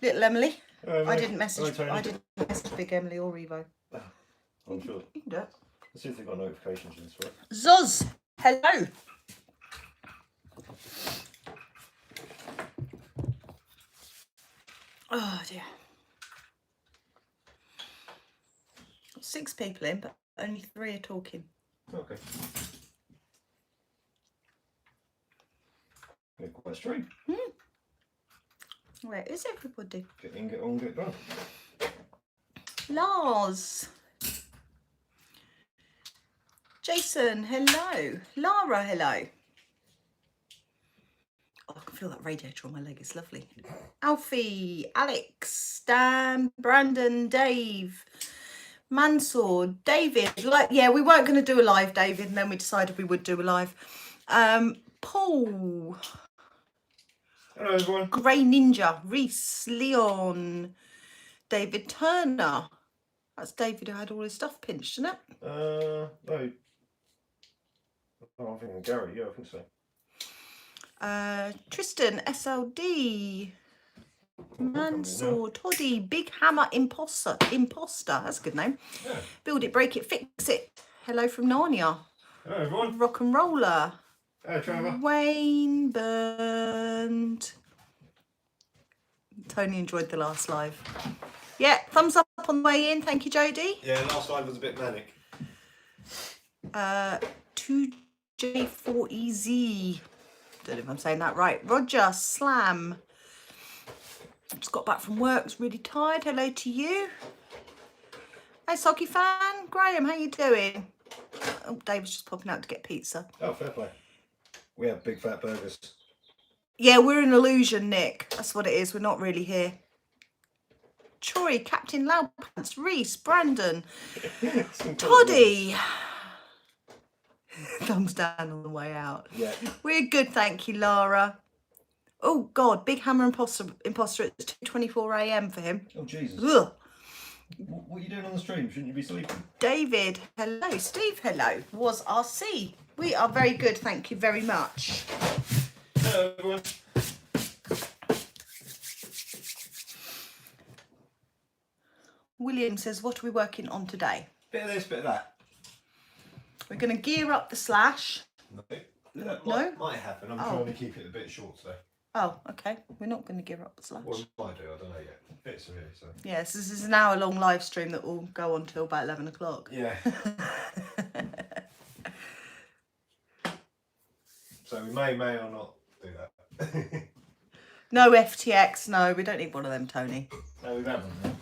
Little Emily. Oh, I didn't message Big Emily or Revo. Oh, I'm sure. You can do it. Let's see if they've got notifications in this, right? Zoz, hello. Oh dear. 6 people in, but only 3 are talking. Okay. Yeah, quite straight. Where is everybody? Get in, get on, get done. Lars. Jason, hello. Lara, hello. Oh, I can feel that radiator on my leg. It's lovely. Alfie, Alex, Dan, Brandon, Dave, Mansour, David. Like, yeah, we weren't going to do a live, David, and then we decided we would do a live. Paul. Hello, everyone. Grey Ninja, Reese, Leon, David Turner. That's David who had all his stuff pinched, isn't it? No. Oh, I think Gary. Yeah, I think so. Tristan, SLD, Mansour, Toddy, Big Hammer Imposter. That's a good name. Yeah. Build it, break it, fix it. Hello from Narnia. Hello, everyone. Rock and Roller. Hello, Trevor. Wayne Burnt. Tony enjoyed the last live. Yeah, thumbs up on the way in. Thank you, Jodie. Yeah, last live was a bit manic. 2J4EZ. Don't know if I'm saying that right. Roger, Slam. Just got back from work. Was really tired. Hello to you. Hey, Socky fan. Graham, how you doing? Oh, David's just popping out to get pizza. Oh, fair play. We have big fat burgers. Yeah, we're an illusion, Nick. That's what it is. We're not really here. Troy, Captain Loudpants, Reese, Brandon, Toddy. Thumbs down on the way out. Yeah. We're good, thank you, Lara. Oh, God, Big Hammer Imposter at 2:24 a.m. for him. Oh, Jesus. Ugh. What are you doing on the stream? Shouldn't you be sleeping? David, hello. Steve, hello. Was RC. We are very good, thank you very much. Hello, everyone. William says, what are we working on today? Bit of this, bit of that. We're going to gear up the slash. No. No? Might happen. I'm trying to keep it a bit short today. Oh, okay. We're not going to gear up the slash. What might do, I don't know yet. Bits of it, so. Yes, this is an hour-long live stream that will go on till about 11 o'clock. Yeah. So we may or not do that. No FTX, no, we don't need one of them, Tony. No, we've had one.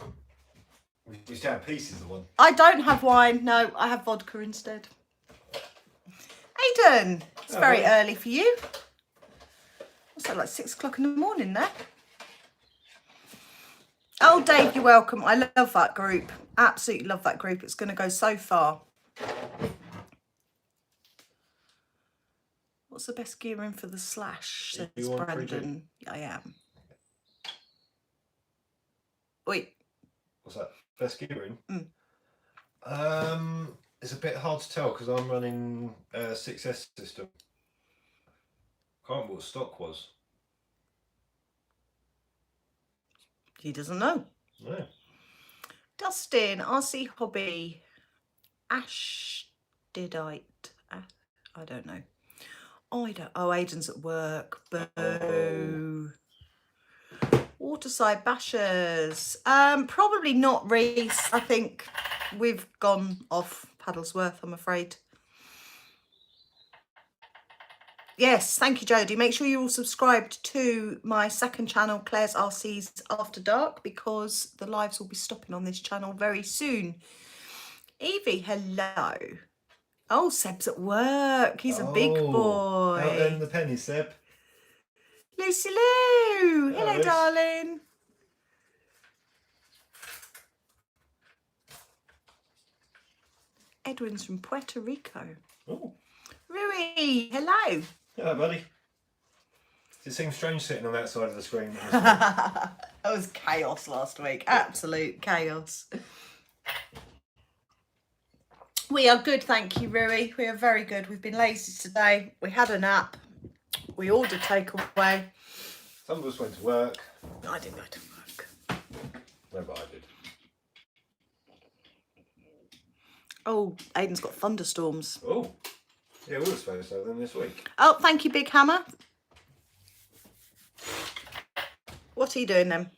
We used to have pieces of one. I don't have wine, no, I have vodka instead. Aidan, it's very early for you. What's that, like 6 o'clock in the morning there? Oh, Dave, you're welcome. I love that group. Absolutely love that group. It's going to go so far. What's the best gearing for the slash, says Brandon. I am. Wait. What's that? Best gearing? It's a bit hard to tell because I'm running a 6S system. Can't remember what stock was. He doesn't know. No. Dustin, RC Hobby, Ashdidite. I don't know. Oh, Aidan's at work. Boo. Waterside Bashers. Probably not Reese. I think we've gone off Paddlesworth, I'm afraid. Yes, thank you, Jodie. Make sure you're all subscribed to my second channel, Claire's RC's After Dark, because the lives will be stopping on this channel very soon. Evie, hello. Oh, Seb's at work. He's a big boy. Out then the penny, Seb. Lucy Lou. Hello, Luce. darling. Edwin's from Puerto Rico. Oh. Rui, hello. Hello, buddy. It seems strange sitting on that side of the screen. That was chaos last week. Absolute chaos. We are good, thank you, Rui. We are very good. We've been lazy today. We had a nap. We ordered takeaway. Some of us went to work. I didn't go to work. No, but I did. Oh, Aiden's got thunderstorms. Oh, yeah, we were supposed to have them this week. Oh, thank you, Big Hammer. What are you doing then?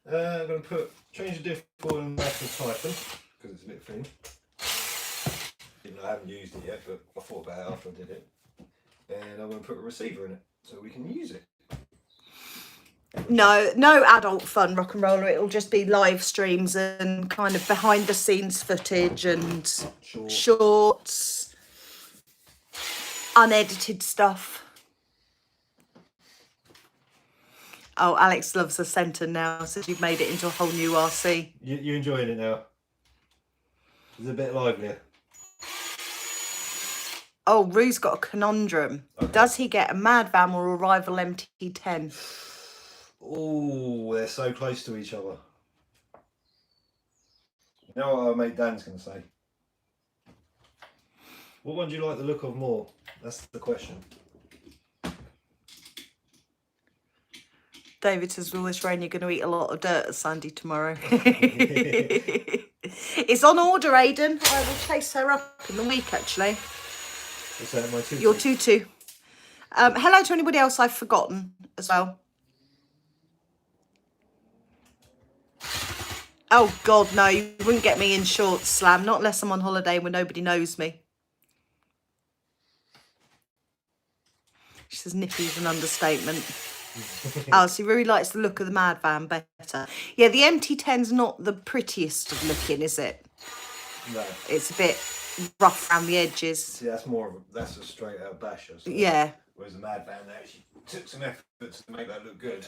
I'm going to change the diff oil in the back of Typhon because it's a bit thin. Even though I haven't used it yet, but I thought about it after I did it. And I'm going to put a receiver in it so we can use it. No adult fun, rock and roller. It'll just be live streams and kind of behind the scenes footage and shorts, unedited stuff. Oh, Alex loves the centre now, so you've made it into a whole new RC. You're enjoying it now? It's a bit livelier. Oh, Rue's got a conundrum. Okay. Does he get a Mad Van or a rival MT10? Oh, they're so close to each other. You know what our mate Dan's going to say? What one do you like the look of more? That's the question. David says, will this rain, you're going to eat a lot of dirt at Sandy tomorrow. It's on order, Aiden. I will chase her up in the week, actually. Is that my tutu? Your tutu. Hello to anybody else I've forgotten as well. Oh, God, no. You wouldn't get me in shorts, Slam. Not unless I'm on holiday where nobody knows me. She says nippy is an understatement. Oh, so he really likes the look of the Mad Van better. Yeah, the MT10's not the prettiest of looking, is it? No. It's a bit rough around the edges. See, that's a straight out basher. So yeah. Whereas the Mad Van, they actually took some effort to make that look good.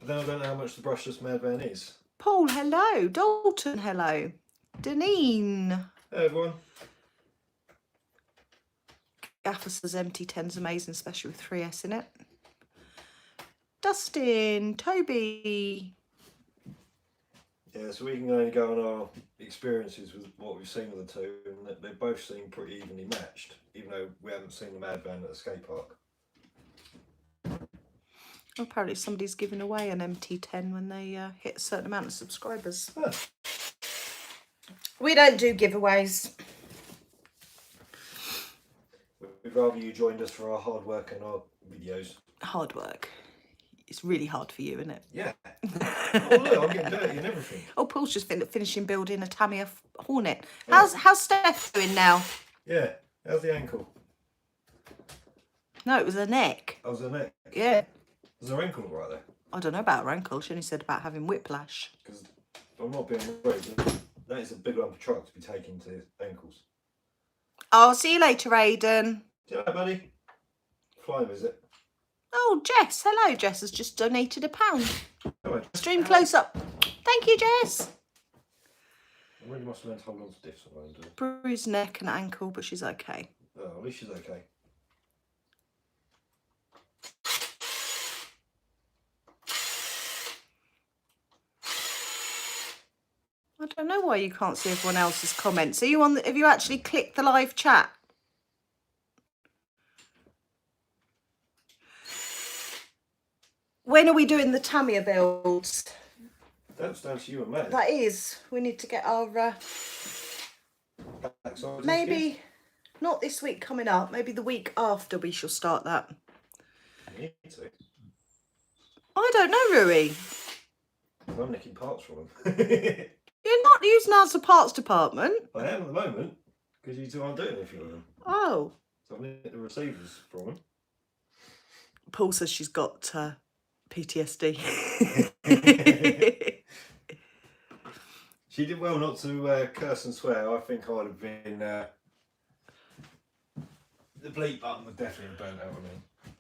But then I don't know how much the brushless Mad Van is. Paul, hello. Dalton, hello. Deneen. Hey, everyone. Gaffer says MT10's amazing, especially with 3S in it. Dustin, Toby. Yeah, so we can only go on our experiences with what we've seen of the two, and they both seem pretty evenly matched, even though we haven't seen the Mad Van at the skate park. Apparently somebody's giving away an MT10 when they hit a certain amount of subscribers. Huh. We don't do giveaways. We'd rather you joined us for our hard work and our videos. Hard work. It's really hard for you, isn't it? Yeah. Oh, look, I'm getting dirty and everything. Oh, Paul's just finishing building a Tamiya Hornet. How's Steph doing now? Yeah. How's the ankle? No, it was her neck. Oh, was her neck? Yeah. Was her ankle right there? I don't know about her ankle. She only said about having whiplash. Because I'm not being rude, that is a big lump of truck to be taken to ankles. Oh, see you later, Aiden. See you later, buddy. Flying visit. Oh, Jess. Hello, Jess has just donated £1. Hello. Stream close up. Thank you, Jess. I really must learn to hold on to diffs. Bruised neck and ankle, but she's okay. Oh, at least she's okay. I don't know why you can't see everyone else's comments. Are you on? Have you actually clicked the live chat? When are we doing the Tamiya builds? That's down to you and me. That is. We need to get our... maybe not this week coming up. Maybe the week after we shall start that. You need to. I don't know, Rui. I'm nicking parts from them. You're not using us as a parts department. I am at the moment, because you two aren't doing anything with them. Oh. So I need the receivers from them. Paul says she's got PTSD. She did well not to curse and swear. I think I'd have been... the bleep button would definitely have burnt out on me.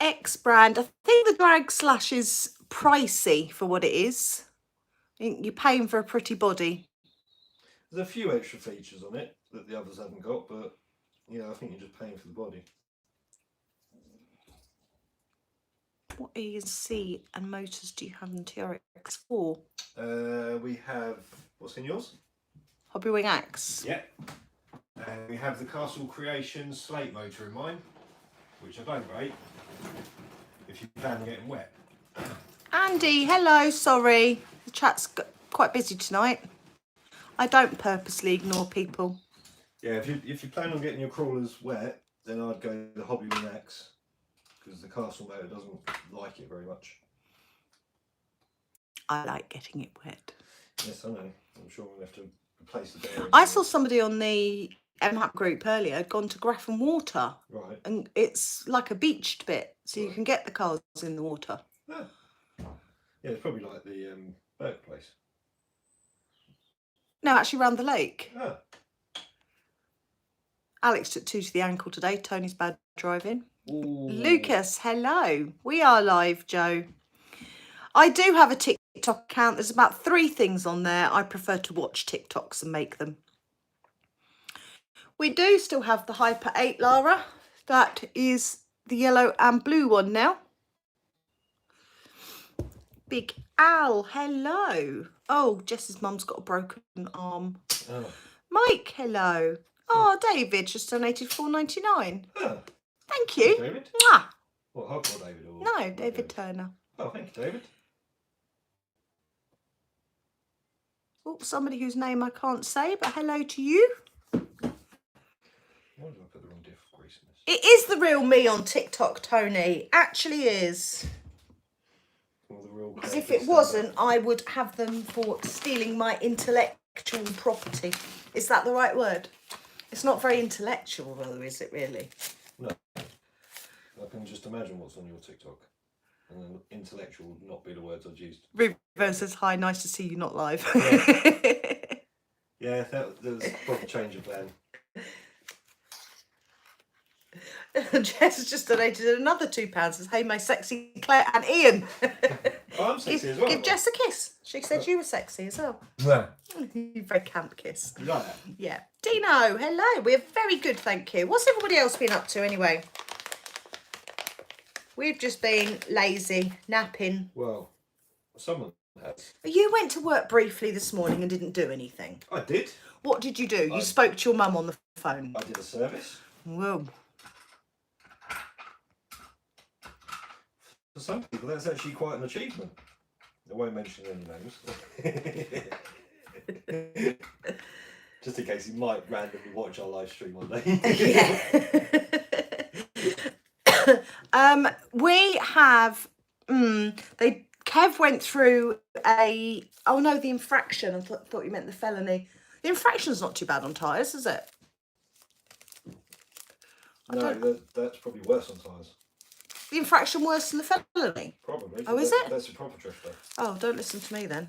X brand. I think the drag slash is pricey for what it is. I think you're paying for a pretty body. There's a few extra features on it that the others haven't got, but yeah, I think you're just paying for the body. What ESC and motors do you have in TRX4? We have, what's in yours? Hobbywing Axe. Yeah. And we have the Castle Creations slate motor in mine, which I don't rate if you plan on getting wet. Andy, hello, sorry. chat's quite busy tonight. I don't purposely ignore people. Yeah, if you plan on getting your crawlers wet, then I'd go the Hobby Max, because the castle motor doesn't like it very much. I like getting it wet. Yes, I know. I'm sure we'll have to replace the bearings. I saw somebody on the MHAP group earlier had gone to Graf and Water. Right. And it's like a beached bit, so you can get the cars in the water. Ah. Yeah, it's probably like the Burke place. No, actually round the lake. Ah. Alex took 2 to the ankle today. Tony's bad driving. Ooh. Lucas, hello. We are live, Joe. I do have a TikTok account. There's about 3 things on there. I prefer to watch TikToks and make them. We do still have the Hyper 8, Lara. That is the yellow and blue one now. Big Al, hello. Oh, Jess's mum's got a broken arm. Oh. Mike, hello. Oh, David just donated $4.99. Ah. Thank you. David? Mwah. What, Hogwarts David? Or No, David Turner. Oh, thank you, David. Oh, somebody whose name I can't say, but hello to you. Why did I put the wrong diff grease in this? It is the real me on TikTok, Tony. Actually is. Because if it wasn't, I would have them for stealing my intellectual property. Is that the right word? It's not very intellectual, though, is it really? No. I can just imagine what's on your TikTok. And then intellectual would not be the words I'd used. Reverse says, hi, nice to see you, not live. Yeah, that was probably change of plan. Jess has just donated another £2. Says, hey, my sexy Claire and Ian. Oh, I'm sexy as well. Give Jess a kiss. She said you were sexy as well. Yeah. Very camp kiss. You like that? Yeah. Dino, hello. We're very good, thank you. What's everybody else been up to anyway? We've just been lazy, napping. Well, someone has. You went to work briefly this morning and didn't do anything. I did. What did you do? You spoke to your mum on the phone. I did a service. Whoa. For some people, that's actually quite an achievement. I won't mention any names. Just in case you might randomly watch our live stream one day. Yeah. We have. Kev went through the infraction. I thought you meant the felony. The infraction's not too bad on tyres, is it? No, that's probably worse on tyres. The infraction worse than the felony? Probably. Oh, is it? That's a proper drifter. Oh, don't listen to me then.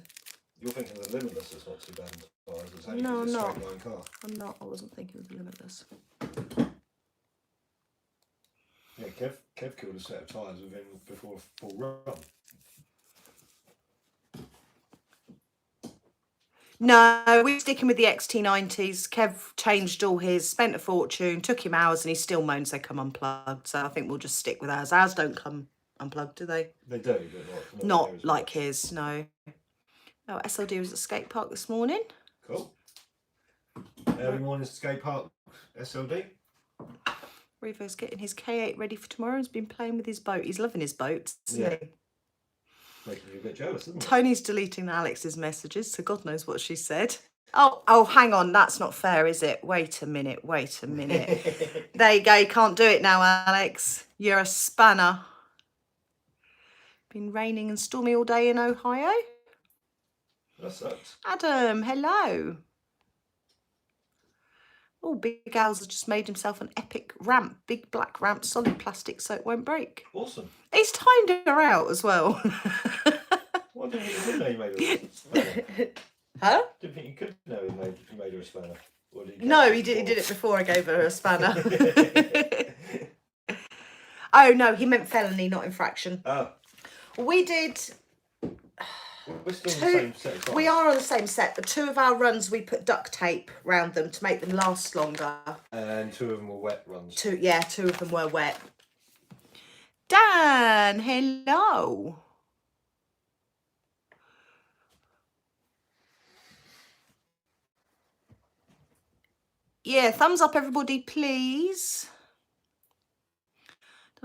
You're thinking the Limitless is not too bad on tyres. It's only No, I'm a not. straight line car. I'm not. I wasn't thinking of the Limitless. Yeah, Kev killed a set of tyres with him before a full run. No, we're sticking with the XT90s. Kev changed all his, spent a fortune, took him hours, and he still moans they come unplugged. So I think we'll just stick with ours. Ours don't come unplugged, do they? They do, but not like his, no. Oh, SLD was at skate park this morning. Cool. Early morning skate park, SLD. Revo's getting his K8 ready for tomorrow. He's been playing with his boat. He's loving his boat, isn't he? Making you a bit jealous, isn't it? Tony's deleting Alex's messages, so God knows what she said. Oh, hang on. That's not fair, is it? Wait a minute. There you go. You can't do it now, Alex. You're a spanner. Been raining and stormy all day in Ohio. That sucks. Adam, hello. Oh, Big Al's has just made himself an epic ramp. Big black ramp, solid plastic, so it won't break. Awesome. He's timed her out as well. Well, I didn't think you made her a spanner. Huh? Didn't think you could know he made her a spanner. No, he did it before I gave her a spanner. Oh, no, he meant felony, not infraction. Oh. We did... We're still on the same set of We are on the same set, but 2 of our runs we put duct tape around them to make them last longer. And 2 of them were wet runs. 2 of them were wet. Dan, hello. Yeah, thumbs up everybody, please.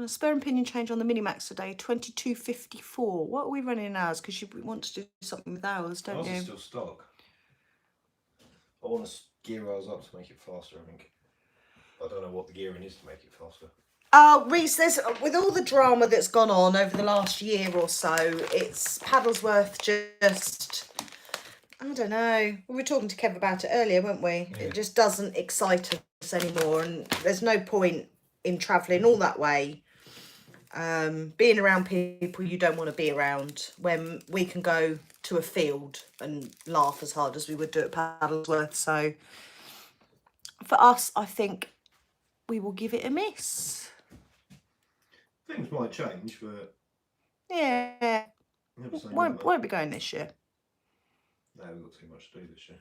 And a spare and pinion change on the Minimax today, 22.54. What are we running ours? Because you want to do something with ours, don't you? Ours is still stock. I want to gear ours up to make it faster, I think. I don't know what the gearing is to make it faster. Reese, with all the drama that's gone on over the last year or so, it's Paddlesworth just, I don't know. We were talking to Kev about it earlier, weren't we? Yeah. It just doesn't excite us anymore, and there's no point in travelling all that way, being around people you don't want to be around, when we can go to a field and laugh as hard as we would do at Paddlesworth. So for us, I think we will give it a miss. Things might change, but yeah, won't be going this year. No, we've got too much to do this year.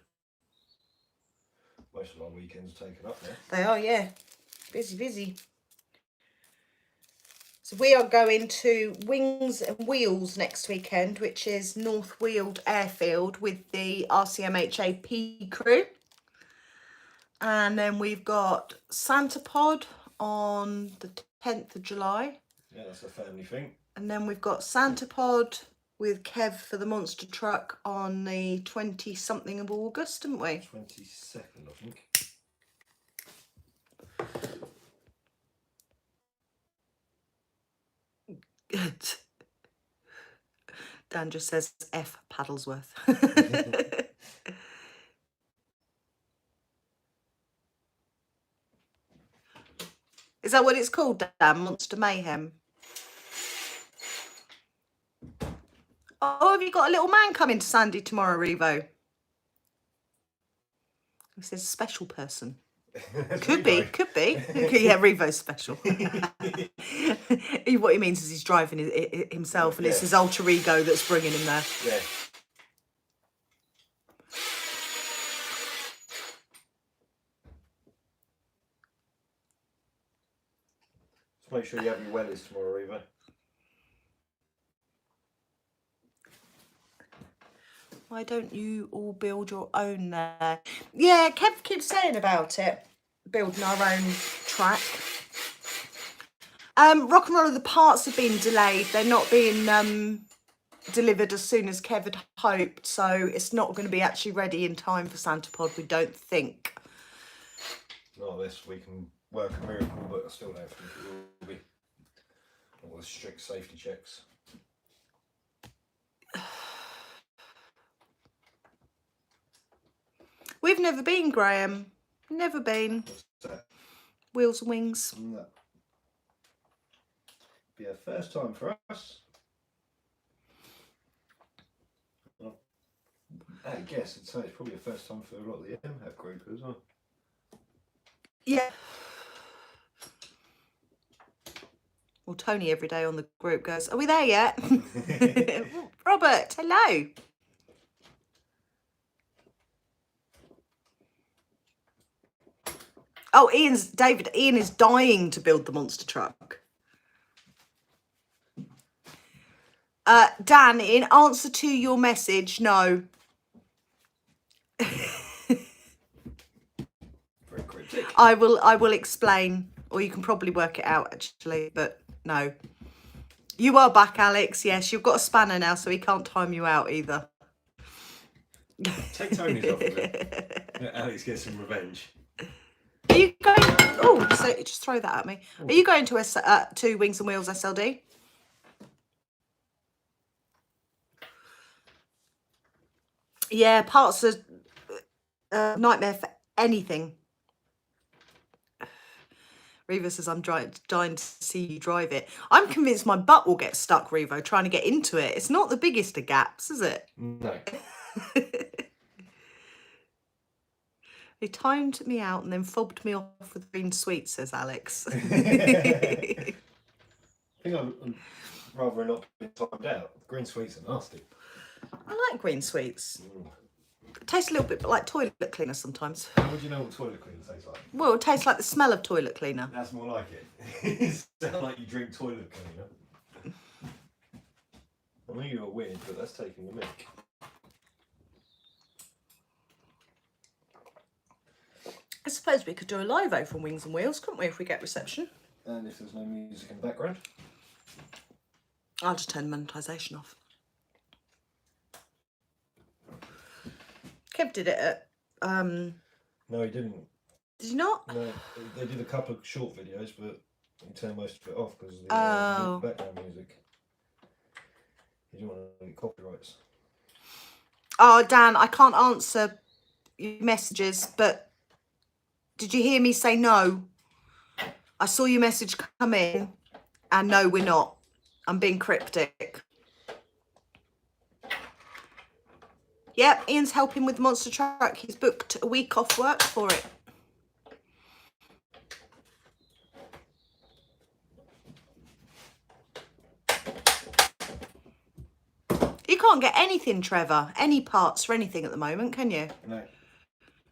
Most of our weekends are taken up now. They are, yeah. Busy. So we are going to Wings and Wheels next weekend, which is North Weald Airfield with the RCMHAP crew. And then we've got Santa Pod on the 10th of July. Yeah, that's a family thing. And then we've got Santa Pod with Kev for the monster truck on the 20-something of August, haven't we? 22nd, I think. Good. Dan just says F Paddlesworth. Is that what it's called, Dan? Monster Mayhem? Oh, have you got a little man coming to Sandy tomorrow, Revo? He says special person. Could be. Yeah, Revo's special. What he means is he's driving himself, and it's his alter ego that's bringing him there. Yeah. Just make sure you have your wellies tomorrow, Revo. Why don't you all build your own there? Yeah, Kev keeps saying about it. Building our own track. Rock and Roll, the parts have been delayed. They're not being delivered as soon as Kev had hoped. So it's not going to be actually ready in time for Santa Pod, we don't think. Not unless we can work a miracle, but I still don't think it will be. All the strict safety checks. We've never been, Graham. Never been. What's that? Wheels and Wings. No. Be a first time for us. Well, I guess I'd say it's probably a first time for a lot of the MHAP group as well. Yeah. Well, Tony every day on the group goes, "Are we there yet?" Robert, hello. Oh, Ian is dying to build the monster truck. Dan, in answer to your message, no. Very cryptic. I will explain, or you can probably work it out actually, but no. You are back, Alex. Yes, you've got a spanner now, so he can't time you out either. Take Tony's off of it. Let Alex get some revenge. Are you going? Oh, just throw that at me. Ooh. Are you going to Wings and Wheels SLD? Yeah, parts are a nightmare for anything. Revo says, I'm dying to see you drive it. I'm convinced my butt will get stuck, Revo, trying to get into it. It's not the biggest of gaps, is it? No. He timed me out and then fobbed me off with green sweets, says Alex. I think I'm rather not being timed out. Green sweets are nasty. I like green sweets. It tastes a little bit like toilet cleaner sometimes. How would you know what toilet cleaner tastes like? Well, it tastes like the smell of toilet cleaner. That's more like it. It sounds like you drink toilet cleaner. I know you're weird, but that's taking the mick. I suppose we could do a live-o from Wings and Wheels, couldn't we, if we get reception? And if there's no music in the background, I'll just turn monetization off. Kev did it at no, he didn't. did you not? No, they did a couple of short videos, but he turned most of it off because of the background music. He didn't want to get copyrights. Oh, Dan, I can't answer your messages, but did you hear me say no? I saw your message come in, and no, we're not. I'm being cryptic. Yep, Ian's helping with the monster truck. He's booked a week off work for it. You can't get anything, Trevor, any parts for anything at the moment, can you? No,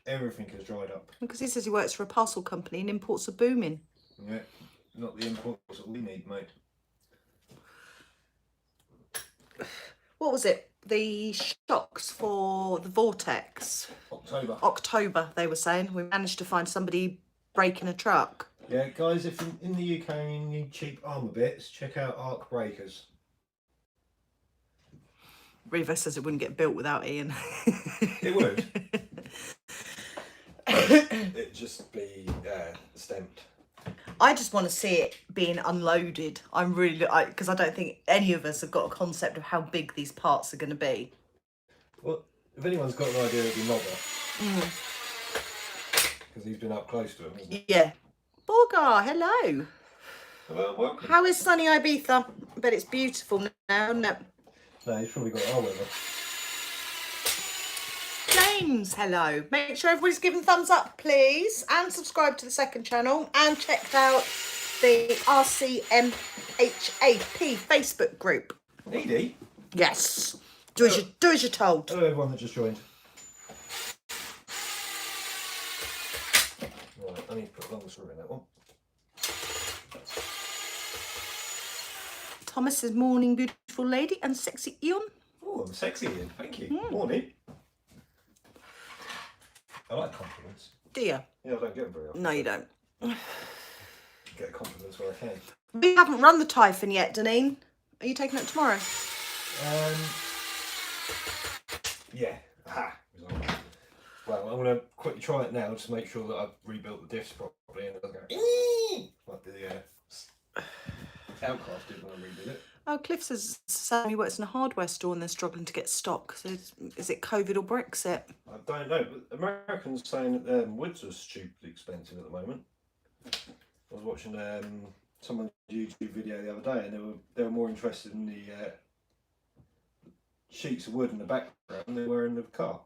everything has dried up. Because he says he works for a parcel company and imports are booming. Yeah, not the imports that we need, mate. What was it? The shocks for the vortex. October, they were saying. We managed to find somebody breaking a truck. Yeah, guys, if in the UK you need cheap armour bits, check out Arc Breakers. Revo says it wouldn't get built without Ian. It would. It'd just be stamped. I just want to see it being unloaded. I'm really, because I don't think any of us have got a concept of how big these parts are going to be. Well, if anyone's got an idea, it'd be Nobber. Because he's been up close to him, hasn't he? Yeah. Borgar, hello. Well, welcome. How is sunny Ibiza? I bet it's beautiful now, isn't it? No, he's probably got our weather. James, hello. Make sure everybody's giving thumbs up, please. And subscribe to the second channel. And check out the RCMHAP Facebook group. Edie? Yes. Do as you're told. Hello, everyone that just joined. Right, I need to put a long screw in that one. Thomas says, morning, beautiful lady and sexy Ian. Oh, I'm sexy, Ian. Thank you. Morning. I like compliments. Do you? Yeah, I don't get them very often. No, you don't. Get compliments where I can. We haven't run the Typhon yet, Deneen. Are you taking it tomorrow? Yeah. Aha. Well, I'm going to quickly try it now to make sure that I've rebuilt the diffs properly and it doesn't go like the Outcast did when I redid it. Oh, Cliff says Sammy works in a hardware store and they're struggling to get stock. So is it COVID or Brexit? I don't know, but Americans saying that woods are stupidly expensive at the moment. I was watching someone's YouTube video the other day and they were more interested in the sheets of wood in the background than they were in the car.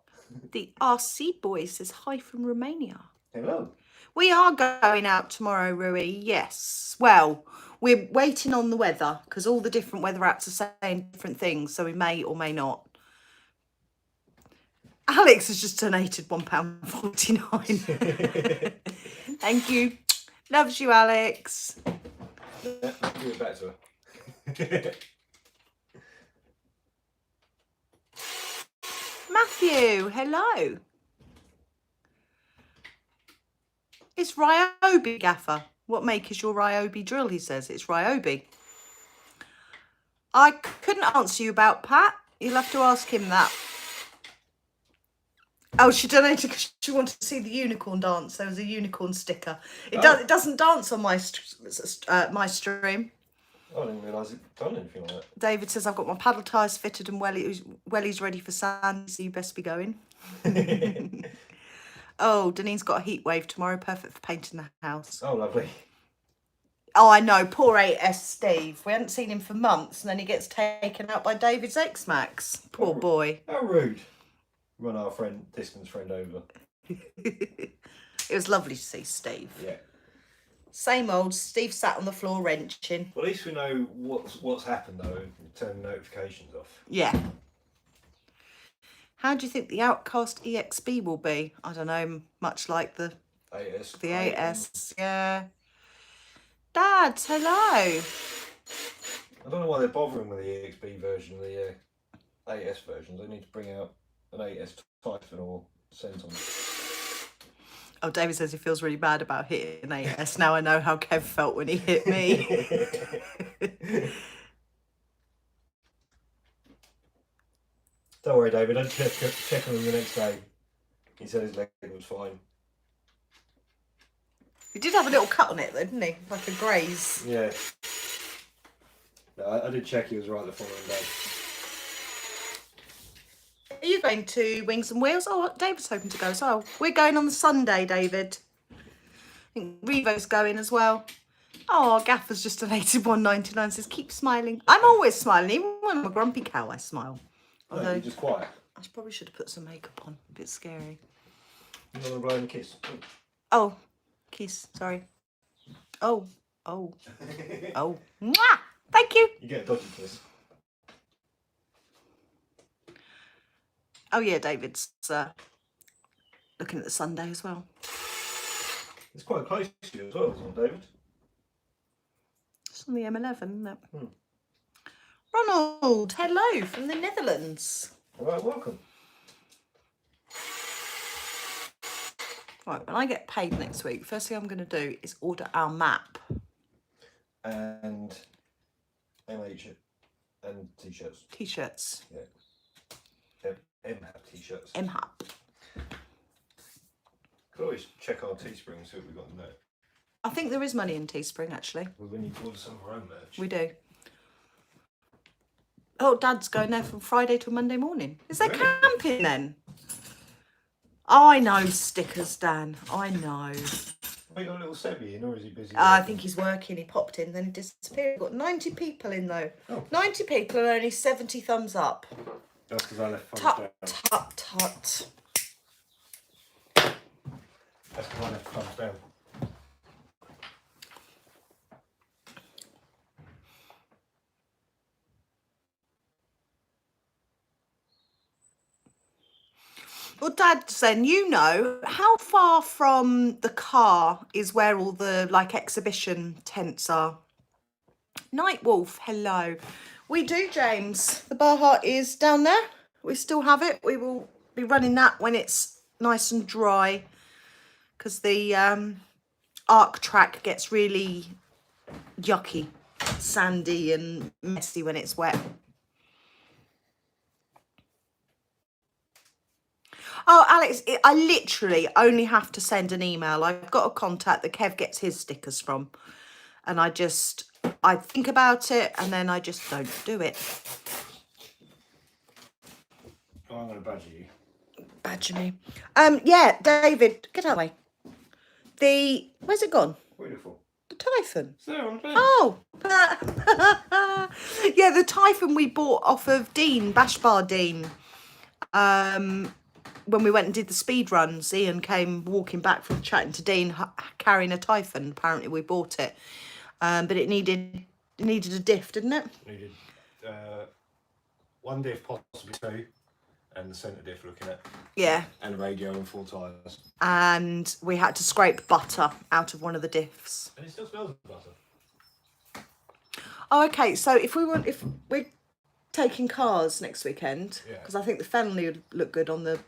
The RC boy says hi from Romania. Hello. We are going out tomorrow, Rui. Yes. Well, we're waiting on the weather because all the different weather apps are saying different things, so we may or may not. Alex has just donated £1.49. Thank you. Loves you, Alex. Yeah, I'll give it back to her. Matthew, hello. It's Ryobi, Gaffer. What make is your Ryobi drill, he says. It's Ryobi. I couldn't answer you about Pat. You'll have to ask him that. Oh, she donated because she wanted to see the unicorn dance. There was a unicorn sticker. It doesn't dance on my my stream. I didn't realise it done anything like that. David says, I've got my paddle tyres fitted and wellies ready for sand, so you best be going. Oh, Deneen's got a heat wave tomorrow, perfect for painting the house. Oh, lovely. Oh, I know, poor 8S Steve. We hadn't seen him for months, and then he gets taken out by David's ex-Max. Poor boy. How rude. Run our distance friend over. It was lovely to see Steve. Yeah. Same old, Steve sat on the floor wrenching. Well, at least we know what's happened, though, and turn notifications off. Yeah. How do you think the Outcast EXB will be? I don't know, much like the 8S. The 8S, yeah. Dad, hello. I don't know why they're bothering with the EXB version, the 8S version. They need to bring out an 8S Typhon or Centon. Oh, David says he feels really bad about hitting AS. Now I know how Kev felt when he hit me. Don't worry, David. I check on him the next day. He said his leg was fine. He did have a little cut on it, though, didn't he? Like a graze. Yeah. No, I did check he was right the following day. Are you going to Wings and Wheels? Oh, David's hoping to go as well. We're going on the Sunday, David. I think Revo's going as well. Oh, Gaffer's just donated $1.99. Says, keep smiling. I'm always smiling. Even when I'm a grumpy cow, I smile. Although, no, you're just quiet. I probably should have put some makeup on. A bit scary. You want to blow him a kiss? Oh, kiss. Sorry. Oh. Oh. Oh. Mwah! Thank you. You get a dodgy kiss. Oh, yeah, David's looking at the Sunday as well. It's quite close to you as well, isn't it, David? It's on the M11, isn't it? Ronald, hello from the Netherlands. All right, welcome. Right, when I get paid next week, first thing I'm going to do is order our map. And MH and t-shirts. T-shirts. Yeah. M-Hap t-shirts. M-Hap. Could always check our Teespring and see what we've got in there. I think there is money in Teespring, actually. Well, we need to order some of our own merch. We do. Oh, Dad's going there from Friday till Monday morning. Is there camping then? Oh, I know stickers, Dan. I know. We got a little Sebby in, or is he busy? I think he's working. He popped in, then he disappeared. We've got 90 people in, though. Oh. 90 people and only 70 thumbs up. That's because I left thumbs down. Tut, tut. That's because I left thumbs down. Well, Dad's saying, you know, how far from the car is where all the, like, exhibition tents are? Nightwolf, hello. We do, James. The bar heart is down there. We still have it. We will be running that when it's nice and dry, because the arc track gets really yucky, sandy and messy when it's wet. Oh, Alex, I literally only have to send an email. I've got a contact that Kev gets his stickers from. And I think about it and then I just don't do it. Oh, I'm going to badger you. Badger me. Yeah, David, get out of the way. Where's it gone? Beautiful. The Typhon. It's there on the bench. Oh. Yeah, the Typhon we bought off of Dean, Bash Bar Dean. When we went and did the speed runs, Ian came walking back from chatting to Dean carrying a Typhon. Apparently we bought it, but it needed a diff, didn't it? Needed one diff, possibly two, and the centre diff looking at. Yeah. And radio and 4 tyres. And we had to scrape butter out of one of the diffs. And it still smells of butter. Oh, okay. So if we're taking cars next weekend, because I think the Fenley would look good on the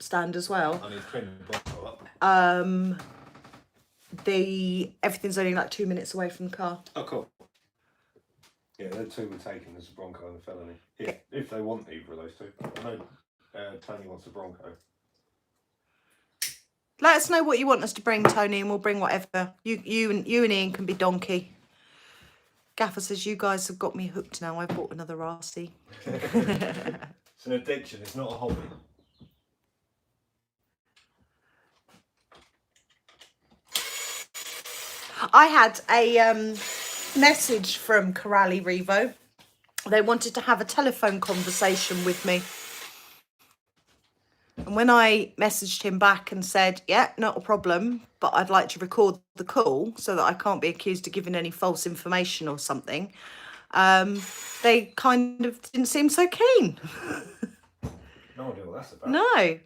stand as well. I need to clean the bottle up. Everything's only like 2 minutes away from the car. Oh, cool. Yeah, they're two we're taking. There's a Bronco and a Felony. If they want either of those two. I know Tony wants a Bronco. Let us know what you want us to bring, Tony, and we'll bring whatever. You and Ian can be donkey. Gaffer says, you guys have got me hooked now. I bought another RC. It's an addiction. It's not a hobby. I had a message from Corrali Revo. They wanted to have a telephone conversation with me. And when I messaged him back and said, yeah, not a problem, but I'd like to record the call so that I can't be accused of giving any false information or something, they kind of didn't seem so keen. No idea what that's about. No.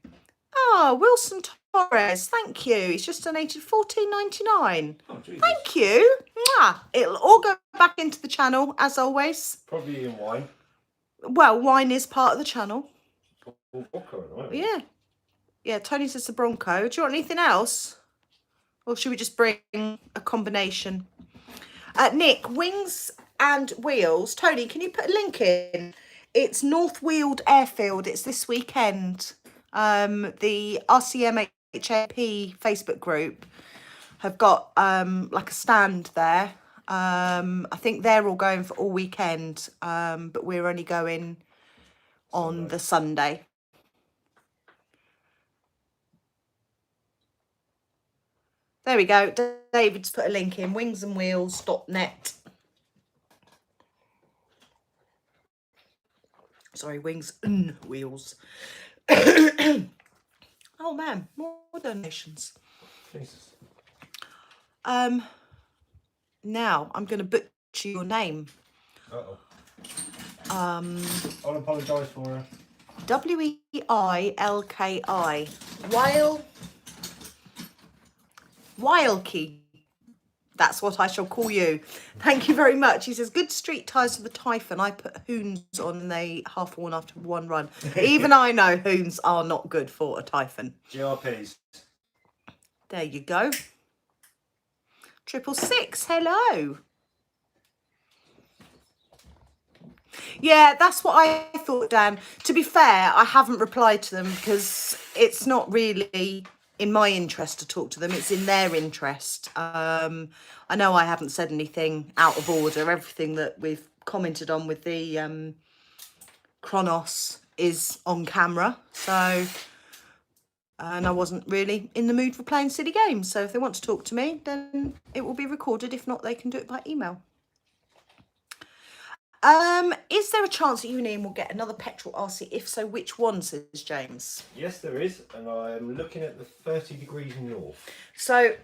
Oh, Wilson Torres, thank you. He's just donated $14.99. Oh, Jesus. Thank you. Mwah. It'll all go back into the channel, as always. Probably in wine. Well, wine is part of the channel. Vodka, right? Yeah. Yeah, Tony says the Bronco. Do you want anything else? Or should we just bring a combination? Nick, Wings and Wheels. Tony, can you put a link in? It's North Weald Airfield. It's this weekend. The RCMHAP Facebook group have got like a stand there. I think they're all going for all weekend, but we're only going on the Sunday. There we go. David's put a link in, wingsandwheels.net. Sorry, wings and wheels. Oh man, more donations. Jesus. Now I'm going to butcher your name. Uh-oh. I'll apologise for her. Weilki. Weilki. That's what I shall call you. Thank you very much. He says, good street ties for the Typhon. I put Hoons on and they half worn after one run. Even I know Hoons are not good for a Typhon. GRPs. There you go. 666, hello. Yeah, that's what I thought, Dan. To be fair, I haven't replied to them because it's not really in my interest to talk to them. It's in their interest. I know I haven't said anything out of order. Everything that we've commented on with the Chronos is on camera. So, and I wasn't really in the mood for playing silly games. So if they want to talk to me, then it will be recorded. If not, they can do it by email. Is there a chance that you and Ian will get another petrol RC? If so, which one, says James? Yes, there is, and I'm looking at the 30 degrees north. So,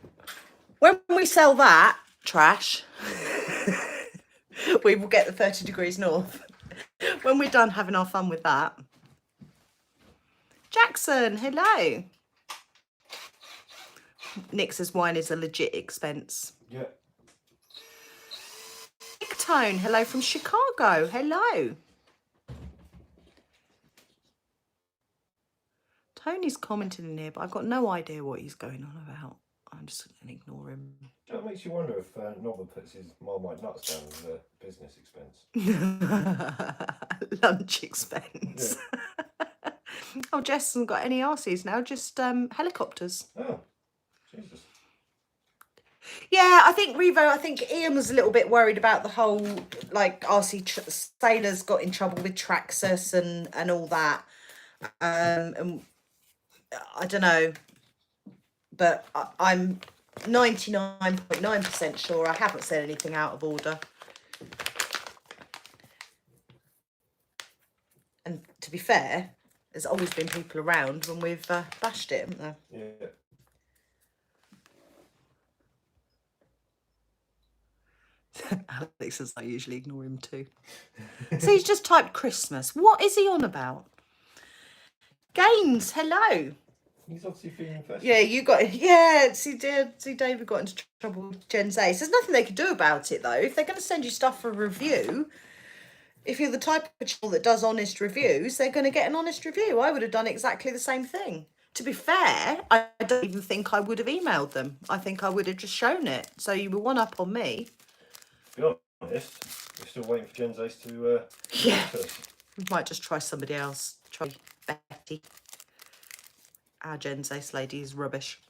when we sell that trash, we will get the 30 degrees north. When we're done having our fun with that. Jackson, hello. Nick says wine is a legit expense. Yeah. Tone, hello from Chicago. Hello. Tony's commenting in here, but I've got no idea what he's going on about. I'm just going to ignore him. That makes you wonder if Novel puts his Marmite nuts down as a business expense. Lunch expense. Yeah. Oh, Jess hasn't got any RCs now, just helicopters. Oh, Jesus. Yeah, I think Ian was a little bit worried about the whole, like, RC sailors got in trouble with Traxxas and all that. And I don't know, but I'm 99.9% sure I haven't said anything out of order. And to be fair, there's always been people around when we've bashed it, haven't there? Yeah. Alex says I usually ignore him too. So he's just typed Christmas. What is he on about? Games, hello. He's obviously feeling festive. Yeah, you got, yeah, see David got into trouble with Gen Z. There's nothing they can do about it though. If they're going to send you stuff for a review, if you're the type of channel that does honest reviews, they're going to get an honest review. I would have done exactly the same thing. To be fair, I don't even think I would have emailed them. I think I would have just shown it. So you were one up on me. To be honest, we're still waiting for Gen Z to yeah. We might just try somebody else. Try Betty. Our Gen Z lady is rubbish.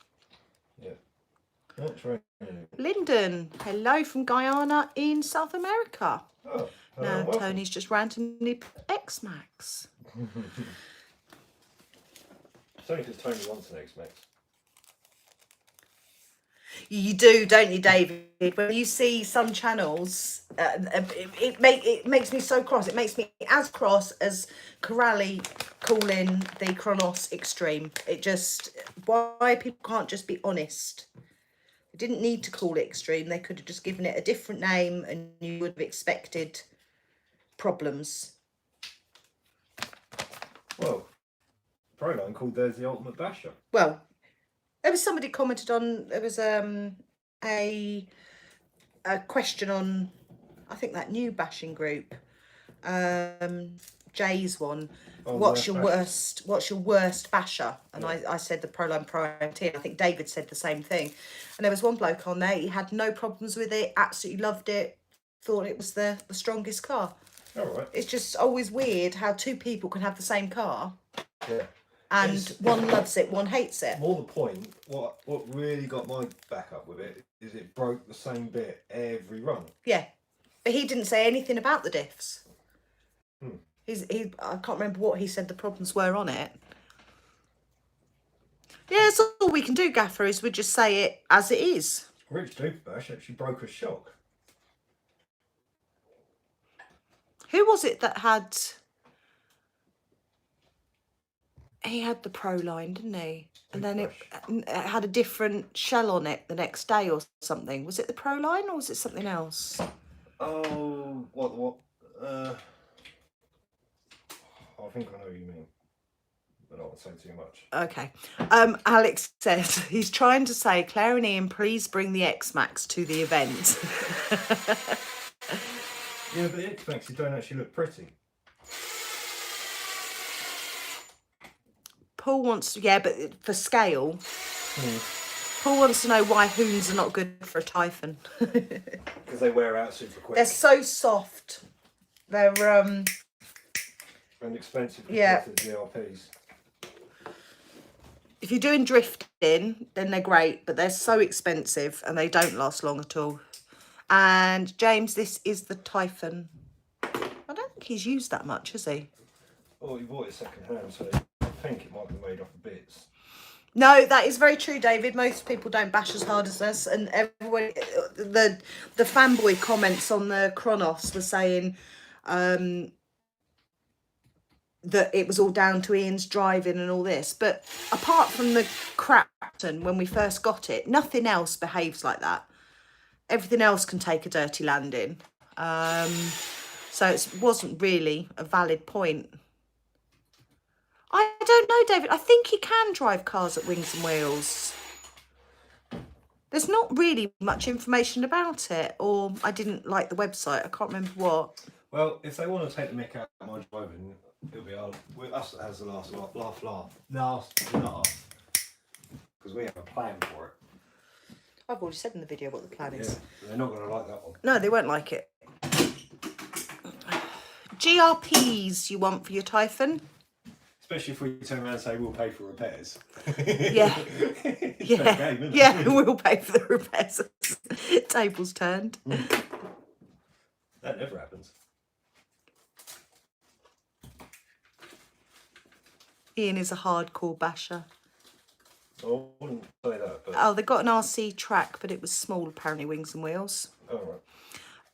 Yeah. That's right. Lyndon, hello from Guyana in South America. Oh, now welcome. Tony's just randomly put X-Max. It's only because Tony wants an X-Max. You do, don't you, David? When you see some channels, it makes me so cross. It makes me as cross as Corrali calling the Chronos extreme. It just, why people can't just be honest. They didn't need to call it extreme. They could have just given it a different name and you would have expected problems. Well, Proline called theirs the Ultimate Basher. Well, there was somebody commented on, there was a question on, I think, that new bashing group. Jay's one. Oh, What's your worst worst basher? And Yeah. I said the Proline Pro MT. I think David said the same thing. And there was one bloke on there, he had no problems with it, absolutely loved it, thought it was the strongest car. All right. It's just always weird how two people can have the same car. Yeah. And one loves it, one hates it. More the point, what really got my back up with it is it broke the same bit every run. Yeah. But he didn't say anything about the diffs. Hmm. I can't remember what he said the problems were on it. Yeah, so all we can do, Gaffer, is we just say it as it is. Rich Duperbash actually broke a shock. Who was it that had... He had the Proline, didn't he? And then it had a different shell on it the next day or something. Was it the Proline or was it something else? Oh, what? I think I know what you mean, but I won't say too much. Okay. Alex says he's trying to say, Claire and Ian, please bring the X-Max to the event. Yeah, but the X-Maxes don't actually look pretty. Paul wants to, yeah, but for scale. Paul wants to know why Hoons are not good for a Typhon. Because they wear out super quick. They're so soft. They're and expensive yeah. compared to the GRPs. If you're doing drifting, then they're great, but they're so expensive and they don't last long at all. And James, this is the Typhon. I don't think he's used that much, has he? Oh, he bought it second hand, so I think it might be made off of bits. No, that is very true, David. Most people don't bash as hard as us, and everyone, the fanboy comments on the Kronos were saying that it was all down to Ian's driving and all this. But apart from the Crafton, when we first got it, nothing else behaves like that. Everything else can take a dirty landing. So it wasn't really a valid point. I don't know, David. I think he can drive cars at Wings and Wheels. There's not really much information about it, or I didn't like the website. I can't remember what. Well, if they want to take the mick out of my driving, it'll be us that has the last laugh. Because we have a plan for it. I've already said in the video what the plan is. Yeah, they're not going to like that one. No, they won't like it. GRPs you want for your Typhon? Especially if we turn around and say we'll pay for repairs. Yeah. Yeah. Game, Yeah, we'll pay for the repairs. Tables turned. That never happens. Ian is a hardcore basher. I wouldn't say that, but... Oh, they got an RC track, but it was small, apparently, Wings and Wheels. Oh, right.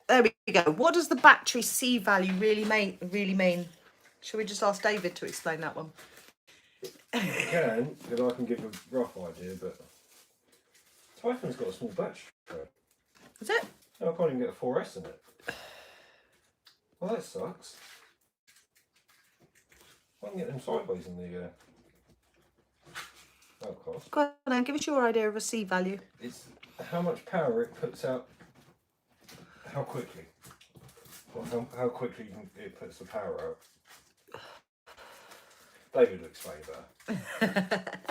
There we go. What does the battery C value really mean? Shall we just ask David to explain that one? You can, because I can give a rough idea, but... Typhon's got a small battery. Is it? No, I can't even get a 4S in it. Well, that sucks. I can get them sideways in the... cost. Go on then, give us your idea of a C value. It's how much power it puts out, how quickly. Or how quickly it puts the power out. David will explain that.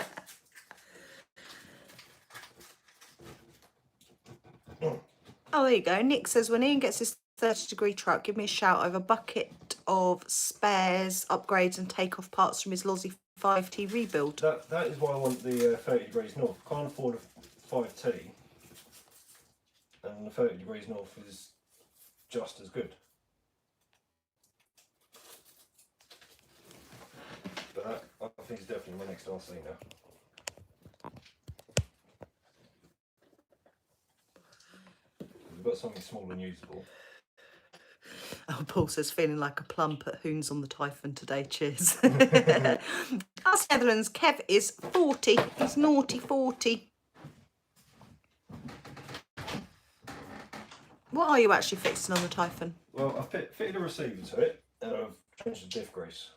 Oh, there you go. Nick says, when Ian gets his 30-degree truck, give me a shout. I have a bucket of spares, upgrades and take-off parts from his Lozzie 5T rebuild. That is why I want the 30 degrees north. Can't afford a 5T, and the 30 degrees north is just as good. But that, I think, is definitely my next RC now. We've got something small and usable. Oh, Paul says, feeling like a plump at Hoons on the Typhon today. Cheers. Us Netherlands, Kev is 40. He's naughty 40. What are you actually fixing on the Typhon? Well, I've fitted a receiver to it, and I've changed the diff grease.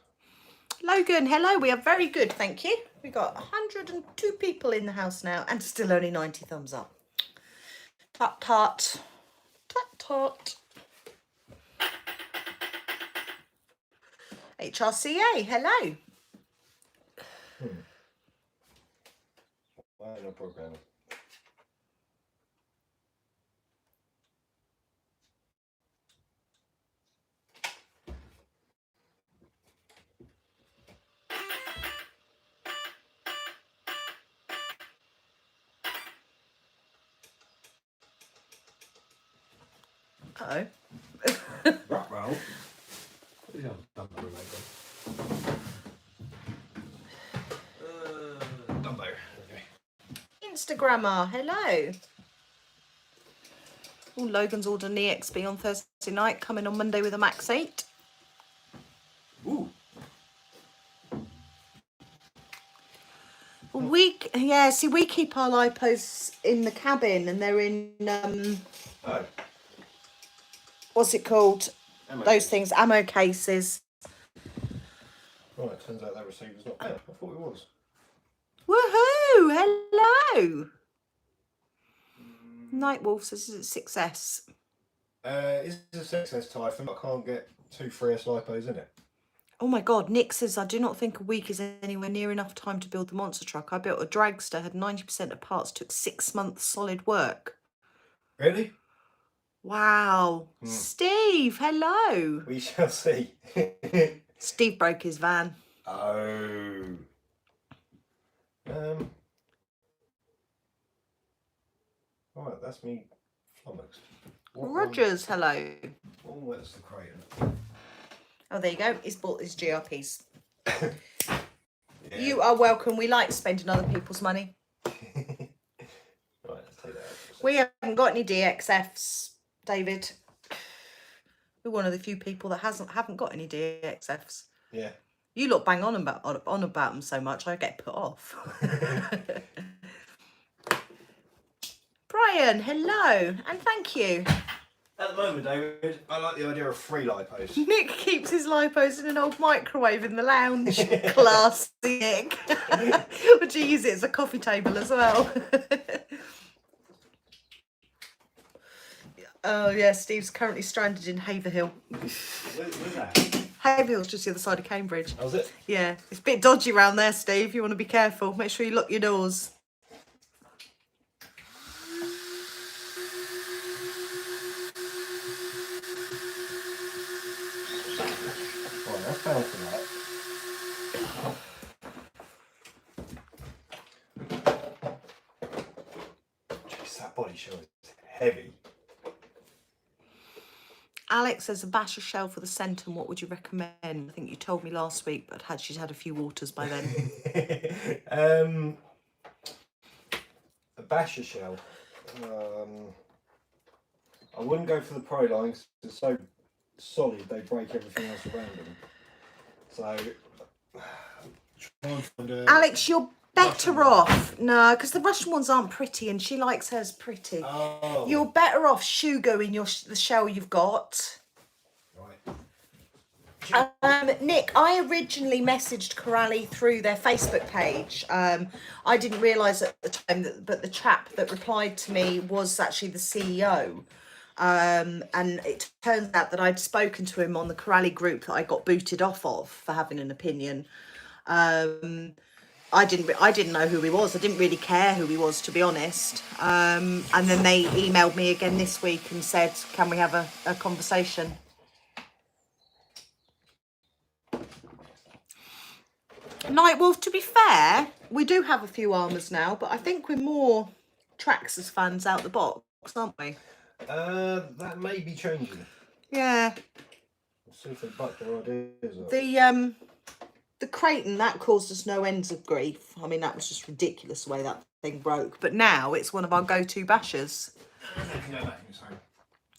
Logan, hello. We are very good, thank you. We got 102 people in the house now, and still only 90 thumbs up. Tut tut. Tut tut. HRCA, hello. Why no programming? Uh-oh. Rat roll. Dumbo. Dumbo. Okay. Instagrammer, hello. Oh, Logan's ordering the EXP on Thursday night, coming on Monday with a Max 8. Ooh. We keep our lipos in the cabin, and they're in what's it called? Ammo Those case. things, ammo cases. Right, it turns out that receiver's not there. I thought it was. Woohoo! Hello. Nightwolf says it's 6S. Is a 6S Typhon, but I can't get 2 3S lipos in it. Oh my God, Nick says, I do not think a week is anywhere near enough time to build the monster truck. I built a dragster, had 90% of parts, took 6 months solid work. Really? Wow. Steve, hello. We shall see. Steve broke his van. Oh. Alright, that's me flummoxed. Rogers, hello. Oh, that's the crate. Oh, there you go. He's bought his GRPs. Yeah. You are welcome. We like spending other people's money. Right, let's take that out. We haven't got any DXFs, David. We're one of the few people that haven't got any DXFs. Yeah. You look bang on about them so much, I get put off. Brian, hello, and thank you. At the moment, David, I like the idea of 3 lipos. Nick keeps his lipos in an old microwave in the lounge. Classy, Nick. Would you use it as a coffee table as well? Oh yeah, Steve's currently stranded in Haverhill. Where's that? Haverhill's just the other side of Cambridge. How's it? Yeah, it's a bit dodgy around there, Steve. You want to be careful. Make sure you lock your doors. Right, that's bouncing that. Jeez, that body shell is heavy. Alex says a basher shell for the centre. What would you recommend? I think you told me last week, but she's had a few waters by then. A basher shell. I wouldn't go for the Pro line because it's so solid they break everything else around them. So, try and find a... Alex, you're better off. No, because the Russian ones aren't pretty, and she likes hers pretty. Oh. You're better off Shugo in the shell you've got. Right. Nick, I originally messaged Corally through their Facebook page. I didn't realise at the time but the chap that replied to me was actually the CEO. And it turns out that I'd spoken to him on the Corally group that I got booted off of for having an opinion. I didn't know who he was. I didn't really care who he was, to be honest. And then they emailed me again this week and said, can we have a conversation? Nightwolf, to be fair, we do have a few armours now, but I think we're more Traxxas fans out the box, aren't we? That may be changing. Yeah. Let's see if they buck their ideas up. The Creighton, that caused us no ends of grief. I mean, that was just ridiculous the way that thing broke. But now it's one of our go-to bashers. I can go back and say,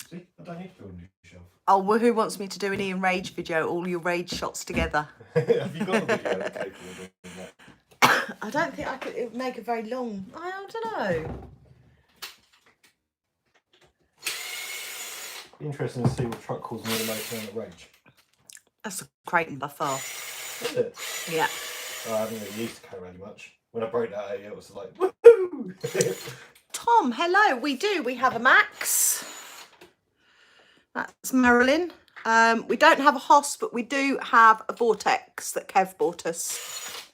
see, I don't need to build a new shelf. Oh, well, who wants me to do an Ian Rage video, all your Rage shots together? Have you got a video that's capable of doing that? I don't think it would make a very long... I don't know. Interesting to see what truck calls more the most amount of Rage. That's a Creighton by far. Is it? Yeah. I haven't really used to Corally much. When I broke that, it was like, woohoo! Tom, hello. We do. We have a Max. That's Marilyn. We don't have a Hoss, but we do have a Vortex that Kev bought us.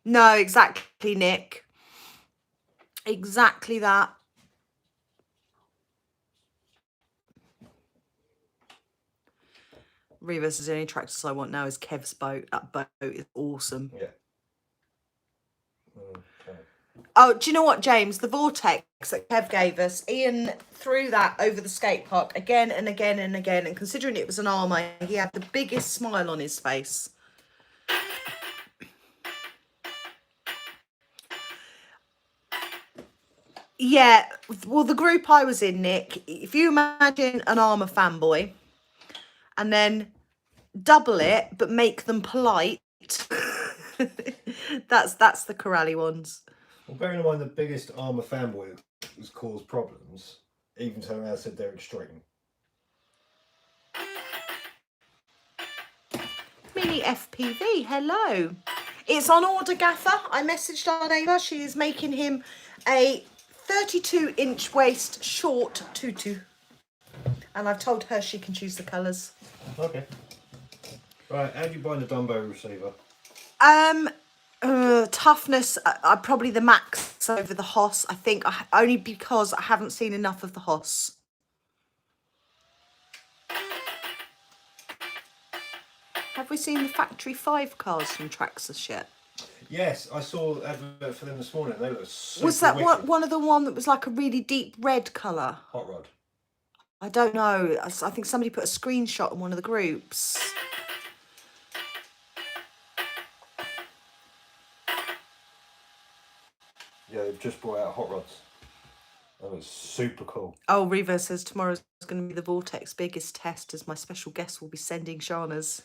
No, exactly, Nick. Exactly that. Reverse is the only Traxxas I want now is Kev's boat. That boat is awesome. Yeah. Okay. Oh, do you know what, James? The Vortex that Kev gave us, Ian threw that over the skate park again and again and again. And considering it was an Armour, he had the biggest smile on his face. Yeah, well, the group I was in, Nick, if you imagine an Armour fanboy and then double it, but make them polite, that's the Corrali ones. Well, bearing in mind the biggest Armour fanboy has caused problems, even turned around and said they're extreme. Mini FPV, hello. It's on order, Gaffer. I messaged our neighbour. She is making him a 32-inch waist short tutu. And I've told her she can choose the colours. Okay. Right, how do you buy the Dumbo receiver? Toughness, probably the max over the Hoss. I think only because I haven't seen enough of the Hoss. Have we seen the Factory 5 cars from Traxxas yet? Yes, I saw an advert for them this morning. They look super Was that wicked. one of the one that was like a really deep red colour? Hot rod. I don't know. I think somebody put a screenshot in one of the groups. Yeah, they've just brought out hot rods. That was super cool. Oh, Reva says tomorrow's going to be the Vortex biggest test as my special guest will be sending Shana's.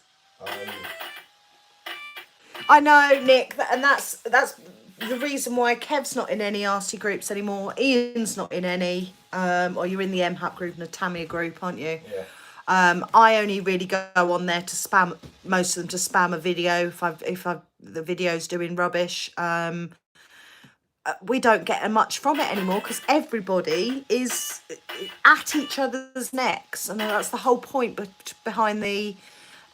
I know, Nick, and that's the reason why Kev's not in any RC groups anymore. Ian's not in any. Or you're in the MHAP group and the Tamiya group, aren't you? Yeah. I only really go on there to spam, most of them to spam a video if the video's doing rubbish. We don't get much from it anymore because everybody is at each other's necks, and that's the whole point behind the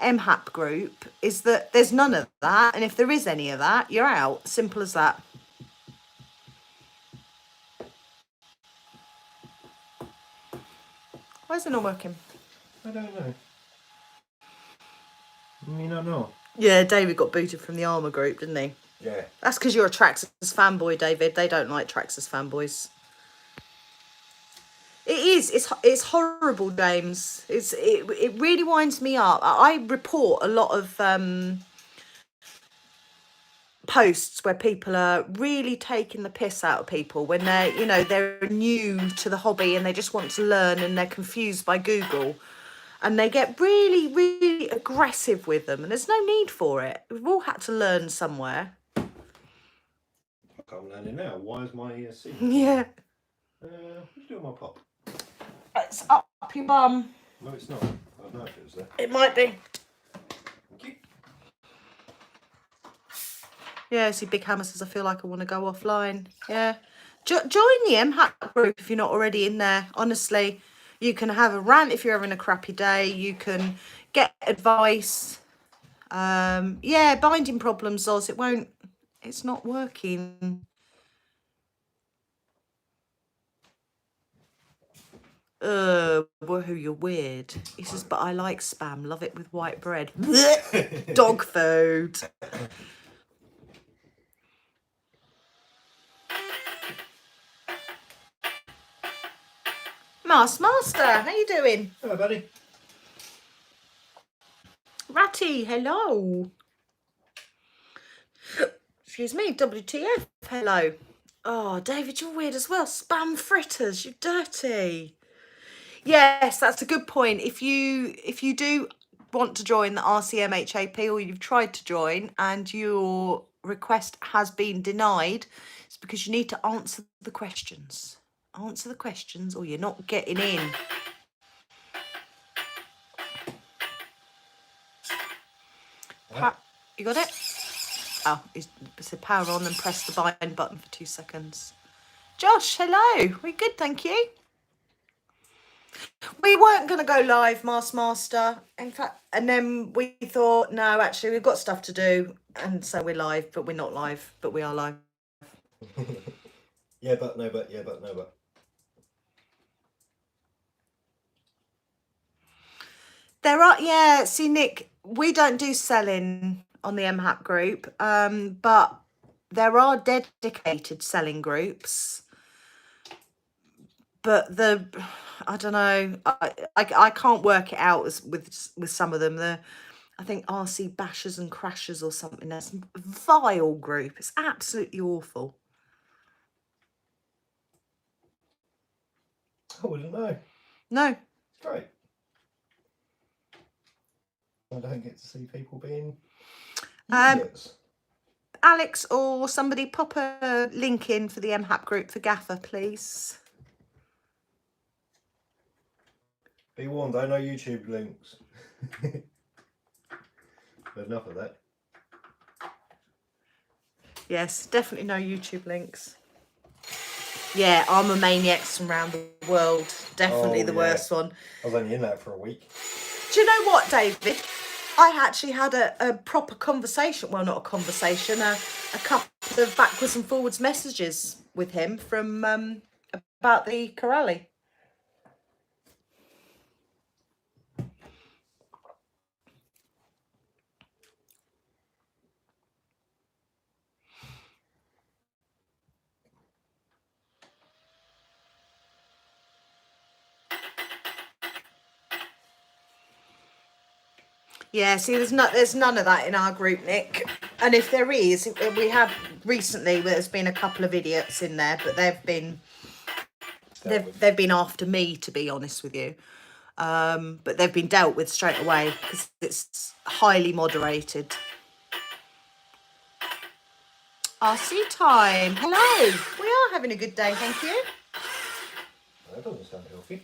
MHAP group, is that there's none of that, and if there is any of that, you're out. Simple as that. Why is it not working? I don't know. You don't know. Yeah, David got booted from the Armour group, didn't he? Yeah. That's because you're a Traxxas fanboy, David. They don't like Traxxas fanboys. It is. It's horrible, James. It really winds me up. I report a lot of posts where people are really taking the piss out of people when they're new to the hobby and they just want to learn and they're confused by Google, and they get really, really aggressive with them, and there's no need for it. We've all had to learn somewhere. I'm learning now. Why is my ESC? Yeah. What are you doing with my pop? It's up your bum. No, it's not. I don't know if it was there. It might be. Thank you. Yeah, see, Big Hammer says, I feel like I want to go offline. Yeah. Join the MHAT group if you're not already in there. Honestly, you can have a rant if you're having a crappy day. You can get advice. Yeah, binding problems, Oz. It's not working. Woohoo, you're weird. He says, but I like spam. Love it with white bread. Dog food. Master, how you doing? Hello, buddy. Ratty, hello. Excuse me, WTF, hello. Oh, David, you're weird as well. Spam fritters, you're dirty. Yes, that's a good point. If you do want to join the RCMHAP, or you've tried to join and your request has been denied, it's because you need to answer the questions. Answer the questions or you're not getting in. You got it? Oh, it said power on and press the bind button for 2 seconds. Josh, hello. We're good, thank you. We weren't going to go live, Master. In fact, and then we thought, no, actually, we've got stuff to do. And so we're live, but we're not live, but we are live. Yeah, but no, but, yeah, but no, but. There are, yeah, see, Nick, we don't do selling on the MHAP group, but there are dedicated selling groups. But I don't know, I can't work it out with some of them. I think RC Bashers and Crashers or something. That's a vile group. It's absolutely awful. I wouldn't know. No. It's great. I don't get to see people being idiots. Alex or somebody pop a link in for the MHAP group for Gaffer, please. Be warned, I know YouTube links. But enough of that. Yes, definitely no YouTube links. Yeah, Armour Maniacs from around the world. Definitely the worst one. I was only in that for a week. Do you know what, David? I actually had a proper conversation. Well, not a conversation, a couple of backwards and forwards messages with him from about the Corrali. Yeah, see, there's none of that in our group, Nick. And if there is, we have recently, there's been a couple of idiots in there, but they've been after me, to be honest with you. But they've been dealt with straight away because it's highly moderated. RC time. Hello. We are having a good day, thank you. That doesn't sound healthy.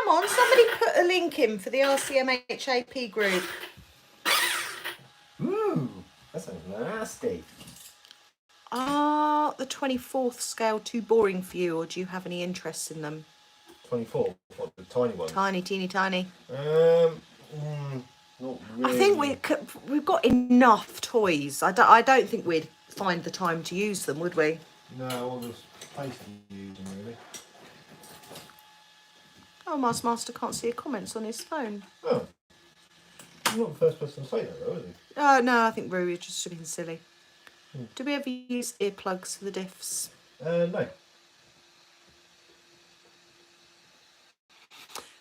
Come on, somebody put a link in for the RCMHAP group. Ooh, that sounds nasty. Are the 24th scale too boring for you, or do you have any interest in them? 24, what, the tiny ones? Tiny, teeny, tiny. Not really. I think we've got enough toys. I don't think we'd find the time to use them, would we? No, all the space to use them, really. Oh, Master can't see comments on his phone. Oh. He's not the first person to say that, though, is he? Oh, no, I think Rui is just being silly. Do we ever use earplugs for the diffs? No.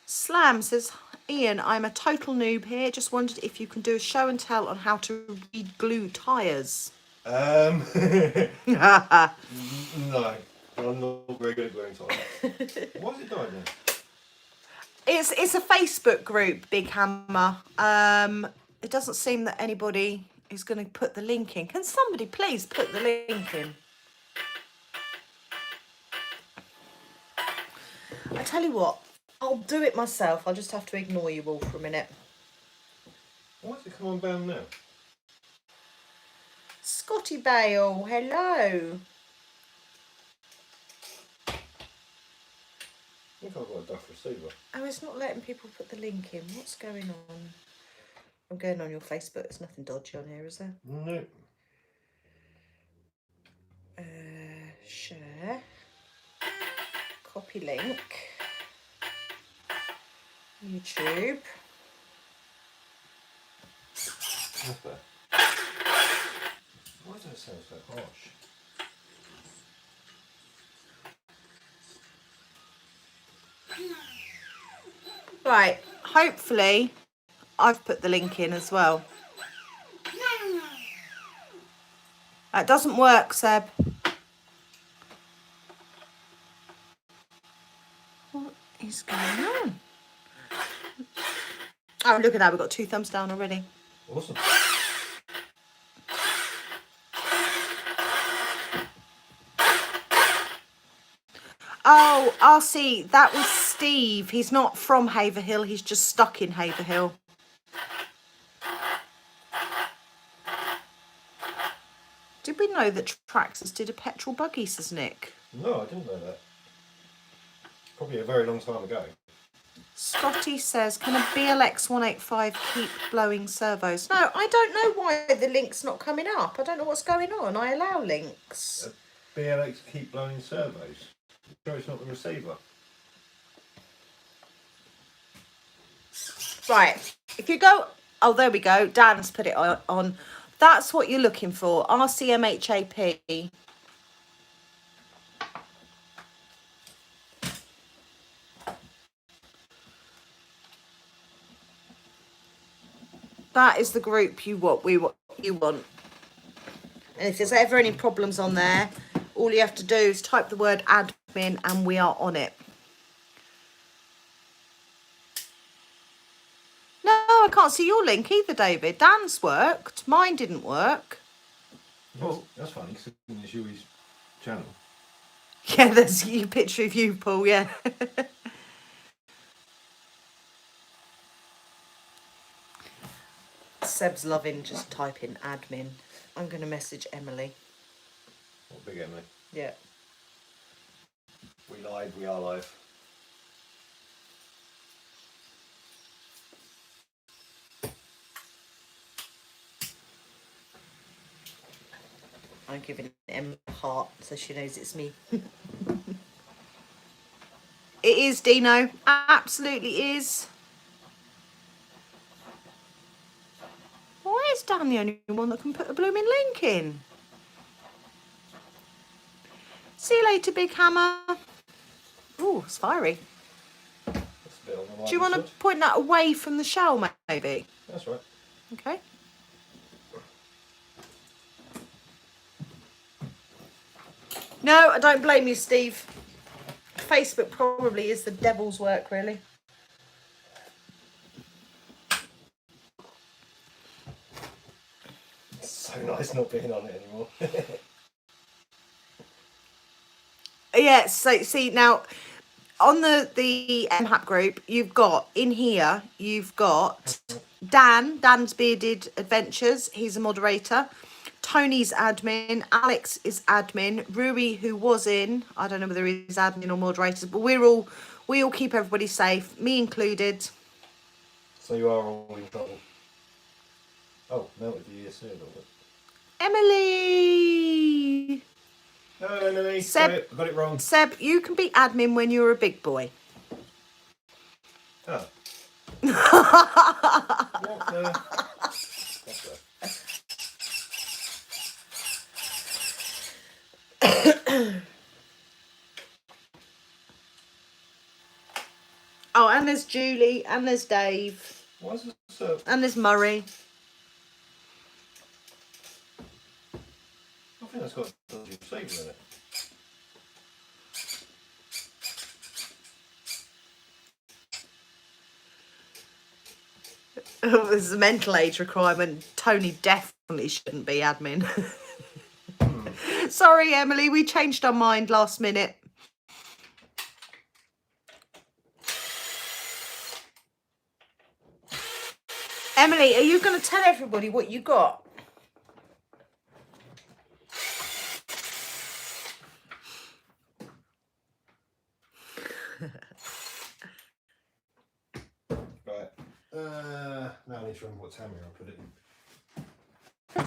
Slam says, Ian, I'm a total noob here. Just wondered if you can do a show and tell on how to re-glue tyres. No. I'm not very good at gluing tyres. Why is it dying then? It's a Facebook group, Big Hammer. It doesn't seem that anybody is going to put the link in. Can somebody please put the link in? I tell you what, I'll do it myself. I'll just have to ignore you all for a minute. Why has it come on down now? Scotty Bale, hello. I think I've got a duff receiver. Oh, it's not letting people put the link in. What's going on? I'm going on your Facebook. There's nothing dodgy on here, is there? No. Share. Copy link. YouTube. What's that? Why does that sound so harsh? Right, hopefully I've put the link in as well. That doesn't work, Seb. What is going on? Oh, look at that. We've got 2 thumbs down already. Awesome. Oh, RC, that was Steve. He's not from Haverhill. He's just stuck in Haverhill. Did we know that Traxxas did a petrol buggy, says Nick? No, I didn't know that. Probably a very long time ago. Scotty says, can a BLX 185 keep blowing servos? No, I don't know why the link's not coming up. I don't know what's going on. I allow links. BLX keep blowing servos. Sure it's not the receiver. Right, if you go... Oh, there we go. Dan's put it on. That's what you're looking for. RCMHAP. That is the group you want. You want. And if there's ever any problems on there, all you have to do is type the word admin and we are on it. No, I can't see your link either, David. Dan's worked. Mine didn't work. Well, that's funny because it's Yui's channel. Yeah, there's your picture of you, Paul, yeah. Seb's loving just typing admin. I'm going to message Emily. What, big Emily? Yeah. We live, we are live. I'm giving Emma a heart so she knows it's me. It is, Dino. Absolutely is. Why is Dan the only one that can put a blooming link in? See you later, Big Hammer. Oh, it's fiery. That's a bit on the Do you want to point that away from the shell, maybe? That's right. Okay. No, I don't blame you, Steve. Facebook probably is the devil's work, really. It's so nice not being on it anymore. Yeah, so see now on the MHAP group, you've got in here, you've got Dan's Bearded Adventures, he's a moderator. Tony's admin, Alex is admin, Rui, who was in, I don't know whether he's admin or moderators, but we all keep everybody safe, me included. So you are all in trouble. Oh, melted the ESC a little bit. Emily! No, Emily, Seb, I got it wrong. Seb, you can be admin when you're a big boy. Oh. What the? Oh, and there's Julie, and there's Dave. Why is this and there's Murray. I think that's got a dodgy flavour in it. Oh, there's a mental age requirement. Tony definitely shouldn't be admin. Sorry, Emily, we changed our mind last minute. Emily, are you going to tell everybody what you got? Right. Now I need to remember what Tammy I put it in.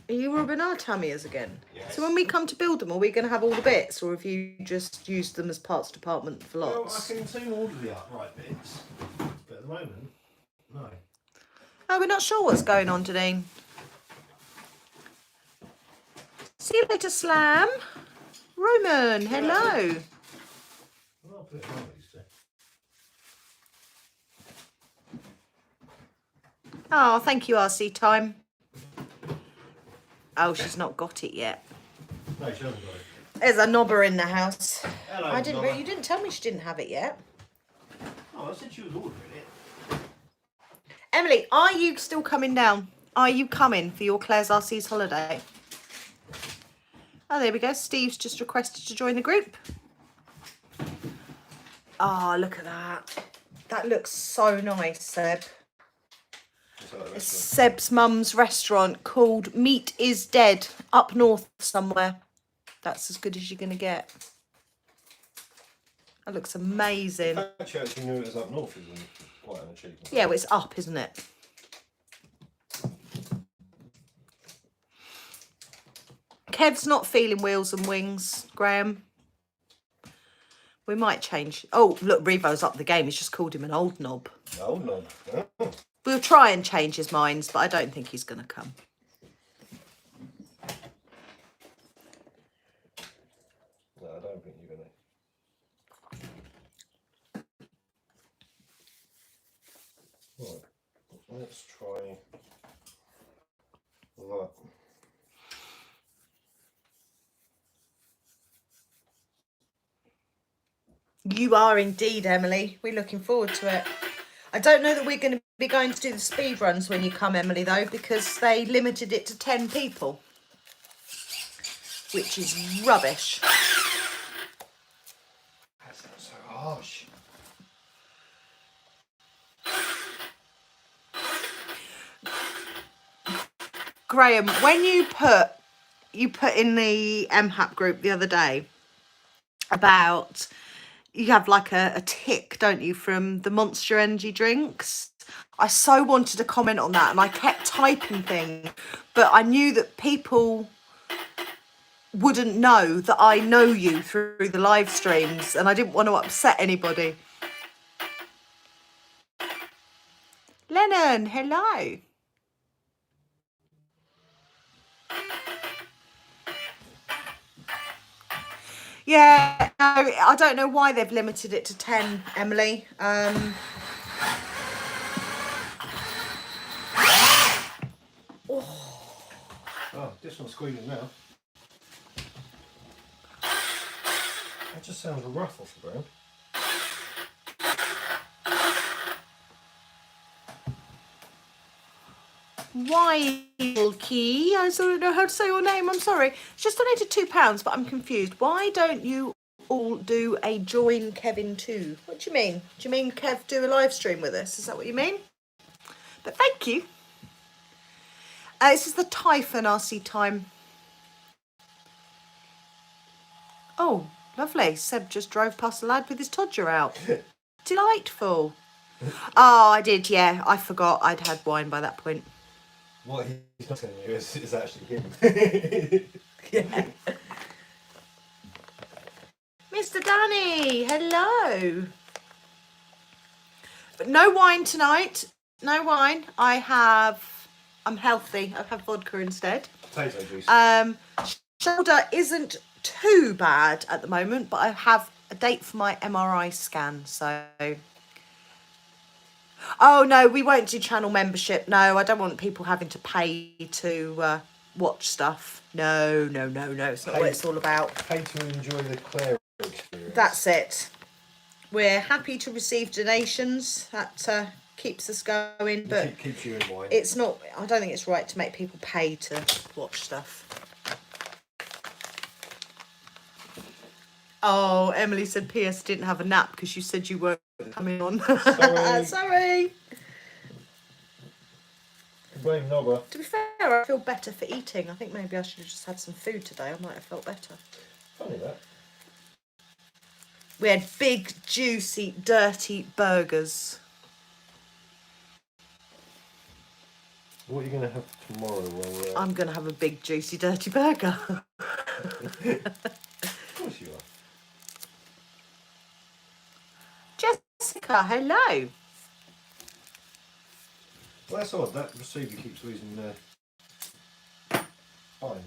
Are you rubbing our tummies again? Yes. So when we come to build them, are we going to have all the bits, or have you just used them as parts department for lots? Well, I can soon order the upright bits, but at the moment, no. Oh, we're not sure what's going on, Janine. See you later, Slam. Roman, hello. Well, I'll put it in one of these two. Oh, thank you, RC Time. Oh, she's not got it yet. No, she hasn't got it. There's a knobber in the house. Hello, You didn't tell me she didn't have it yet. Oh, I said she was ordering it. Emily, are you still coming down? Are you coming for your Claire's RC's holiday? Oh, there we go. Steve's just requested to join the group. Oh, look at that. That looks so nice, Seb. It's Seb's mum's restaurant called Meat is Dead, up north somewhere. That's as good as you're going to get. That looks amazing. I actually knew it was up north, isn't quite an achievement. Yeah, well, it's up, isn't it? Kev's not feeling wheels and wings, Graham. We might change. Oh, look, Revo's up the game. He's just called him an old knob. Old knob. Oh. We'll try and change his minds, but I don't think he's going to come. No, I don't think you're going to. Right, let's try that. You are indeed, Emily. We're looking forward to it. I don't know that we're going to be going to do the speed runs when you come, Emily, though, because they limited it to 10 people, which is rubbish. That's not so harsh. Graham, when you put in the MHAP group the other day about you have like a tick, don't you, from the Monster Energy drinks? I so wanted to comment on that and I kept typing things, but I knew that people wouldn't know that I know you through the live streams and I didn't want to upset anybody. Lennon, hello. Yeah, no, I don't know why they've limited it to 10, Emily. Oh, this one's squealing now. That just sounds rough off the ground. Wilkie, I don't know how to say your name, I'm sorry. It's just donated £2, but I'm confused. Why don't you all do a join Kevin too? What do you mean? Do you mean Kev do a live stream with us? Is that what you mean? But thank you. This is the Typhon RC time. Oh, lovely. Seb just drove past a lad with his todger out. Delightful. Oh, I did, yeah. I forgot I'd had wine by that point. What he's not telling you is actually him. Yeah. Mr. Danny, hello. But no wine tonight. No wine. I'm healthy. I've had vodka instead. Potato juice. Shoulder isn't too bad at the moment, but I have a date for my MRI scan, so... Oh, no, we won't do channel membership. No, I don't want people having to pay to watch stuff. No. It's not what it's all about. Pay to enjoy the Claire experience. That's it. We're happy to receive donations. That keeps us going, but keeps you in wine. It's not... I don't think it's right to make people pay to watch stuff. Oh, Emily said PS didn't have a nap because you said you weren't coming on. Sorry. Sorry. Blame Nobber. To be fair, I feel better for eating. I think maybe I should have just had some food today. I might have felt better. Funny that. We had big, juicy, dirty burgers. What are you going to have tomorrow? While I'm going to have a big, juicy, dirty burger. Of course you are. Jessica, hello. Well, that's odd. That receiver keeps losing bind.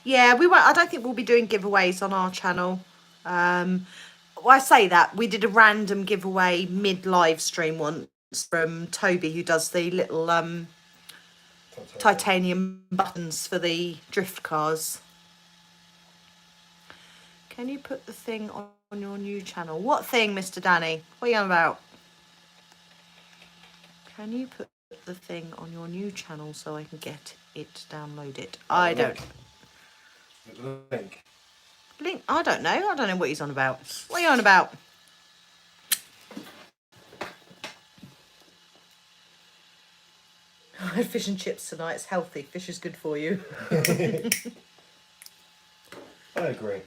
Yeah, we won't. I don't think we'll be doing giveaways on our channel. Well, I say that we did a random giveaway mid live stream once from Toby, who does the little titanium buttons for the drift cars. Can you put the thing on your new channel? What thing, Mr. Danny? What are you on about? Can you put the thing on your new channel so I can get it, download it? I don't. Link. Link? I don't know. I don't know what he's on about. What are you on about? I had fish and chips tonight. It's healthy. Fish is good for you. I agree.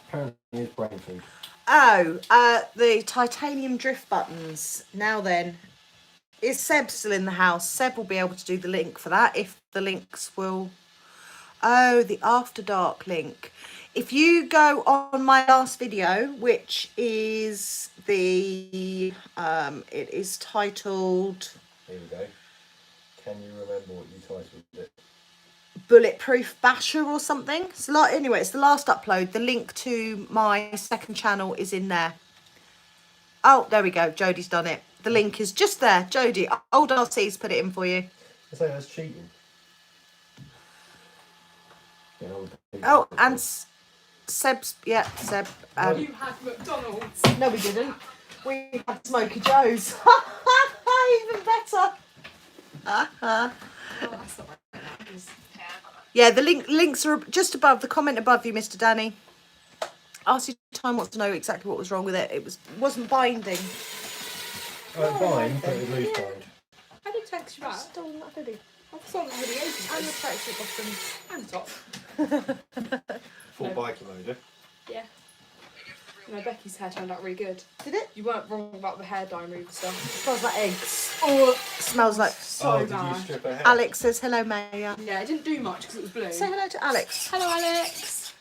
Apparently it's brain food. Oh, the titanium drift buttons. Now then, is Seb still in the house? Seb will be able to do the link for that if the links will... Oh, the After Dark link. If you go on my last video, which is the... it is titled... Here we go. Can you remember what you titled it? Bulletproof Basher or something. So anyway, it's the last upload. The link to my second channel is in there. Oh, there we go. Jodie's done it. The link is just there. Jodie, old RC's put it in for you. I say that's cheating. Yeah, Oh, and Seb's... Yeah, Seb. You had McDonald's. No, we didn't. We had Smoky Joe's. Even better. Oh, that's not right. Yeah, the links are just above, the comment above you, Mr. Danny. RC Time wants to know exactly what was wrong with it. It wasn't binding. Bind, but it loose bind. I did text you back. Stolen that hoodie. I've stolen the hoodie ages And the ago. tracksuit bottom. And the top. Full biking loader. Yeah. No, Becky's hair turned out really good. Did it? You weren't wrong about the hair dye removal stuff. It smells like eggs. Oh, Smells like... so did you bad. strip her hair? Alex says hello, Maya. Yeah, it didn't do much because it was blue. Say hello to Alex. Hello, Alex.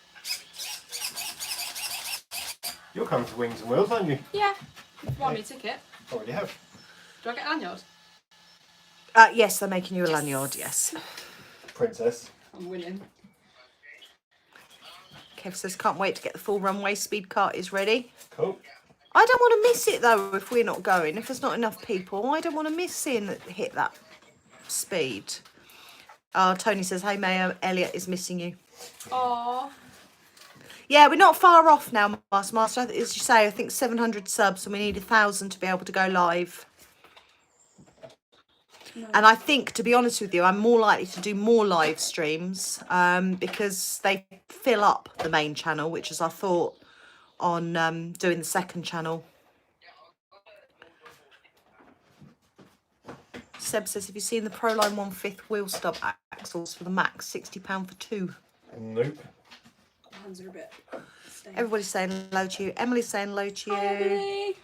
You're coming to Wings and Wheels, aren't you? Yeah. Buy me a ticket. Already have. Do I get a lanyard? Yes, they're making you a lanyard, yes. Princess. I'm winning. Kev says, can't wait to get the full runway. Speed cart is ready. Cool. I don't want to miss it, though, if we're not going. If there's not enough people, I don't want to miss seeing it hit that speed. Tony says, hey, Mayo, Elliot is missing you. Aww. Yeah, we're not far off now, Master. As you say, I think 700 subs, and we need 1,000 to be able to go live. No. And I think, to be honest with you, I'm more likely to do more live streams because they fill up the main channel, which is our thought on doing the second channel. Seb says, have you seen the Proline 1/5 wheel stub axles for the Max? £60 for 2. Nope. My hands are a bit stained. Everybody's saying hello to you. Emily's saying hello to you. Emily.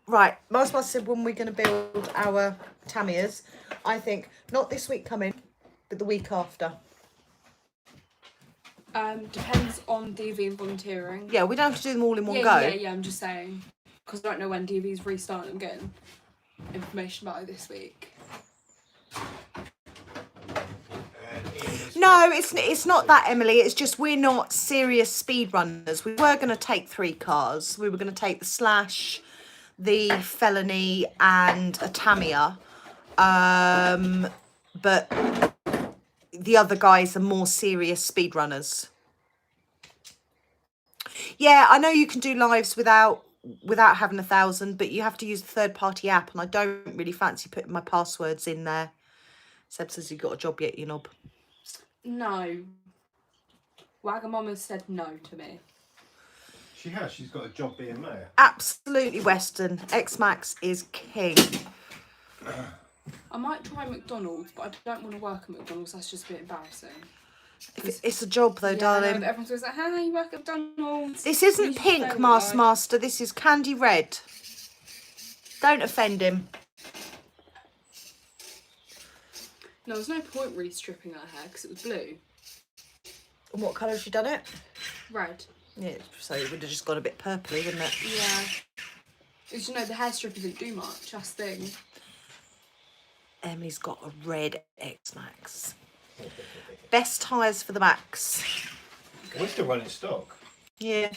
Right, Master said when we're going to build our Tamiya's, I think not this week coming, but the week after. Depends on DV and volunteering. Yeah, we don't have to do them all in one yeah, go. Yeah, I'm just saying. Because I don't know when DV's restarting. I'm getting information about it this week. No, it's not that, Emily. It's just we're not serious speed runners. We were going to take 3 cars. We were going to take the Slash, the Felony, and a Tamiya. But the other guys are more serious speed runners. Yeah, I know you can do lives without having 1,000, but you have to use the third-party app, and I don't really fancy putting my passwords in there. Seb says you got a job yet, you knob. No. Wagamama said no to me. She has. She's got a job being mayor. Absolutely Western. X-Max is king. I might try McDonald's, but I don't want to work at McDonald's. That's just a bit embarrassing. It's a job though, Yeah, darling. I know, but everyone's always like, hi, you work at McDonald's. This You isn't just pink, don't Master. This is candy red. Don't offend him. No, there's no point really stripping her hair because it was blue. And what colour have you done it? Red. Yeah, so it would have just gone a bit purpley, wouldn't it? Yeah. Because, you know, the hair stripping didn't do much. That's the thing. Emily's got a red X-Max. Best tyres for the Max. We're still running stock. Yeah.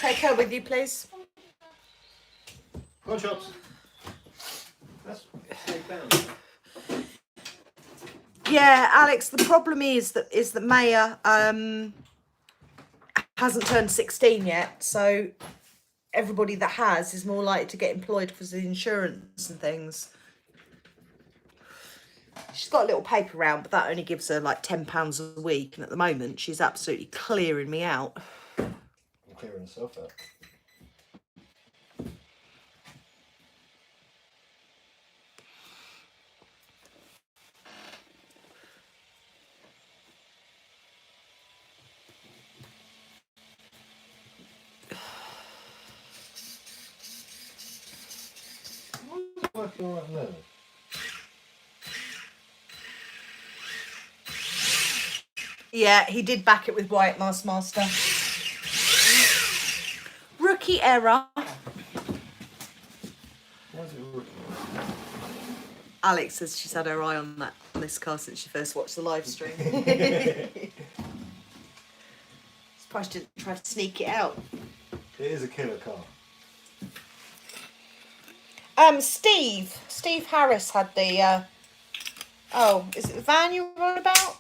Take her with you, please. Go on, Chops. That's take down. Yeah, Alex, the problem is that Maya hasn't turned 16 yet, so everybody that has is more likely to get employed because of the insurance and things. She's got a little paper round, but that only gives her like £10 a week, and at the moment she's absolutely clearing me out. I'm clearing herself out. working alright now? Yeah, he did back it with White Master. Rookie error. Why is it working? Alex says she's had her eye on this car since she first watched the live stream. Surprised she didn't try to sneak it out. It is a killer car. Steve Harris had the oh, is it the van you were on about?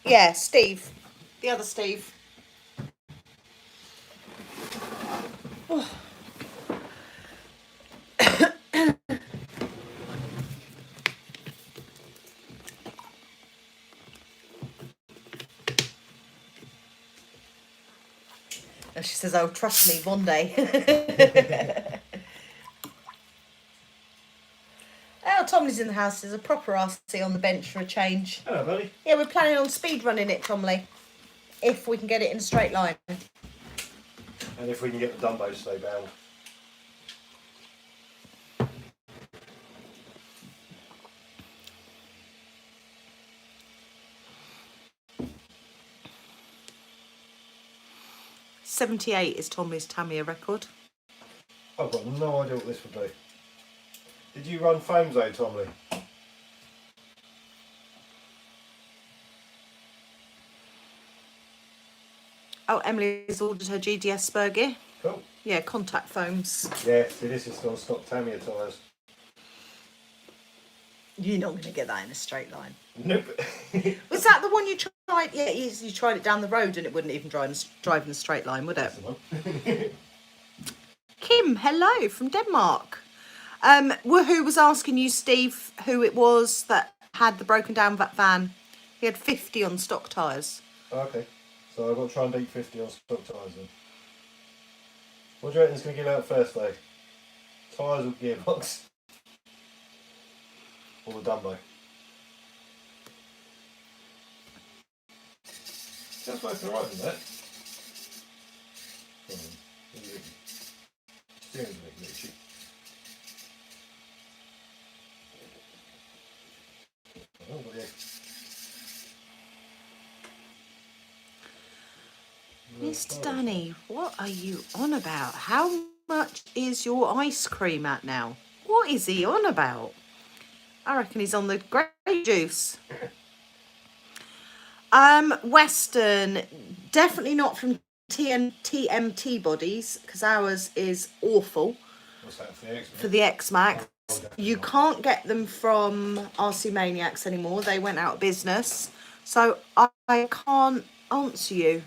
Yeah, Steve. The other Steve. Oh. And she says, "Oh, trust me, one day." Oh, Tomley's in the house. There's a proper RC on the bench for a change. Hello, buddy. Yeah, we're planning on speed running it, Tomley, if we can get it in a straight line. And if we can get the Dumbo to stay bound. .78 is Tomley's Tamiya record. I've got no idea what this would be. Did you run foam though, Tomley? Oh, Emily's ordered her GDS spur gear. Cool. Yeah, contact foams. Yeah, see, this is on stock Tamiya tyres. You're not going to get that in a straight line. Nope. Was that the one you tried? Yeah, you tried it down the road and it wouldn't even drive in a straight line, would it? That's the one. Kim, hello from Denmark. Woohoo was asking you, Steve, who it was that had the broken down van. He had 50 on stock tyres. Okay, so I've got to try and beat 50 on stock tyres then. What do you reckon's going to give out first though? Tyres or gearbox? Or the Dumbo? That's working alright in that. Steering's a bit glitchy. Oh, yeah. Mr. Danny, what are you on about? How much is your ice cream at now? What is he on about? I reckon he's on the grape juice. Western, definitely not from TMT bodies, because ours is awful. What's that for the X-Max? For the X-Max. Oh, You can't get them from RC Maniacs anymore. They went out of business. So I can't answer you.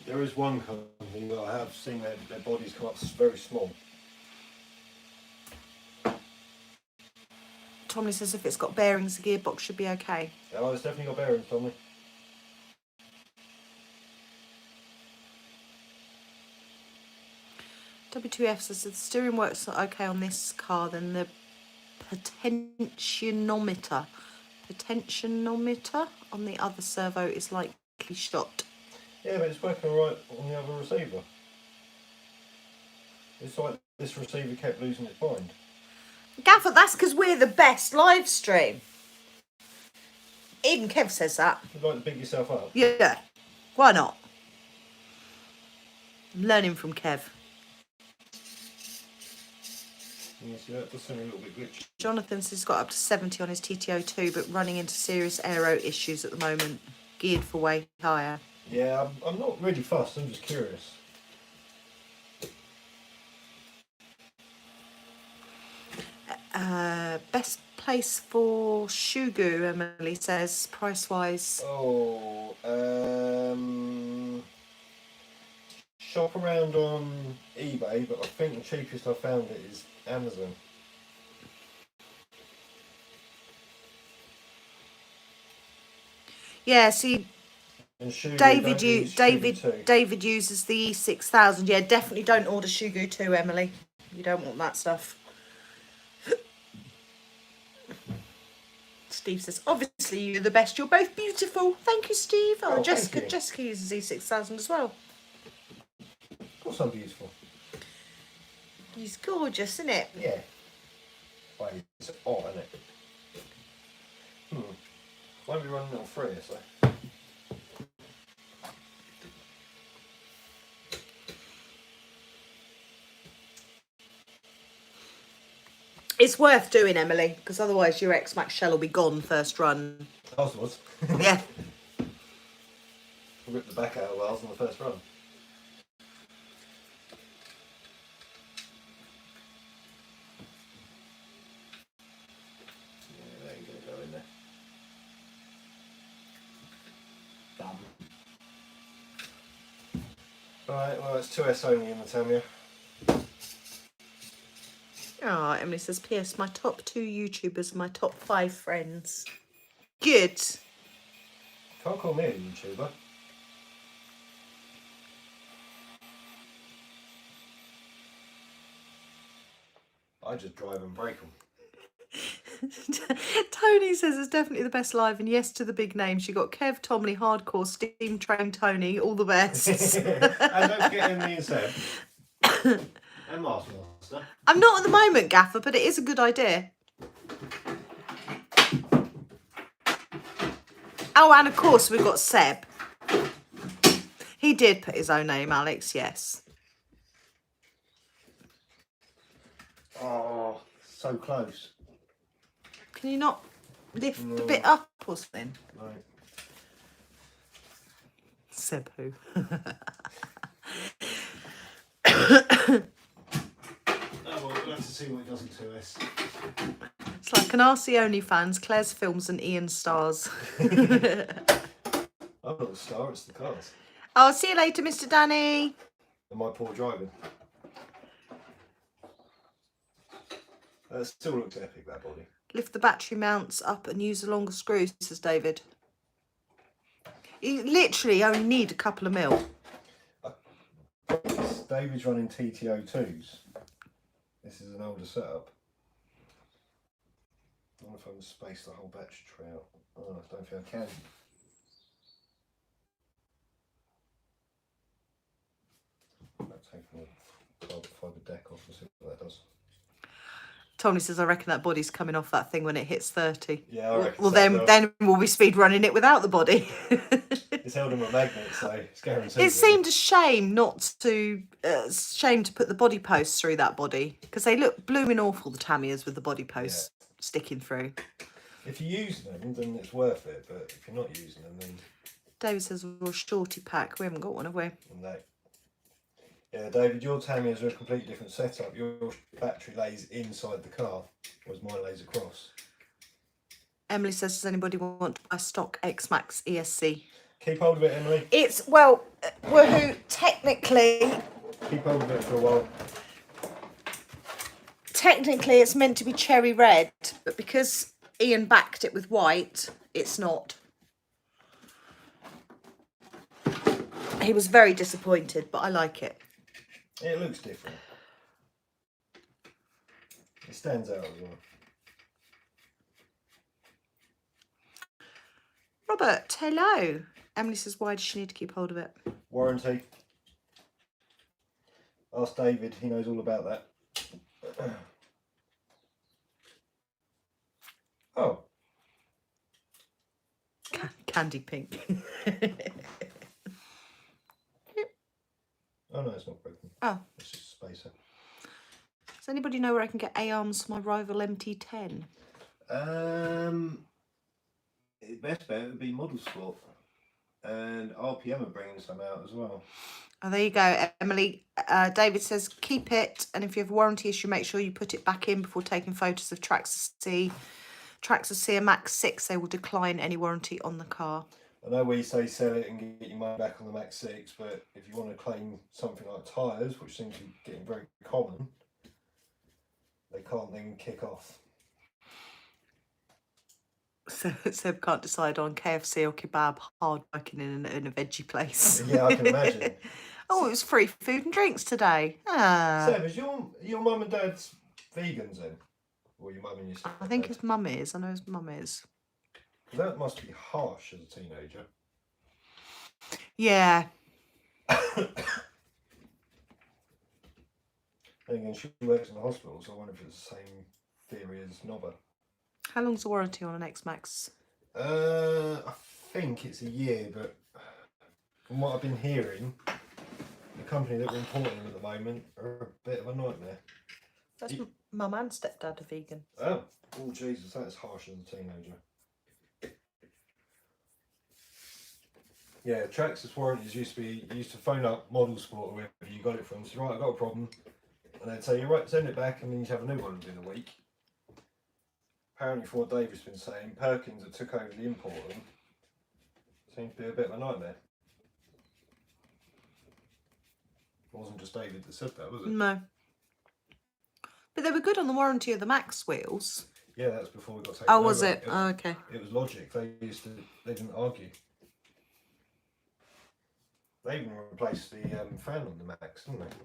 There is one company that I have seen their bodies come up very small. Tommy says if it's got bearings, the gearbox should be okay. Oh, it's definitely got bearings, Tommy. W2F says if the steering works okay on this car, then the potentiometer on the other servo is likely shot. Yeah, but it's working alright on the other receiver. It's like this receiver kept losing its bind. Gaffer, that's because we're the best live stream. Even Kev says that. You'd like to big yourself up? Yeah, why not? I'm learning from Kev. You see that does seem a little bit glitchy. Jonathan says he's got up to 70 on his TTO2, but running into serious aero issues at the moment. Geared for way higher. Yeah, I'm not really fussed, I'm just curious. Best place for Shugu, Emily says, price-wise. Oh, shop around on eBay, but I think the cheapest I found it is Amazon. Yeah, see, And Shugu, David Shugu 2. uses the E6000. Yeah, definitely don't order Shugu 2, Emily. You don't want that stuff. Steve says, obviously you're the best. You're both beautiful. Thank you, Steve. Oh, Oh, Jessica. thank you. Jessica uses E6000 as well. Of course I'm beautiful. He's gorgeous, isn't it? Yeah. Well, it's hot, isn't it? Won't be running on 3, so. It's worth doing, Emily, because otherwise your X-Max shell will be gone first run. Ours was. Yeah. I ripped the back out of ours on the first run. Yeah, that ain't going to go in there. Right, well, it's 2S only in the Tamiya. Oh, Emily says, P.S. My top 2 YouTubers are my top 5 friends. Good. Can't call me a YouTuber. I just drive and break them. Tony says it's definitely the best live, and yes to the big names. You got Kev, Tomley, Hardcore, Steam Train, Tony, all the best. And don't forget Emily and Seb. And Master. I'm not at the moment, Gaffer, but it is a good idea. Oh, and of course we've got Seb. He did put his own name, Alex, yes. Oh, so close. Can you not lift a bit up or something? Right. Seb who? Oh, well, we'll have to see what he does in 2S. It's like an RC OnlyFans, Claire's Films and Ian Stars. I'm not the star, it's the cars. Oh, see you later, Mr. Danny. And my poor driving. That still looks epic, that body. Lift the battery mounts up and use the longer screws, says David. You literally only need a couple of mil. David's running TTO2s. This is an older setup. I wonder if I can space the whole battery tray out. Oh, I don't think I can. I'll take the carbon fibre deck off and see what that does. Tommy says, I reckon that body's coming off that thing when it hits 30. Yeah, I reckon Well, so. then we'll be speed running it without the body. It's held on a magnet, so it's guaranteed. It seemed a shame not to, shame to put the body posts through that body, because they look blooming awful, the Tamiyas with the body posts sticking through. If you use them, then it's worth it, but if you're not using them, then... David says, well, shorty pack. We haven't got one, have we? No. Yeah, David, your Tamiya's are a completely different setup. Your battery lays inside the car, whereas mine lays across. Emily says, does anybody want to buy stock X-Max ESC? Keep hold of it, Emily. It's, well, woohoo, technically... Keep hold of it for a while. Technically, it's meant to be cherry red, but because Ian backed it with white, it's not. He was very disappointed, but I like it. It looks different. It stands out as well. Robert, hello. Emily says, why does she need to keep hold of it? Warranty. Ask David, he knows all about that. Oh. Candy pink. Oh no, it's not broken. Oh. It's just a spacer. Does anybody know where I can get A-arms for my rival MT10? Best bet would be Model Sport. And RPM are bringing some out as well. Oh, there you go, Emily. David says, keep it. And if you have a warranty issue, make sure you put it back in before taking photos of Traxxas C. Traxxas C a Max 6, they will decline any warranty on the car. I know we say sell it and get your money back on the Max 6, but if you want to claim something like tyres, which seems to be getting very common, they can't then kick off. So Seb can't decide on KFC or kebab, hard working in a veggie place. Yeah, I can imagine. Oh, it was free food and drinks today. Ah. Seb, is your mum and dad's vegans then? Or your mum and your sister? I think his mum is. I know his mum is. That must be harsh as a teenager. Yeah. And again, she works in the hospital, so I wonder if it's the same theory as Nobber. How long's the warranty on an X-Max? I think it's a year, but from what I've been hearing, the company that we're importing them at the moment are a bit of a nightmare. That's mum and stepdad are vegan. Oh Jesus, that's harsh as a teenager. Yeah, Traxxas warranties used to be, you used to phone up Model Sport or wherever you got it from, say, right, I've got a problem, and they'd say, right, send it back, and then you'd have a new one within a week. Apparently, from what David's been saying, Perkins that took over the import of them seems to be a bit of a nightmare. It wasn't just David that said that, was it? No. But they were good on the warranty of the Max wheels. Yeah, that's before we got taken Oh, over. was it? Oh, okay. It was Logic. They didn't argue. They even replaced the fan on the Max, didn't they?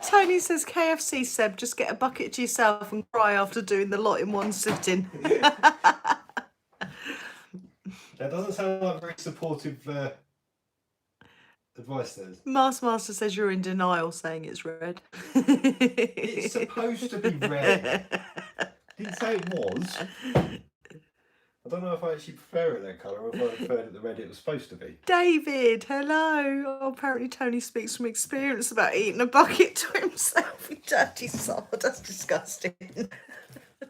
Tony says, KFC, Seb, just get a bucket to yourself and cry after doing the lot in one sitting. That doesn't sound like very supportive advice, there. Master says you're in denial, saying it's red. It's supposed to be red. Didn't say it was. I don't know if I actually prefer it that colour or if I preferred it the red it was supposed to be. David, hello. Oh, apparently Tony speaks from experience about eating a bucket to himself, you dirty sod. That's disgusting.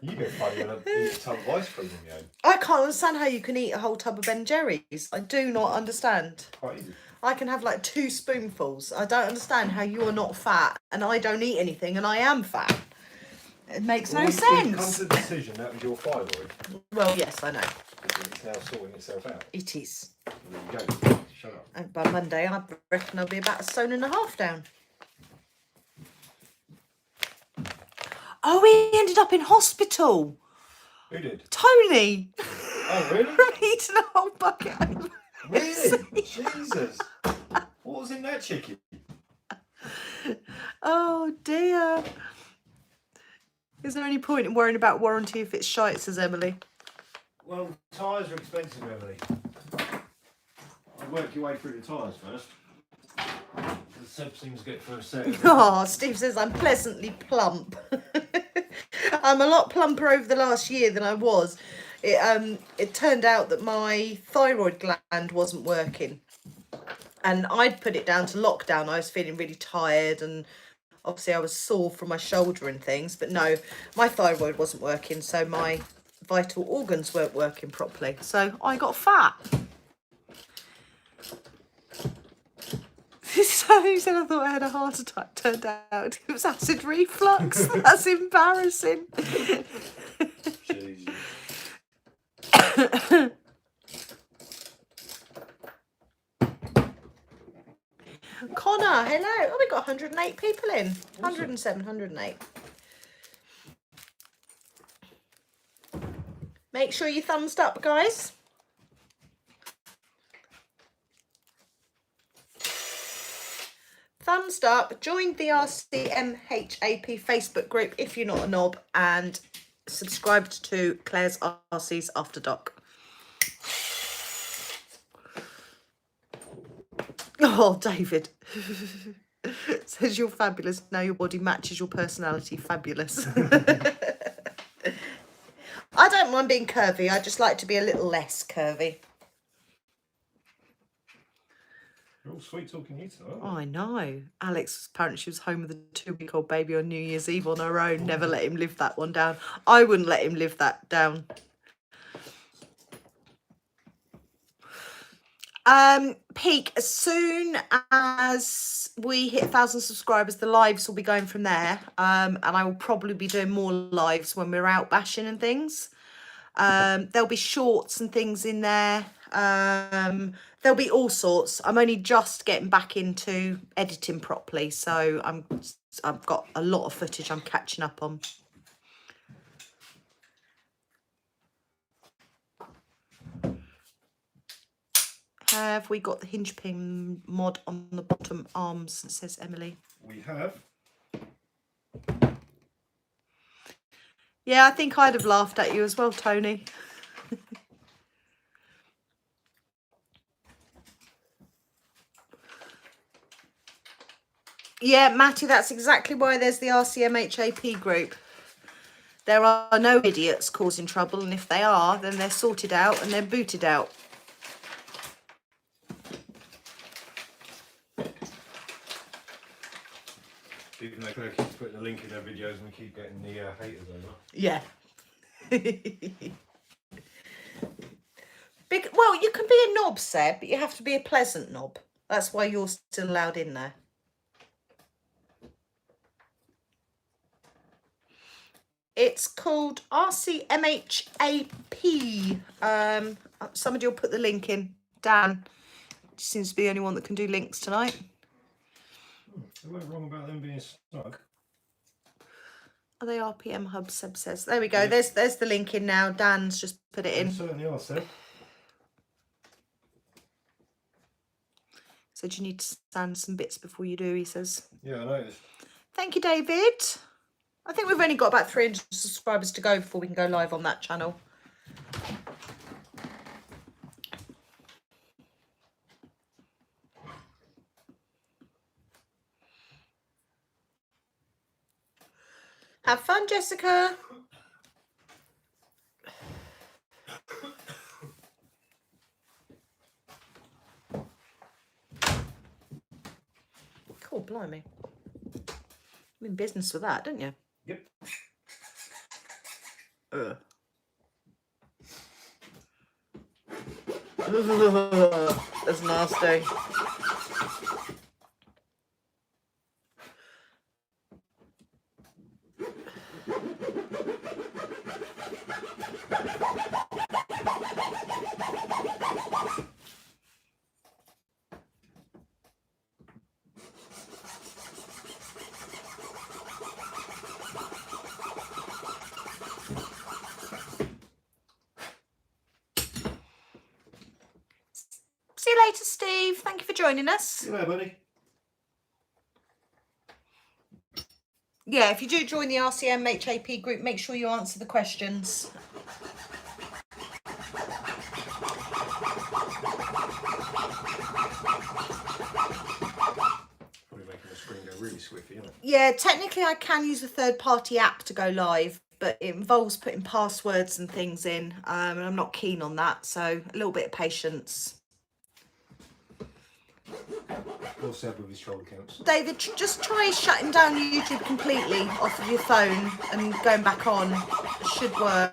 You go funny when I eat a tub of ice cream on your own. I can't understand how you can eat a whole tub of Ben Jerry's. I do not understand. Quite easy. I can have like 2 spoonfuls. I don't understand how you are not fat and I don't eat anything and I am fat. It makes no We've sense. come to the decision that was your thyroid. Well, yes, I know. It's now sorting itself out. It is. There you go. Shut up. And by Monday, I reckon I'll be about 1.5 stone down. Oh, he ended up in hospital. Who did? Tony. Oh, really? From eating a whole bucket. Really? Jesus. What was in that chicken? Oh, dear. Is there any point in worrying about warranty if it's shite, says Emily? Well, tyres are expensive, Emily. I'll work your way through the tyres first. The Seb seems to get for a set. Oh, Steve says I'm pleasantly plump. I'm a lot plumper over the last year than I was. It turned out that my thyroid gland wasn't working. And I'd put it down to lockdown. I was feeling really tired and obviously I was sore from my shoulder and things. But no, my thyroid wasn't working. So my vital organs weren't working properly. So I got fat. So he said I thought I had a heart attack. Turned out it was acid reflux. That's embarrassing. Jesus. Connor, hello. Oh, we got 108 people in. 107, 108. Make sure you thumbs up, guys. Thumbs up. Join the RCMHAP Facebook group if you're not a knob, and subscribed to Claire's RC's After Dark. Oh, David. Says you're fabulous. Now your body matches your personality. Fabulous. I don't mind being curvy. I just like to be a little less curvy. You're all sweet talking you tonight. Oh, I know. Alex, apparently she was home with a 2-week-old baby on New Year's Eve on her own. Never let him live that one down. I wouldn't let him live that down. Peak, as soon as we hit 1,000 subscribers, the lives will be going from there. And I will probably be doing more lives when we're out bashing and things. There'll be shorts and things in there. There'll be all sorts. I'm only just getting back into editing properly, so I've got a lot of footage I'm catching up on. Have we got the hinge pin mod on the bottom arms, says Emily? We have. Yeah, I think I'd have laughed at you as well, Tony. Yeah, Matty, that's exactly why there's the RCMHAP group. There are no idiots causing trouble, and if they are, then they're sorted out and they're booted out. Even though Claire keeps putting a link in their videos and we keep getting the haters over. Yeah. Well, you can be a knob, Seb, but you have to be a pleasant knob. That's why you're still allowed in there. It's called RCMHAP. Somebody will put the link in. Dan seems to be the only one that can do links tonight. They weren't wrong about them being snug. Are they RPM Hub, Seb says. There we go. Yeah. There's the link in now. Dan's just put it in. They certainly are, Seb. So do you need to sand some bits before you do, he says. Yeah, I noticed. Thank you, David. I think we've only got about 300 subscribers to go before we can go live on that channel. Have fun, Jessica. Cool, blimey. You're in business with that, don't you? Yep. Ugh. That's nasty. See you later, Steve. Thank you for joining us. See you later, buddy. Yeah, if you do join the RCMHAP group, make sure you answer the questions. Probably making the screen go really squiffy, isn't it? Yeah, technically I can use a third-party app to go live, but it involves putting passwords and things in, and I'm not keen on that, so a little bit of patience. Or Seb with his troll accounts. David, just try shutting down YouTube completely off of your phone and going back on. It should work.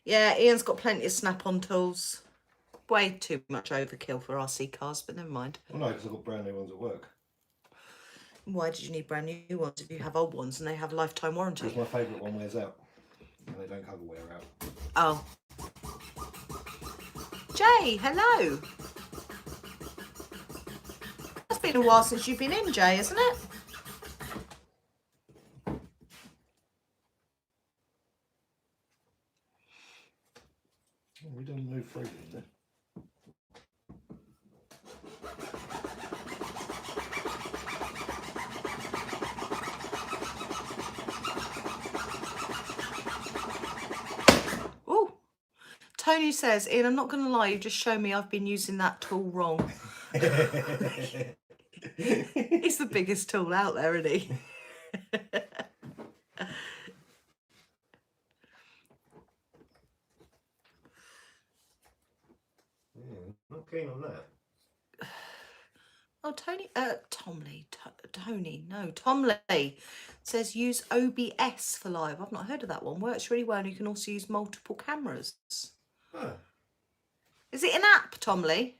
Yeah, Ian's got plenty of snap-on tools. Way too much overkill for RC cars, but never mind. Well, no, because I've got brand new ones at work. Why did you need brand new ones if you have old ones and they have lifetime warranty? Because my favourite one wears out. And they don't cover wear out. Oh. Jay, hello. It's been a while since you've been in, Jay, isn't it? Oh, we done move through didn't we? Tony says, Ian, I'm not going to lie, you just show me I've been using that tool wrong. He's the biggest tool out there, isn't he? Yeah, not keen on that. Oh, Tony, Tom Lee says use OBS for live. I've not heard of that one. Works really well, and you can also use multiple cameras. Huh. Is it an app, Tom Lee?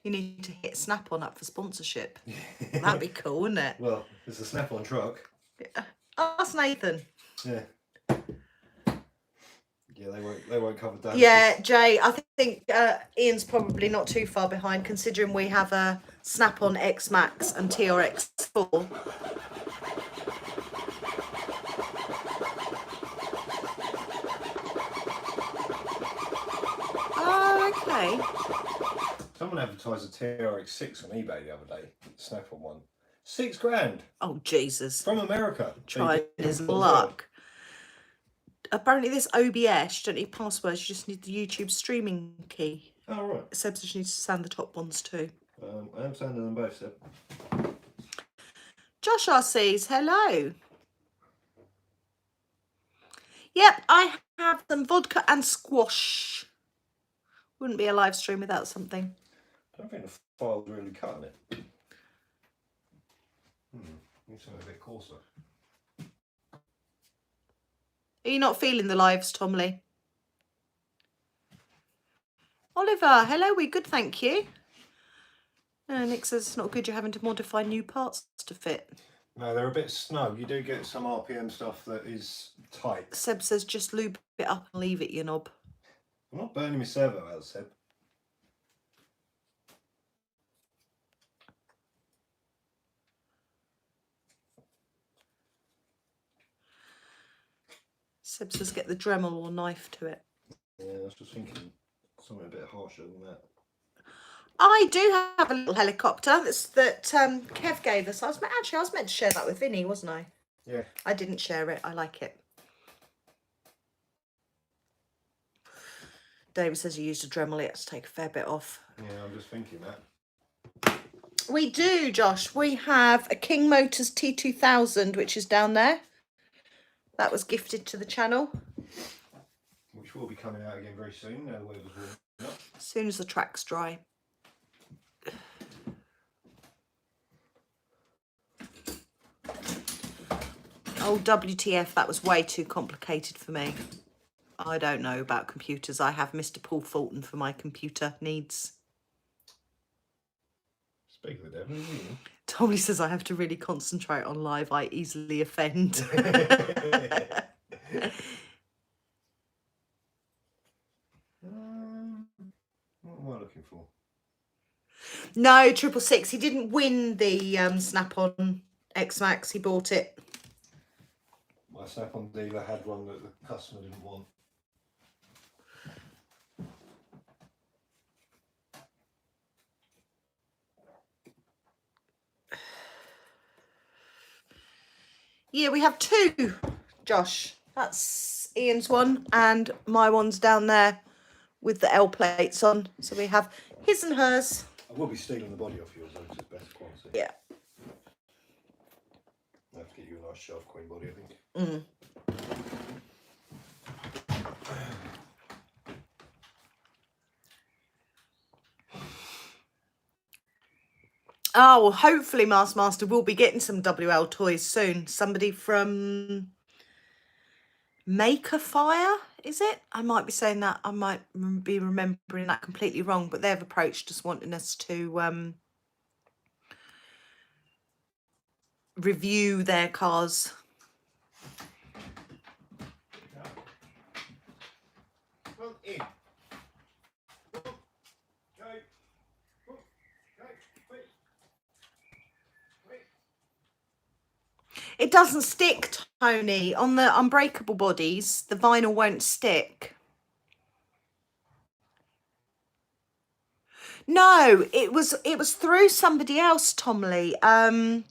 You need to hit Snap-on up for sponsorship. That'd be cool, wouldn't it? Well, it's a Snap-on truck. Yeah. Ask Nathan. Yeah. Yeah, they won't cover that. Yeah, Jay, I think Ian's probably not too far behind, considering we have a Snap-on X Max and TRX4. Oh, okay. Someone advertised a TRX6 on eBay the other day. Snap-on one. $6 grand. Oh, Jesus. From America. Trying his luck. apparently this OBS, you don't need passwords, you just need the YouTube streaming key. Oh, right. Seb just needs to sand the top ones too. I am sanding them both, Seb. Josh RC's, hello. Yep, I have some vodka and squash. Wouldn't be a live stream without something. I don't think the file's really cutting it. Needs something a bit coarser. Are you not feeling the lives, Tom Lee? Oliver, hello, we good, thank you. Nick says it's not good you're having to modify new parts to fit. No, they're a bit snug. You do get some RPM stuff that is tight. Seb says just lube it up and leave it, you knob. I'm not burning my servo out, Seb. Seb says get the Dremel or knife to it. Yeah, I was just thinking something a bit harsher than that. I do have a little helicopter that Kev gave us. I was meant to share that with Vinny, wasn't I? Yeah. I didn't share it. I like it. David says you used a Dremel. It has to take a fair bit off. Yeah, I'm just thinking that. We do, Josh. We have a King Motors T2000, which is down there. That was gifted to the channel. Which will be coming out again very soon. Now the weather's warming up. As soon as the track's dry. Oh, WTF, that was way too complicated for me. I don't know about computers. I have Mr. Paul Fulton for my computer needs. Speak of the devil, you. Tommy says I have to really concentrate on live. I easily offend. What am I looking for? No, 666. He didn't win the Snap-on X-Max. He bought it. My Snap-on dealer had one that the customer didn't want. Yeah, we have two, Josh. That's Ian's one and my one's down there with the L plates on. So we have his and hers. I will be stealing the body off yours though, because it's better quality. Yeah. I have to get you a nice shelf queen body, I think. Mm. Oh, well, hopefully Master will be getting some WL toys soon. Somebody from Maker Fire, is it? I might be saying that. I might be remembering that completely wrong, but they've approached us wanting us to review their cars. Well, in. It doesn't stick, Tony. On the unbreakable bodies, the vinyl won't stick. No, it was through somebody else, Tom Lee. I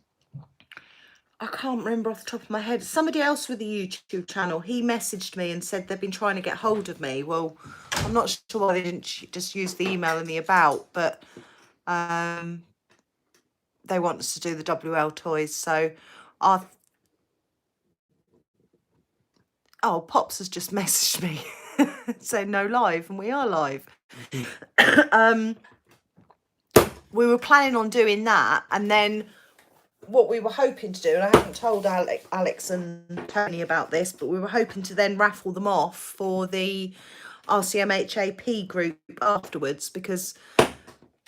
can't remember off the top of my head. Somebody else with the YouTube channel. He messaged me and said they've been trying to get hold of me. Well, I'm not sure why they didn't just use the email in the about, but they want us to do the WL toys. So oh, Pops has just messaged me saying no live, and we are live. We were planning on doing that, and then what we were hoping to do, and I haven't told Alex and Tony about this, but we were hoping to then raffle them off for the RCMHAP group afterwards, because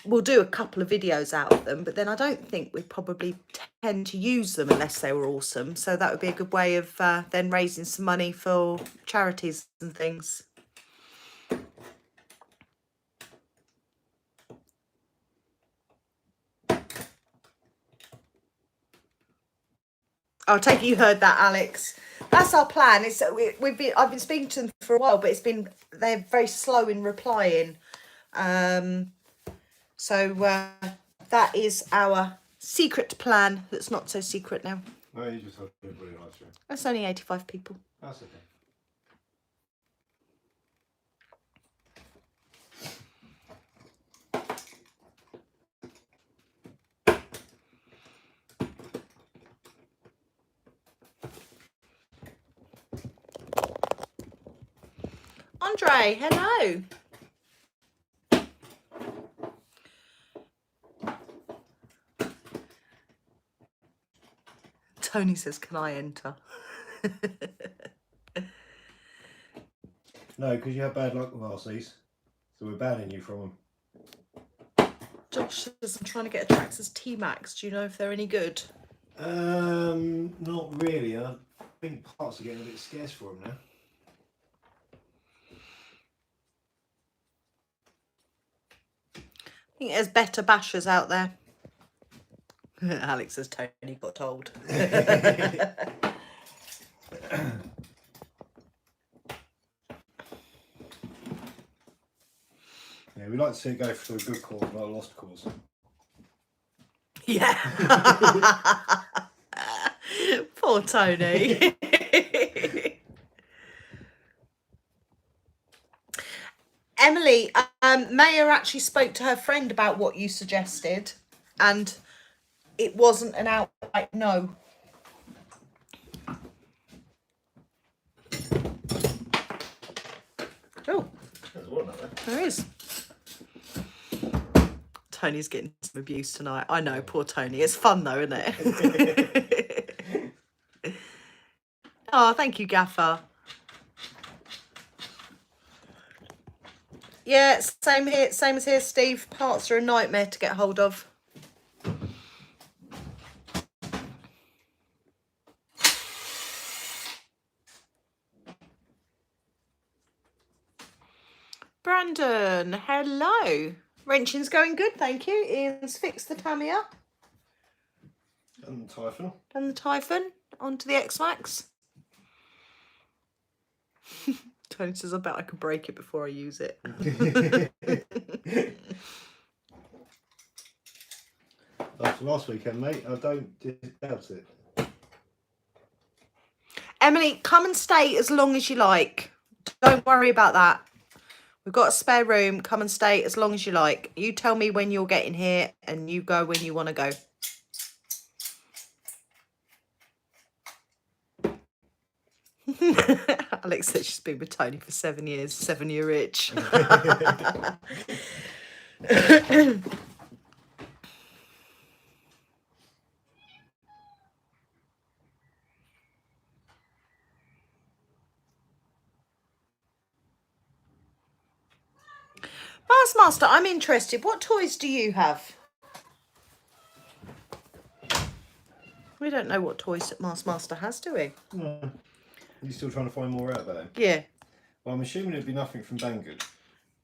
we'll do a couple of videos out of them, but then I don't think we'd probably tend to use them unless they were awesome. So that would be a good way of then raising some money for charities and things. I'll take it you heard that, Alex. That's our plan. It's I've been speaking to them for a while, but they're very slow in replying. So that is our secret plan that's not so secret now. No, you just have everybody nice room. That's only 85 people. That's okay. Andre, hello. Tony says, can I enter? No, because you have bad luck with RCs. So we're banning you from them. Josh says, I'm trying to get a Traxxas T-Max. Do you know if they're any good? Not really. I think parts are getting a bit scarce for them now. I think there's better bashers out there. Alex says, Tony got told. Yeah, we like to see it go for a good cause, not a lost cause. Yeah. Poor Tony. Emily, Maya actually spoke to her friend about what you suggested, and it wasn't an outright no. Oh, There's one out there. there is. Tony's getting some abuse tonight. I know, poor Tony. It's fun though, isn't it? Oh, thank you, Gaffer. Yeah, same here. Same as here, Steve. Parts are a nightmare to get hold of. Brandon, hello. Wrenching's going good, thank you. Ian's fixed the Tamiya. And the Typhon. And the Typhon. Onto the X-Max. Tony says, I bet I could break it before I use it. After last weekend, mate, I don't doubt it. Emily, come and stay as long as you like. Don't worry about that. We've got a spare room. Come and stay as long as you like. You tell me when you're getting here and you go when you want to go. Alex said she's been with Tony for 7 years. 7-year itch. Master, I'm interested. What toys do you have? We don't know what toys that Master has, do we? No. You're still trying to find more out about him? Yeah. Well, I'm assuming it'd be nothing from Banggood.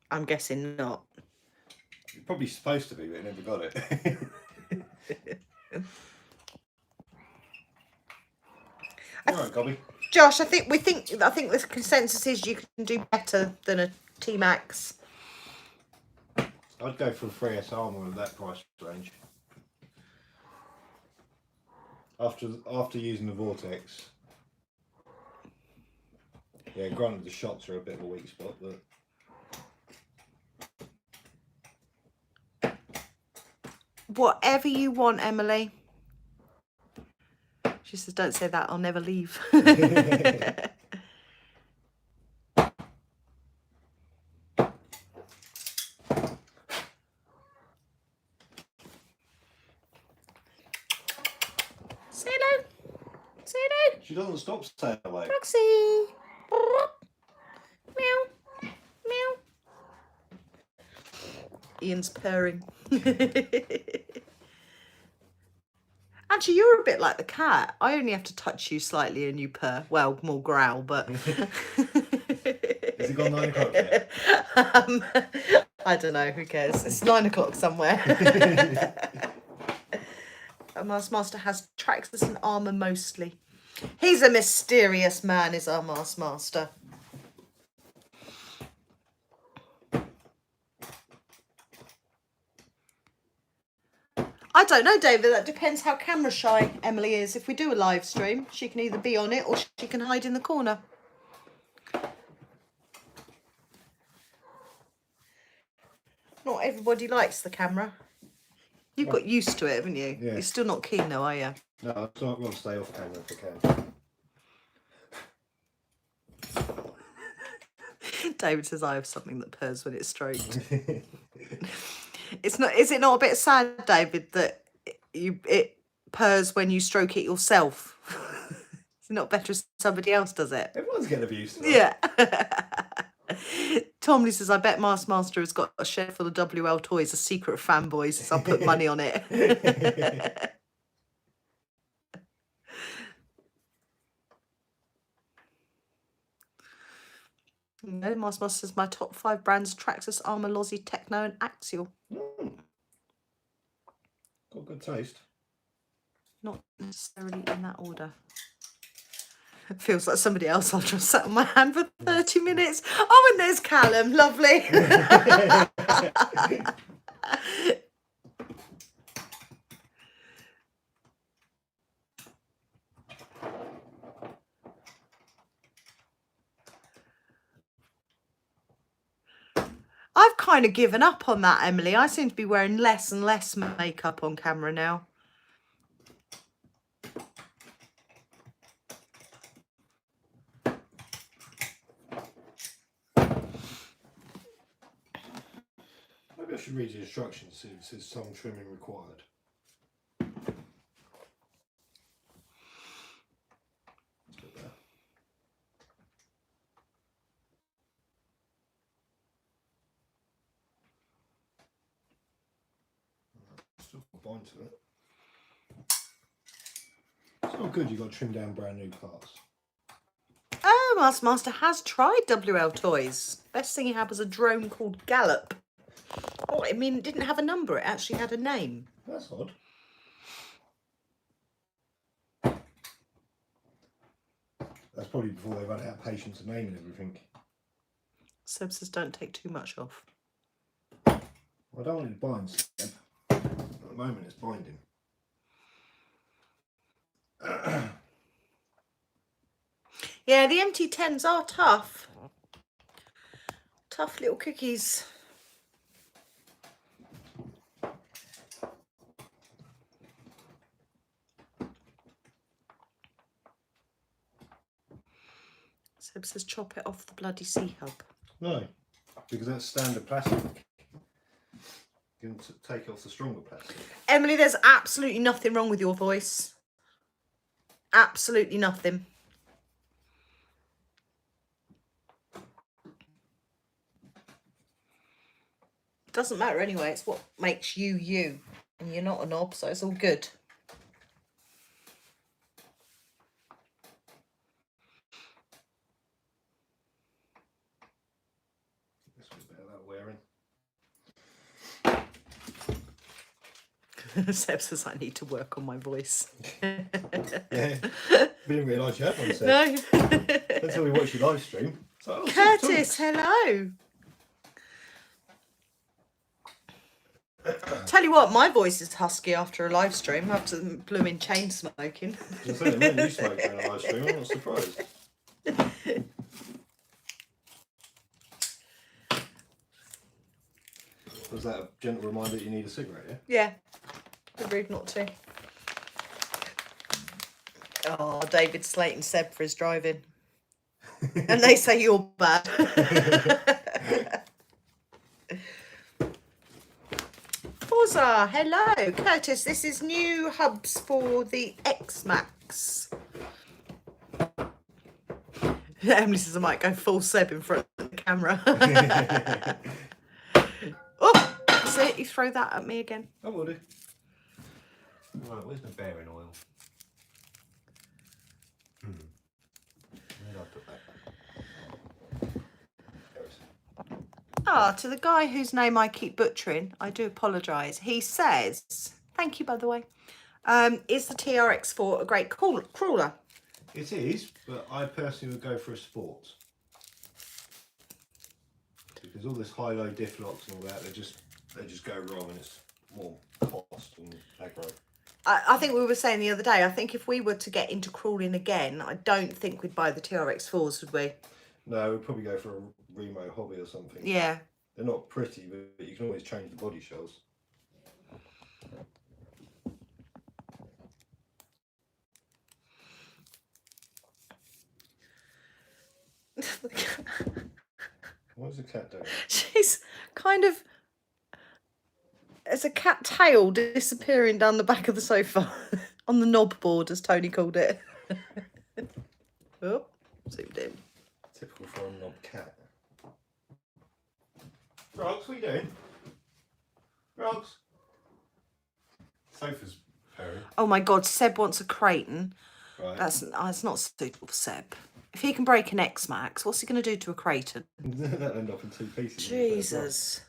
I'm guessing not. It's probably supposed to be, but it never got it. Alright, Gobby. Josh, I think the consensus is you can do better than a T-Max. I'd go for a 3S Armour at that price range. After using the Vortex. Yeah, granted the shots are a bit of a weak spot, but Whatever you want, Emily. She says, don't say that, I'll never leave. Say hello. Say hello. she doesn't stop staying away. Roxy. Meow. Meow. Ian's purring. Actually, you're a bit like the cat. I only have to touch you slightly and you purr. Well, more growl, but... Has it gone 9 o'clock yet? I don't know, who cares? It's 9 o'clock somewhere. Master has Traxxas and armour mostly. He's a mysterious man, is our Master. I don't know, David. That depends how camera shy Emily is. If we do a live stream, she can either be on it or she can hide in the corner. Not everybody likes the camera. You've got used to it, haven't you? Yeah. You're still not keen though, are you? No, I don't want to stay off camera if I can. David says I have something that purrs when it's stroked. It's not. Is it not a bit sad, David, that it purrs when you stroke it yourself? It's not better if somebody else does it. Everyone's getting abused to that. Yeah. Tomley says, I bet Master has got a shed full of WL toys, a secret fanboy, says I'll put money on it. No, Master says, my top 5 brands: Traxxas, Armour, Lozzie, Techno and Axial. Got good taste. Not necessarily in that order. It feels like somebody else. I'll just sat on my hand for 30 minutes. Oh, and there's Callum. Lovely. I've kind of given up on that, Emily. I seem to be wearing less and less makeup on camera now. Maybe I should read the instructions, see if it says some trimming required. Let's put that. Still got a bind to it. It's not good you've got to trim down brand new parts. Oh, Master has tried WL toys. Best thing he had was a drone called Gallop. Oh, I mean, it didn't have a number. It actually had a name. That's odd. That's probably before they run out of patience of naming everything. Seb says don't take too much off. Well, I don't want it to bind, Seb. At the moment it's binding. Yeah, the MT10s are tough. Tough little cookies. Seb says chop it off the bloody C-hub. No, because that's standard plastic. You can take off the stronger plastic. Emily, there's absolutely nothing wrong with your voice. Absolutely nothing. Doesn't matter anyway. It's what makes you you. And you're not a knob, so it's all good. This was a bit of that wearing. Seb says I need to work on my voice. Yeah. We didn't realise you had one, Seb. No. Until we watched your live stream. So, oh, Curtis, hello. Tell you what, my voice is husky after a live stream, after blooming chain smoking. I was saying, man, you smoke on a live stream, I'm not surprised. Was that a gentle reminder that you need a cigarette, yeah? Yeah, be rude not to. Oh, David slating Seb for his driving. And they say you're bad. Forza, hello. Curtis, this is new hubs for the X-Max. Emily says I might go full Seb in front of the camera. Oh, that's it. You throw that at me again. I will do. Right, where's my bearing oil? Where did I put that? There it is. Ah, to the guy whose name I keep butchering, I do apologise. He says, thank you by the way, is the TRX4 a great crawler? It is, but I personally would go for a sport. Because all this high-low diff locks and all that, they just go wrong and it's more cost and aggro. I think we were saying the other day, I think if we were to get into crawling again, I don't think we'd buy the TRX4s, would we? No, we'd probably go for a Remo hobby or something. Yeah. They're not pretty, but you can always change the body shells. What's the cat doing? She's kind of... It's a cat tail disappearing down the back of the sofa. On the knob board, as Tony called it. Oh, zoomed in. Typical for a knob cat. Rox, what are you doing? Rox? Sofa's purring. Oh my God, Seb wants a Creighton. Right. That's not suitable for Seb. If he can break an X-Max, what's he going to do to a Creighton? That'll end up in 2 pieces. Jesus.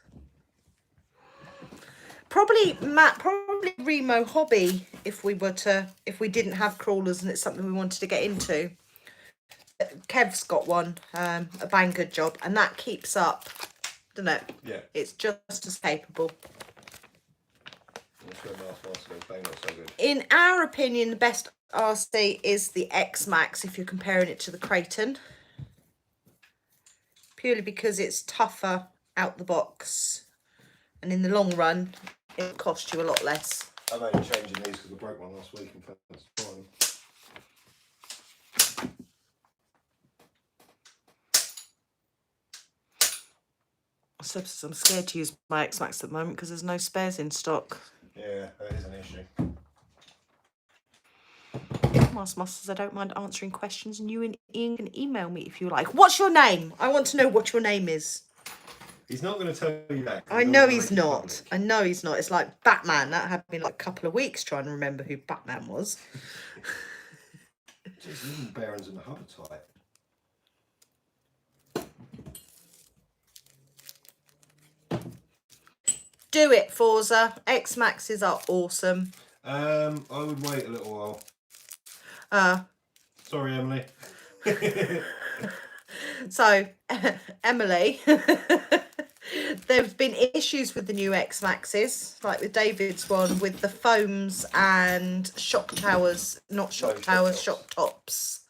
Probably, Matt, probably Remo hobby if we didn't have crawlers and it's something we wanted to get into. Kev's got one, a Banggood job, and that keeps up, doesn't it? Yeah. It's just as capable. That's where Master goes bang, not so good. In our opinion, the best RC is the X-Max if you're comparing it to the Creighton. Purely because it's tougher out the box. And in the long run, it'll cost you a lot less. I'm only changing these because I broke one last week and that's fine. I'm scared to use my X-Max at the moment because there's no spares in stock. Yeah, that is an issue. Master says I don't mind answering questions and you and Ian can email me if you like. What's your name? I want to know what your name is. He's not going to tell you that. I know he's not. I know he's not. It's like Batman. That had been like a couple of weeks trying to remember who Batman was. Just even bearings and the hubber tight. Do it, Forza. X-Maxes are awesome. I would wait a little while. Sorry, Emily. So, Emily, there's been issues with the new X-Maxes, like with David's one, with the foams and shock towers, not shock towers, shock tops.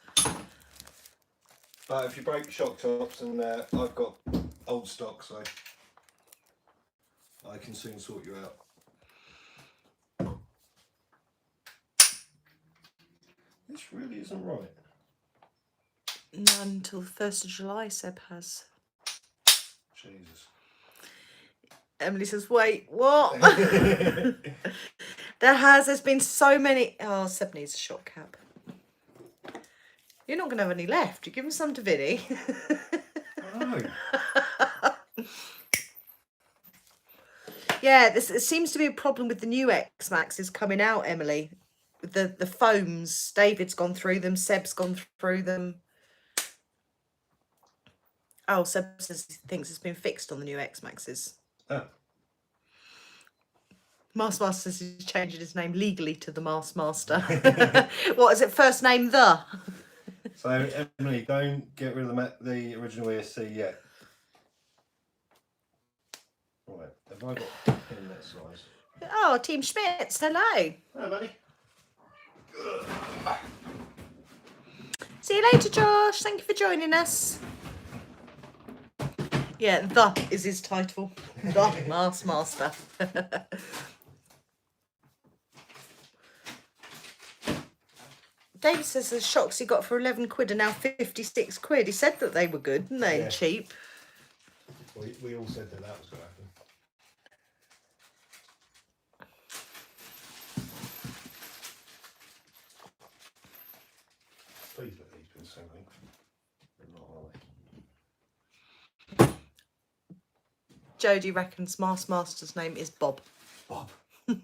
But if you break shock tops, and I've got old stock, so I can soon sort you out. This really isn't right. None until the 1st of July, Seb has. Jesus. Emily says, wait, what? There's been so many. Oh, Seb needs a shock cap. You're not going to have any left. You give him some to Vinny. I know. Yeah, it seems to be a problem with the new X-Maxes coming out, Emily. With the foams. David's gone through them. Seb's gone through them. Oh, Seb says he thinks it's been fixed on the new X-Maxes. Oh. Master says he's changing his name legally to the Master. What is it? First name the? So, Emily, don't get rid of the original ESC yet. Right, have I got a pin that size? Oh, Team Schmitz, hello. Hello, buddy. See you later, Josh. Thank you for joining us. Yeah, the is his title. The Master. David says the shocks he got for 11 quid are now 56 quid. He said that they were good, didn't they? Yeah. Cheap. We all said that was going to happen. Please let these been something. They're not, are they? Jodie reckons Master's name is Bob. Bob. You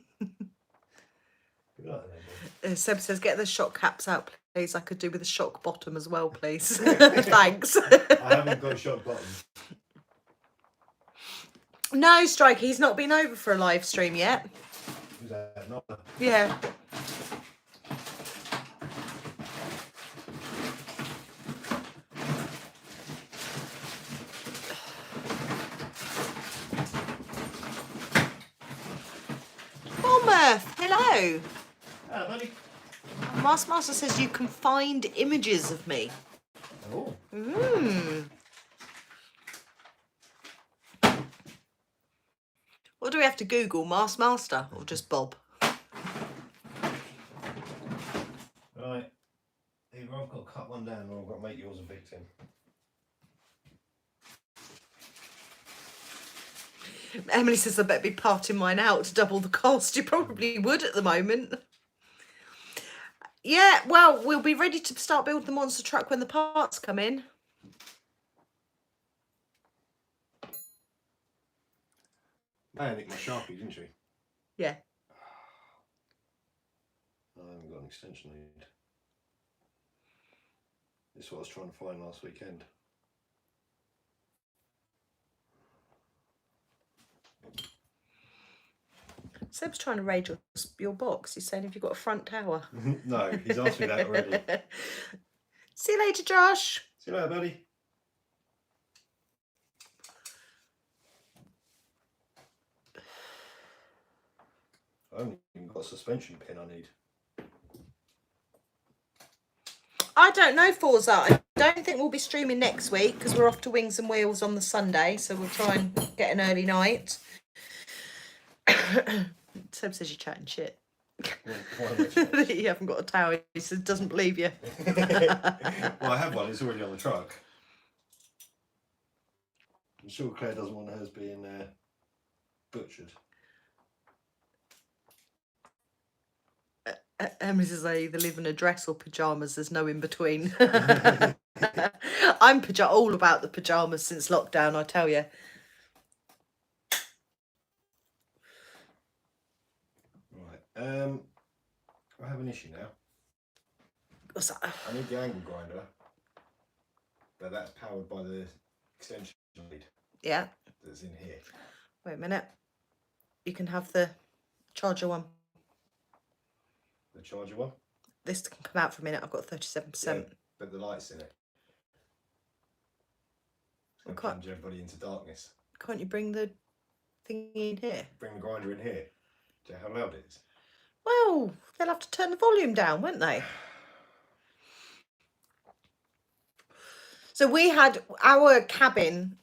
like that name, Bob? Seb says, get the shock caps out, please. I could do with a shock bottom as well, please. Thanks. I haven't got shock bottom. No, Striker, he's not been over for a live stream yet. Who's that? Not Yeah. Bournemouth, hello. Hello, buddy. Master says you can find images of me. Oh. What do we have to Google? Master or just Bob? Right. Either I've got to cut one down or I've got to make yours a victim. Emily says I better be parting mine out to double the cost. You probably would at the moment. Yeah, well, we'll be ready to start building the monster truck when the parts come in. Man, nicked my Sharpie, didn't she? Yeah. I haven't got an extension lead. This is what I was trying to find last weekend. Seb's trying to raid your box. He's saying, have you got a front tower? No, he's asked me that already. See you later, Josh. See you later, buddy. I haven't even got a suspension pin I need. I don't know, Forza. I don't think we'll be streaming next week because we're off to Wings and Wheels on the Sunday, so we'll try and get an early night. Seb says you're chatting shit. You haven't got a tower. He says doesn't believe you. Well, I have one. It's already on the truck. I'm sure Claire doesn't want hers being butchered. Emily says I either live in a dress or pyjamas. There's no in between. I'm all about the pyjamas since lockdown, I tell you. Right. I have an issue now. What's that? I need the angle grinder, but that's powered by the extension lead Yeah. that's in here. Wait a minute. You can have the charger one. The charger one? This can come out for a minute. I've got 37%. Yeah, but the light's in it. It's going to plunge everybody into darkness. Can't you bring the thing in here? Bring the grinder in here. Do you know how loud it is? Well, they'll have to turn the volume down, won't they? So we had, our cabin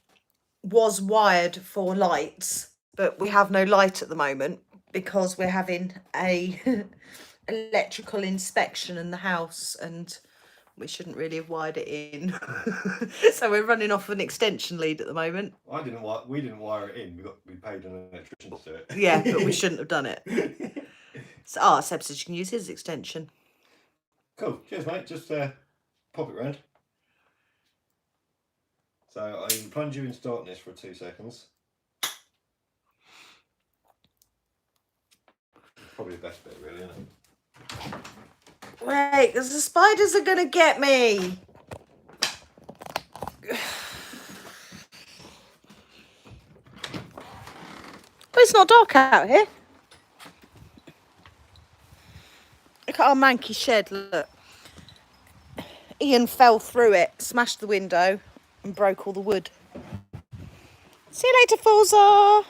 was wired for lights, but we have no light at the moment because we're having a electrical inspection in the house and we shouldn't really have wired it in. So we're running off an extension lead at the moment. We didn't wire it in. We paid an electrician to do it. Yeah, but we shouldn't have done it. So, Seb says you can use his extension. Cool. Cheers, mate. Just pop it round. So I plunge you into darkness for 2 seconds. Probably the best bit, really, isn't it? Wait, because the spiders are going to get me. But it's not dark out here. Look at our manky shed, look. Ian fell through it, smashed the window and broke all the wood. See you later, Forza.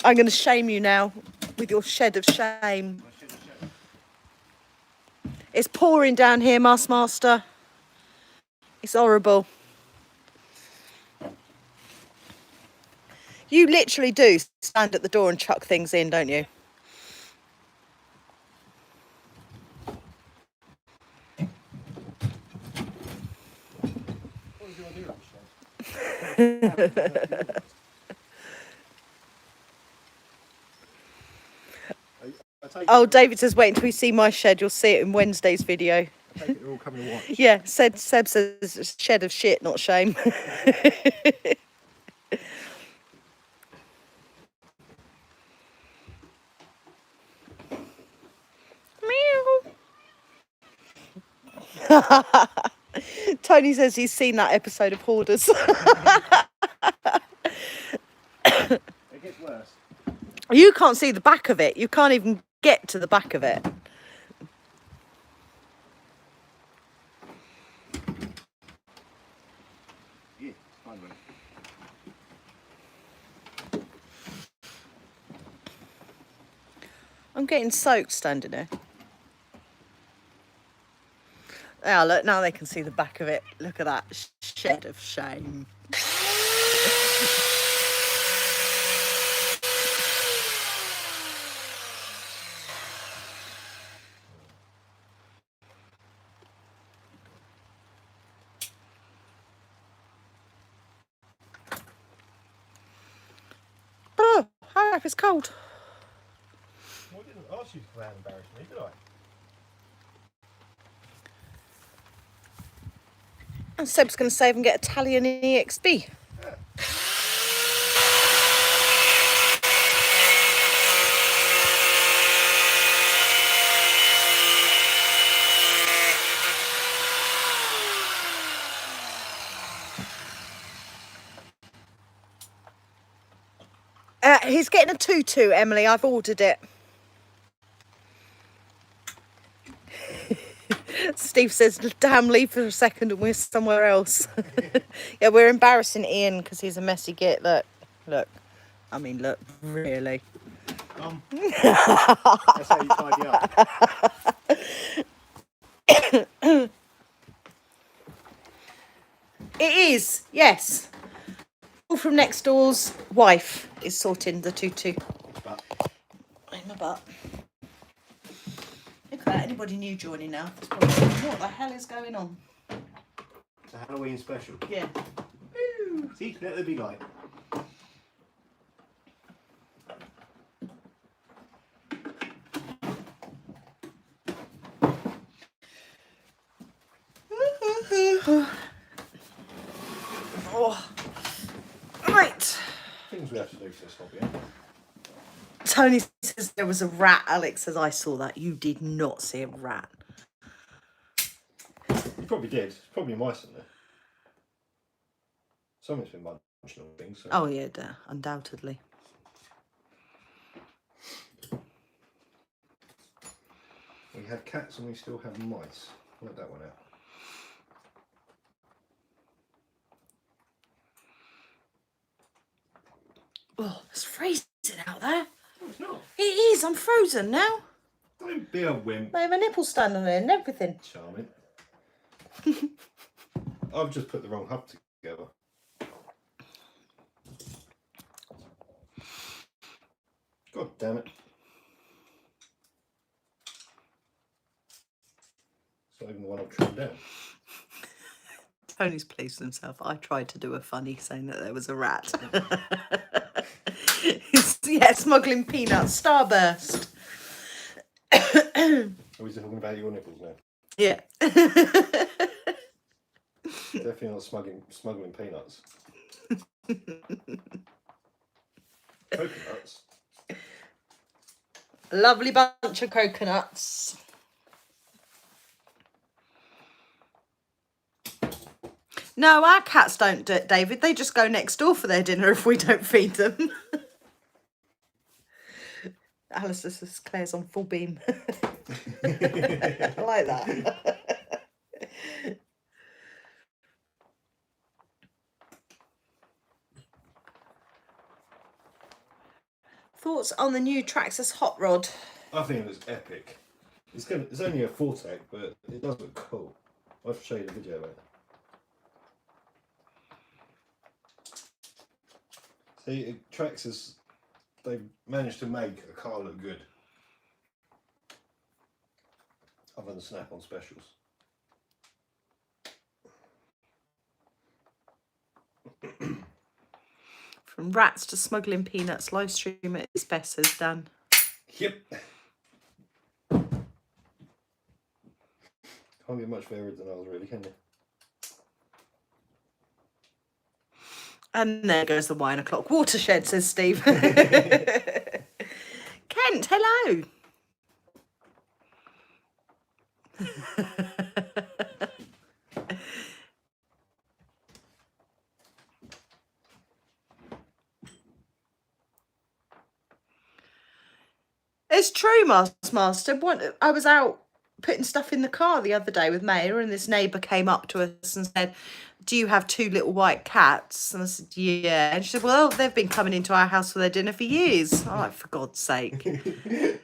I'm going to shame you now with your shed of shame. It's pouring down here, Master. It's horrible. You literally do stand at the door and chuck things in, don't you? Oh, David says, wait until you see my shed. You'll see it in Wednesday's video. Take it, all coming to watch. Yeah, Seb says shed of shit, not shame. Meow. Tony says he's seen that episode of Hoarders. It gets worse. You can't see the back of it. You can't even get to the back of it. Yeah, fine, mate. I'm getting soaked standing there. Oh, look, now they can see the back of it. Look at that shed of shame. crap, it's cold. Well, I didn't ask you for that embarrassment, did I? And Seb's going to save and get Italian EXP. He's getting a tutu, Emily. I've ordered it. Steve says, damn, leave for a second and we're somewhere else. Yeah, we're embarrassing Ian because he's a messy git. Look. I mean, look, really. That's how you tidy up. It is, yes. All from next door's wife is sorting the tutu. In my butt. Look at that, anybody new joining now? It's probably thinking, what the hell is going on? It's a Halloween special. Yeah. See, let there be light. Oh. Right. Things we have to do for this hobby. Eh? Tony says there was a rat. Alex says, I saw that. You did not see a rat. You probably did. There's probably mice in there. Something's been munching on things. So. Oh, yeah, undoubtedly. We had cats and we still have mice. Work that one out. Oh, it's freezing out there. No, it's not. It is. I'm frozen now. Don't be a wimp. I have a nipple stand on it and everything. Charming. I've just put the wrong hub together. God damn it. It's not even the one I've trimmed down. Tony's pleased with himself. I tried to do a funny saying that there was a rat. Yeah, smuggling peanuts. Starburst. Are we talking about your nipples now? Yeah. Definitely not smuggling peanuts. Coconuts. Lovely bunch of coconuts. No, our cats don't do it, David. They just go next door for their dinner if we don't feed them. Alistair says Claire's on full beam. I like that. Thoughts on the new Traxxas hot rod? I think it looks epic. It's only a 4-tech, but it does look cool. I'll have to show you the video later. See, Traxxas, they've managed to make a car look good. Other than Snap-on specials. From rats to smuggling peanuts, live stream at its best, says Dan. Yep. Can't get much fairer than ours, really, can you? And there goes the wine o'clock watershed, says Steve. Kent, hello. It's true, Master. I was out putting stuff in the car the other day with Maya, and this neighbour came up to us and said, do you have 2 little white cats? And I said, yeah. And she said, well, they've been coming into our house for their dinner for years. I'm like, for God's sake. The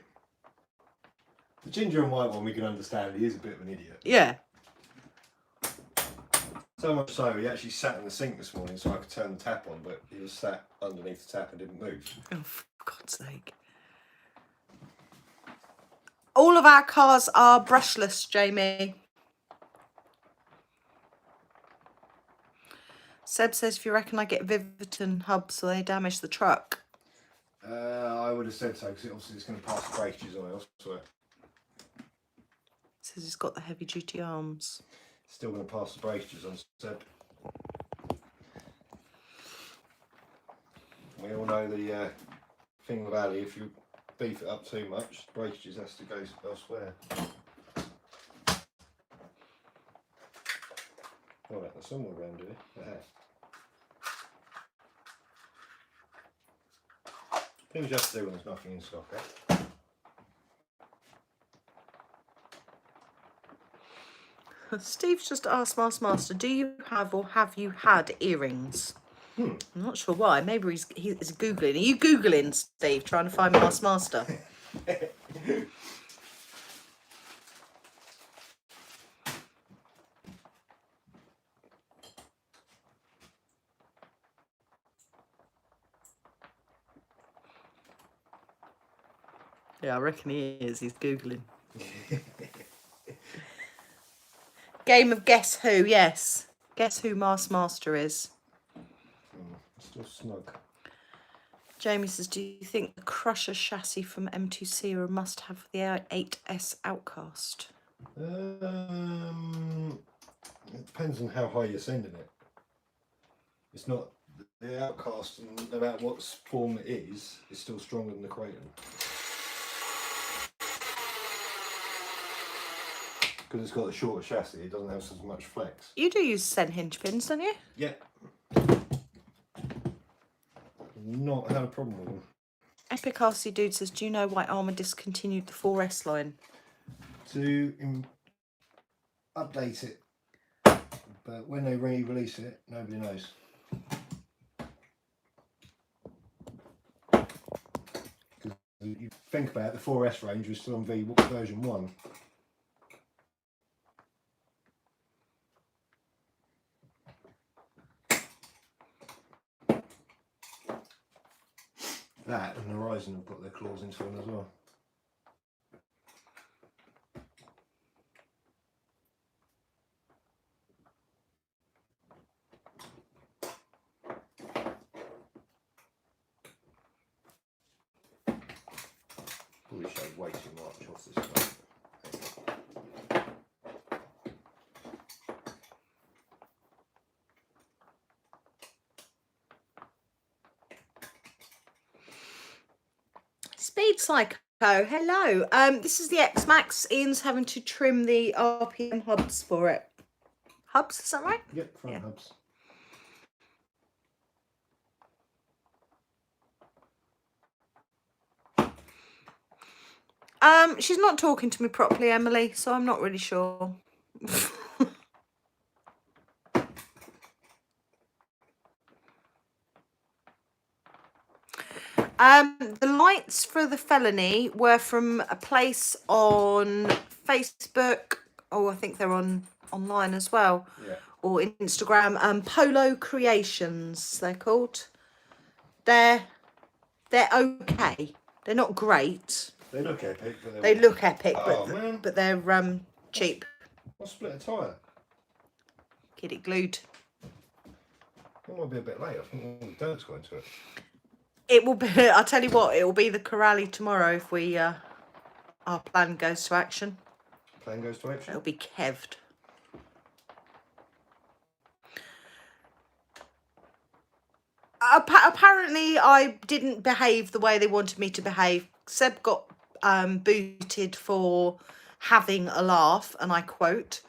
ginger and white one we can understand. He is a bit of an idiot. Yeah. So much so, he actually sat in the sink this morning so I could turn the tap on, but he was sat underneath the tap and didn't move. Oh, for God's sake. All of our cars are brushless, Jamie. Seb says, if you reckon I get Viviton hubs or they damage the truck. I would have said so because obviously it's going to pass the breakages on elsewhere. Says it's got the heavy duty arms. Still going to pass the breakages on Seb. We all know the thing with Ali, if you beef it up too much, breakages has to go elsewhere. Alright, there's somewhere around here. Things you have to do when there's nothing in stock, eh? Steve's just asked Master, do you have or have you had earrings? I'm not sure why. Maybe he's Googling. Are you Googling, Steve, trying to find Master? Yeah, I reckon he is. He's Googling. Game of Guess Who, yes. Guess who Master is. Still snug. Jamie says, do you think the Crusher chassis from M2C are a must-have for the 8S Outcast? It depends on how high you're sending it. It's not the Outcast, no matter what form it is still stronger than the Kraton. Because it's got a shorter chassis, it doesn't have as much flex. You do use Sen hinge pins, don't you? Yeah. Not had a problem with them. Epic RC Dude says, do you know why Armour discontinued the 4S line? To update it, but when they re-release it, nobody knows. Because you think about it, the 4S range was still on version 1. That and Horizon have got their claws into them as well. Probably showed way too much off this one. Speed Psycho, hello. This is the X Max. Ian's having to trim the RPM hubs for it. Hubs, is that right? Yep, front hubs. She's not talking to me properly, Emily, so I'm not really sure. The lights for the felony were from a place on Facebook. Oh, I think they're online as well. Yeah. Or Instagram. Polo Creations, they're called. They're okay. They're not great. They look epic, but they look epic, man. but they're cheap. I'll split a tyre. Get it glued. It might be a bit late. I think all the dirt's got into it. It will be. I'll tell you what. It will be the Corrali tomorrow if we our plan goes to action. Plan goes to action. It'll be keved. Apparently, I didn't behave the way they wanted me to behave. Seb got booted for having a laugh, and I quote.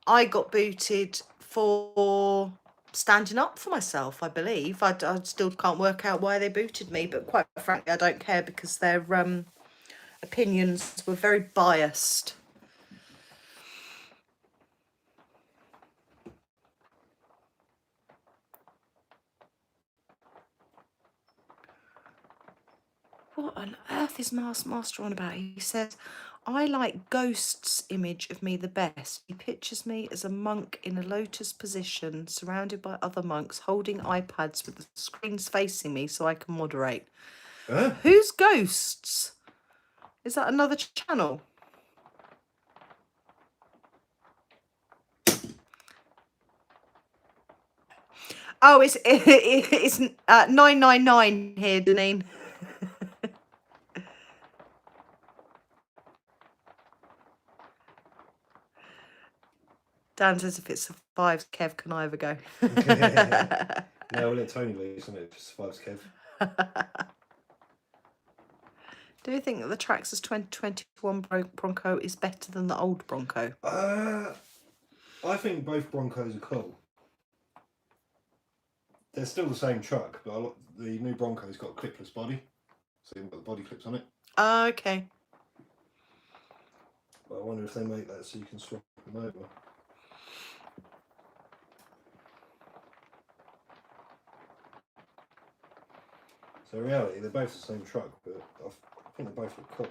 I got booted for standing up for myself, I believe. I still can't work out why they booted me, but quite frankly, I don't care because their opinions were very biased. What on earth is Master on about? He says, I like Ghost's image of me the best. He pictures me as a monk in a lotus position, surrounded by other monks, holding iPads with the screens facing me so I can moderate. Huh? Who's Ghosts? Is that another channel? Oh, it's 999 here, Deneen. Dan says if it survives, Kev, can I ever go? No, we'll let Tony lose and it survives Kev. Do you think that the Traxxas 2021 Bronco is better than the old Bronco? I think both Broncos are cool. They're still the same truck, but the new Bronco's got a clipless body, so you can put the body clips on it. Okay. But I wonder if they make that so you can swap them over. So in reality, they're both the same truck, but I think they both look cool.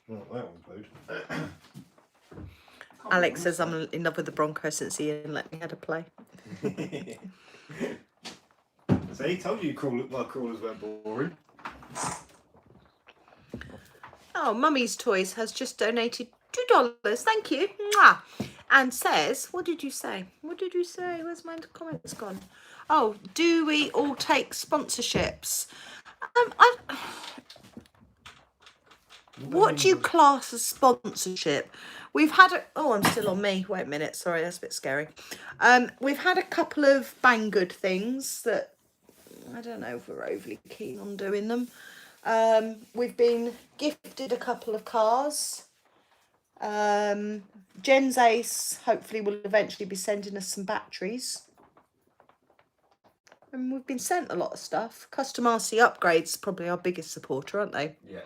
Well, that one's glued. Alex says I'm in love with the Bronco since Ian let me have a play. So he told you my crawlers weren't boring. Oh, Mummy's Toys has just donated $2. Thank you. Mwah. And says, what did you say? What did you say? Where's my comments gone? Oh, do we all take sponsorships? What do you class as sponsorship? We've had I'm still on me. Wait a minute. Sorry, that's a bit scary. We've had a couple of Banggood things that I don't know if we're overly keen on doing them. We've been gifted a couple of cars. Jen's Ace hopefully will eventually be sending us some batteries. And we've been sent a lot of stuff. Custom RC Upgrades probably our biggest supporter, aren't they? Yeah.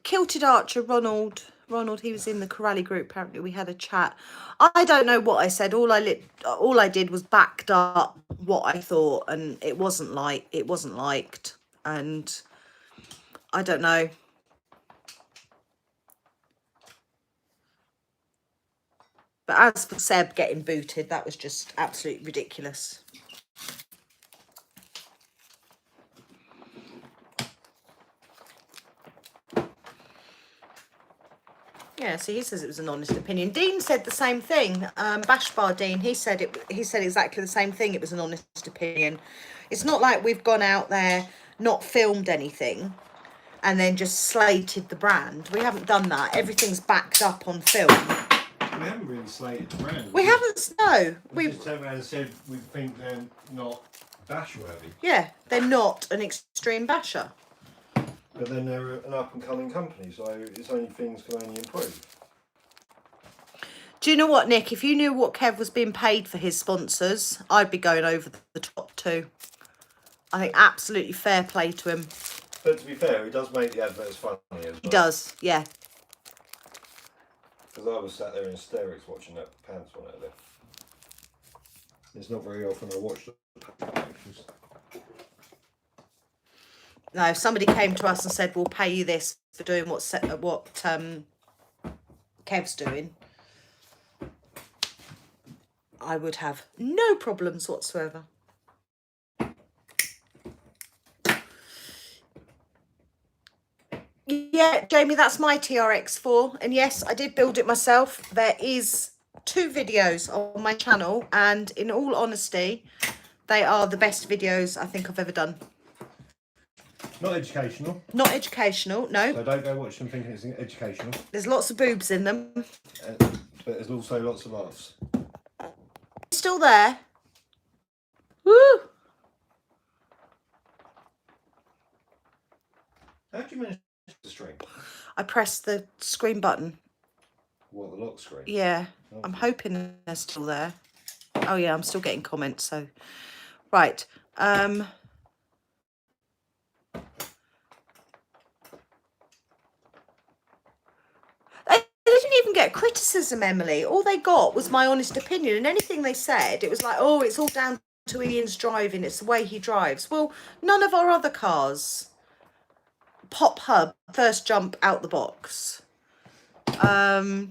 Kilted Archer Ronald, he was in the Corrali group. Apparently we had a chat. I don't know what I said. All I did was backed up what I thought, and it wasn't liked, and I don't know. But as for Seb getting booted, that was just absolutely ridiculous. Yeah, so he says it was an honest opinion. Dean said the same thing. Bashbar Dean, he said exactly the same thing. It was an honest opinion. It's not like we've gone out there, not filmed anything, and then just slated the brand. We haven't done that. Everything's backed up on film. We haven't really slated the brand. We haven't. No, we just turned around and said we think they're not bash worthy. Yeah, they're not an extreme basher. But then they're an up-and-coming company, so it's only things can only improve. Do you know what, Nick? If you knew what Kev was being paid for his sponsors, I'd be going over the top too. I think absolutely fair play to him. But to be fair, he does make the adverts funny as well. He does, yeah. Because I was sat there in hysterics watching that pants one earlier. It's not very often I watch the pictures. No, if somebody came to us and said, we'll pay you this for doing what Kev's doing, I would have no problems whatsoever. Yeah, Jamie, that's my TRX4. And yes, I did build it myself. There is 2 videos on my channel. And in all honesty, they are the best videos I think I've ever done. Not educational. Not educational, no. So don't go watch them thinking it's educational. There's lots of boobs in them. But there's also lots of laughs. Still there. Woo! How do you manage the string? I pressed the screen button. What, the lock screen? Yeah. Oh. I'm hoping they're still there. Oh yeah, I'm still getting comments, so. Right. They didn't even get criticism, Emily. All they got was my honest opinion, and anything they said, it was like, oh, it's all down to Ian's driving, it's the way he drives. Well, none of our other cars pop hub first jump out the box. No,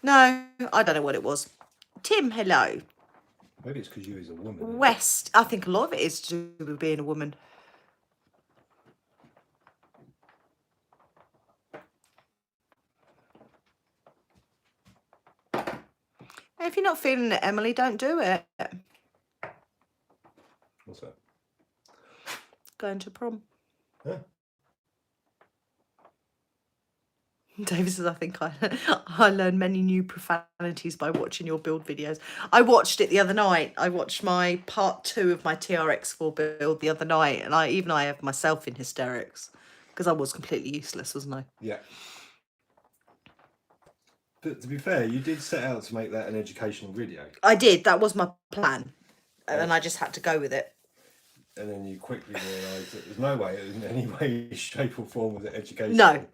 I don't know what it was. Tim, hello. Maybe it's because you is a woman. isn't it? West, I think a lot of it is to do with being a woman. If you're not feeling it, Emily, don't do it. What's that? Going to prom. Huh? David says, I think I learned many new profanities by watching your build videos. I watched it the other night. I watched my part 2 of my TRX4 build the other night, and I have myself in hysterics because I was completely useless, wasn't I? Yeah. But to be fair, you did set out to make that an educational video. I did. That was my plan, and then I just had to go with it. And then you quickly realised that there's no way, in any way, shape or form was it educational. No.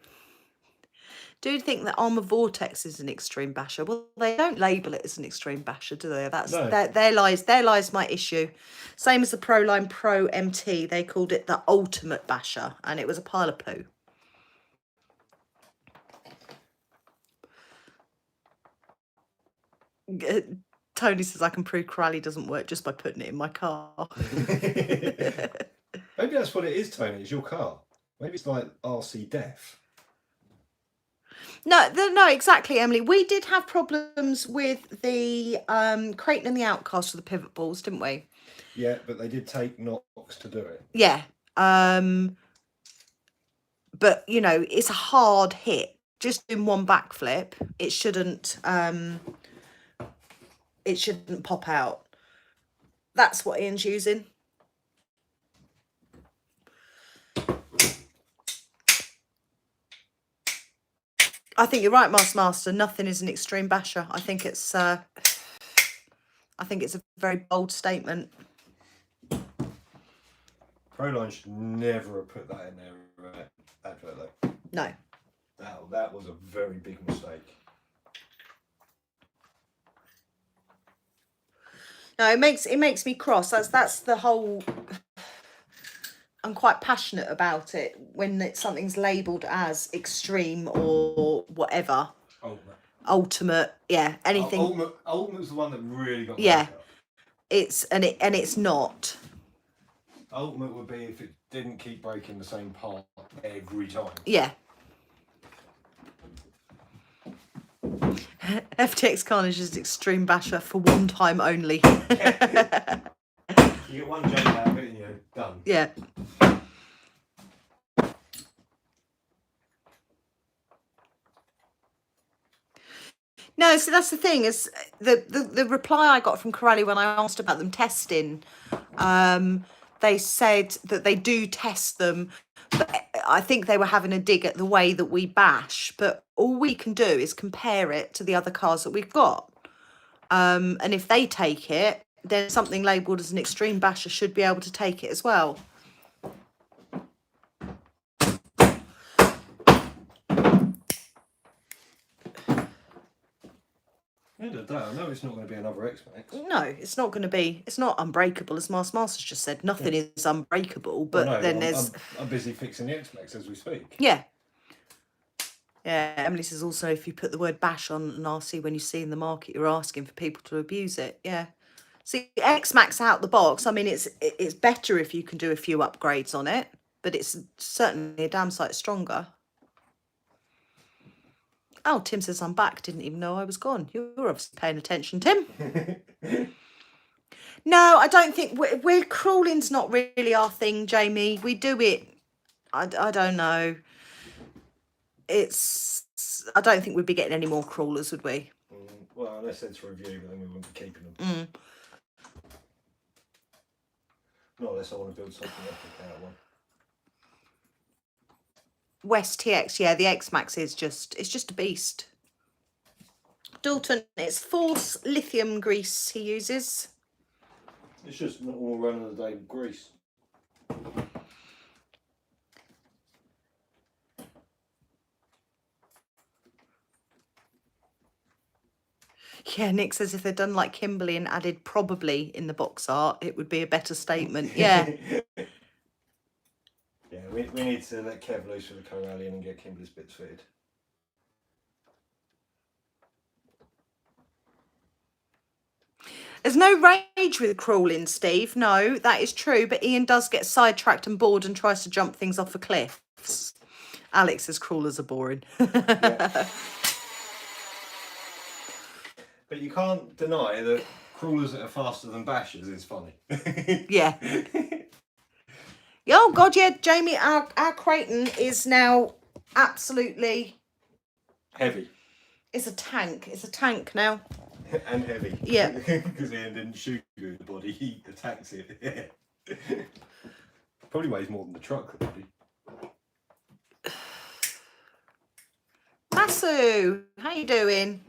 Do you think that Armour Vortex is an extreme basher? Well, they don't label it as an extreme basher, do they? That's No. there lies my issue. Same as the Proline Pro MT, they called it the ultimate basher, and it was a pile of poo. Tony says I can prove Corrali doesn't work just by putting it in my car. Maybe that's what it is, Tony. It's your car. Maybe it's like RC Def. No, exactly, Emily. We did have problems with the Creighton and the Outcast for the pivot balls, didn't we? Yeah, but they did take Knox to do it. Yeah. But, you know, it's a hard hit. Just doing one backflip, it shouldn't pop out. That's what Ian's using. I think you're right, Master. Nothing is an extreme basher. I think it's a very bold statement. Proline should never have put that in their advert, though. No. That was a very big mistake. No, it makes me cross. That's the whole. I'm quite passionate about it when something's labelled as extreme or whatever. Ultimate, yeah, anything. Ultimate's the one that really got. Yeah, it's not. Ultimate would be if it didn't keep breaking the same part every time. Yeah. FTX Carnage is extreme basher for one time only. You get one jump out of it and you're done. Yeah. No, so that's the thing, is the reply I got from Corrali when I asked about them testing, they said that they do test them, but I think they were having a dig at the way that we bash, but all we can do is compare it to the other cars that we've got. And if they take it, then something labelled as an extreme basher should be able to take it as well. End of the day, I know it's not going to be another X-Max. No, it's not going to be. It's not unbreakable, as Master's just said. Nothing is unbreakable, but Well, no, then there's. I'm busy fixing the X-Max as we speak. Yeah. Yeah, Emily says also if you put the word bash on an RC when you see in the market, you're asking for people to abuse it. Yeah. See, X-Max out the box, I mean, it's better if you can do a few upgrades on it, but it's certainly a damn sight stronger. Oh, Tim says I'm back. Didn't even know I was gone. You're obviously paying attention, Tim. No, I don't think we're crawling's not really our thing, Jamie. We do it. I don't know. I don't think we'd be getting any more crawlers, would we? Well, unless it's a review, but then we wouldn't be keeping them. Not unless I want to build something epic out of one. West TX, yeah, the X-Max is just a beast. Dalton, it's Force lithium grease he uses. It's just not all run of the day grease. Yeah, Nick says if they'd done like Kimberly and added probably in the box art, it would be a better statement. Yeah. Yeah, we need to let Kev loose for the Corralian and get Kimberly's bits fitted. There's no rage with crawling, Steve. No, that is true. But Ian does get sidetracked and bored and tries to jump things off a cliff. Alex says crawlers are boring. Yeah. But you can't deny that crawlers that are faster than bashers is funny. Yeah. Oh, God, yeah, Jamie, our Creighton is now absolutely... Heavy. It's a tank. It's a tank now. And heavy. Yeah. Because Ian didn't shoot you in the body, he attacks it. Probably weighs more than the truck, the body. Masu, how you doing?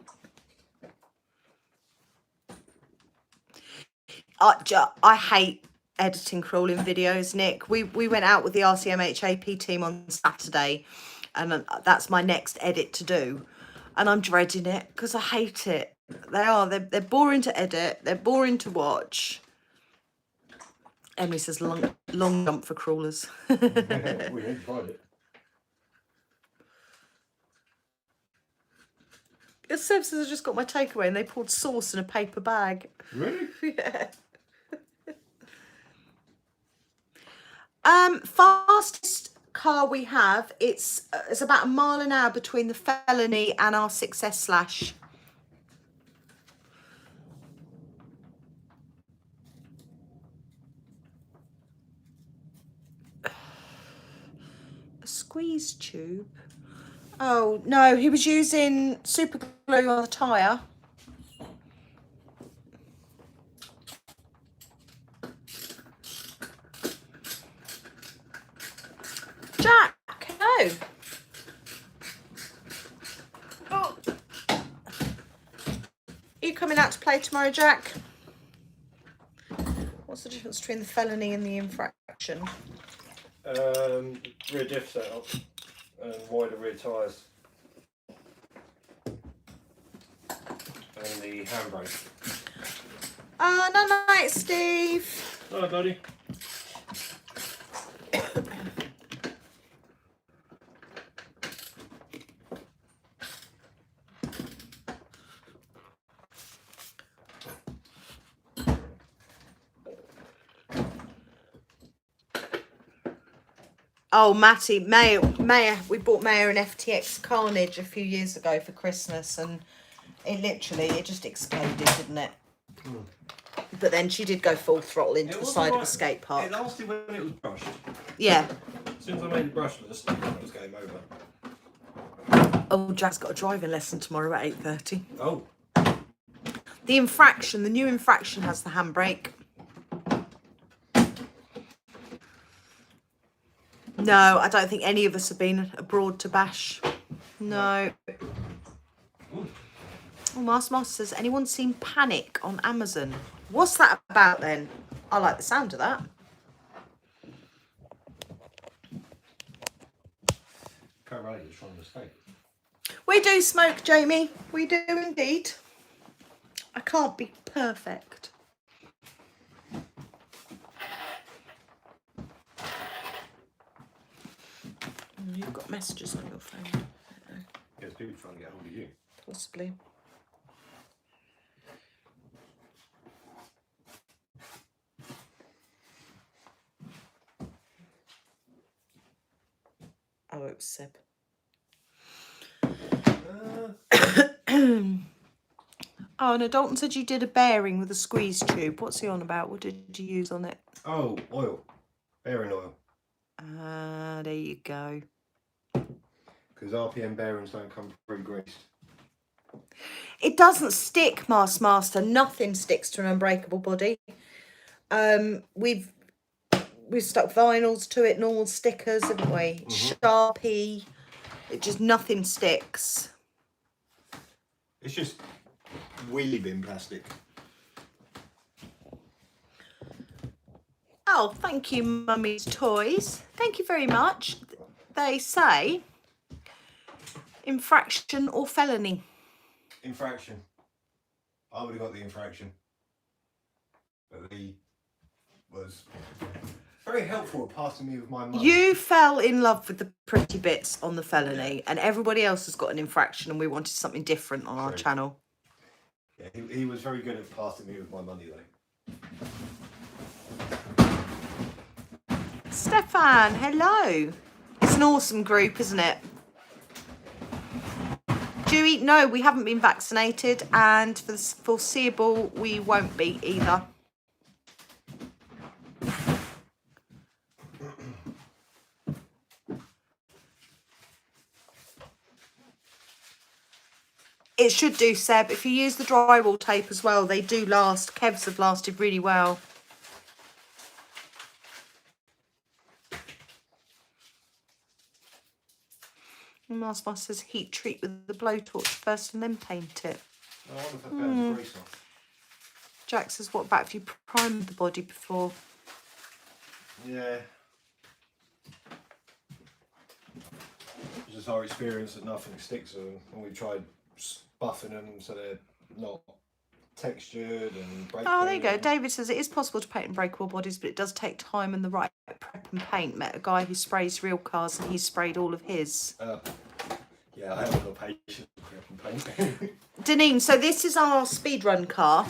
I hate editing crawling videos, Nick. We went out with the RCMH AP team on Saturday, and that's my next edit to do, and I'm dreading it because I hate it. They're boring to edit, they're boring to watch. Emily says long jump for crawlers. We ain't tried it. The services have just got my takeaway and they poured sauce in a paper bag. Really? Yeah. Fastest car we have, it's about a mile an hour between the Felony and our 6S Slash. A squeeze tube. Oh no, he was using super glue on the tyre. Jack, no. Oh. Are you coming out to play tomorrow, Jack? What's the difference between the felony and the infraction? Rear diff setup and wider rear tyres. And the handbrake. No, night, Steve. Hello, buddy. Oh, Matty, Mayor, we bought Mayor an FTX Carnage a few years ago for Christmas, and it just exploded, didn't it? Mm. But then she did go full throttle into the side of a skate park. It lasted when it was brushed. Yeah. As soon as I made it brushless, it was game over. Oh, Jack's got a driving lesson tomorrow at 8:30. Oh. The new infraction has the handbrake. No, I don't think any of us have been abroad to bash. No. Oh, Master says, anyone seen Panic on Amazon? What's that about then? I like the sound of that. Co-rally is trying to escape. We do smoke, Jamie. We do indeed. I can't be perfect. You've got messages on your phone. Yeah, it's people trying to get hold of you. Possibly. Oh, it was Seb. Oh, no, Dalton said you did a bearing with a squeeze tube. What's he on about? What did you use on it? Oh, oil. Bearing oil. There you go. Because RPM bearings don't come pre-greased. It doesn't stick, Master. Nothing sticks to an unbreakable body. We've stuck vinyls to it, normal stickers, haven't we? Sharpie. It just, nothing sticks. It's just wheelie bin plastic. Oh, thank you, Mummy's Toys. Thank you very much. They say infraction or felony. Infraction. I would have got the infraction. But he was very helpful at passing me with my mum. You fell in love with the pretty bits on the felony, and everybody else has got an infraction, and we wanted something different on our channel. Yeah, he was very good at passing me with my money though. Stefan, hello. It's an awesome group, isn't it? Dewey, no, we haven't been vaccinated, and for the foreseeable, we won't be either. It should do, Seb. If you use the drywall tape as well, they do last. Kevs have lasted really well. Marsma says heat treat with the blowtorch first and then paint it. I wonder if I found the grease off. Jack says, what about if you primed the body before? Yeah. It's just our experience that nothing sticks to them, and we tried buffing them so they're not textured and breakable. Oh, there you go. David says it is possible to paint unbreakable bodies, but it does take time and the right prep and paint. Met a guy who sprays real cars and he sprayed all of his. Yeah, I haven't got patience for prep and paint. Deneen, so this is our speedrun car.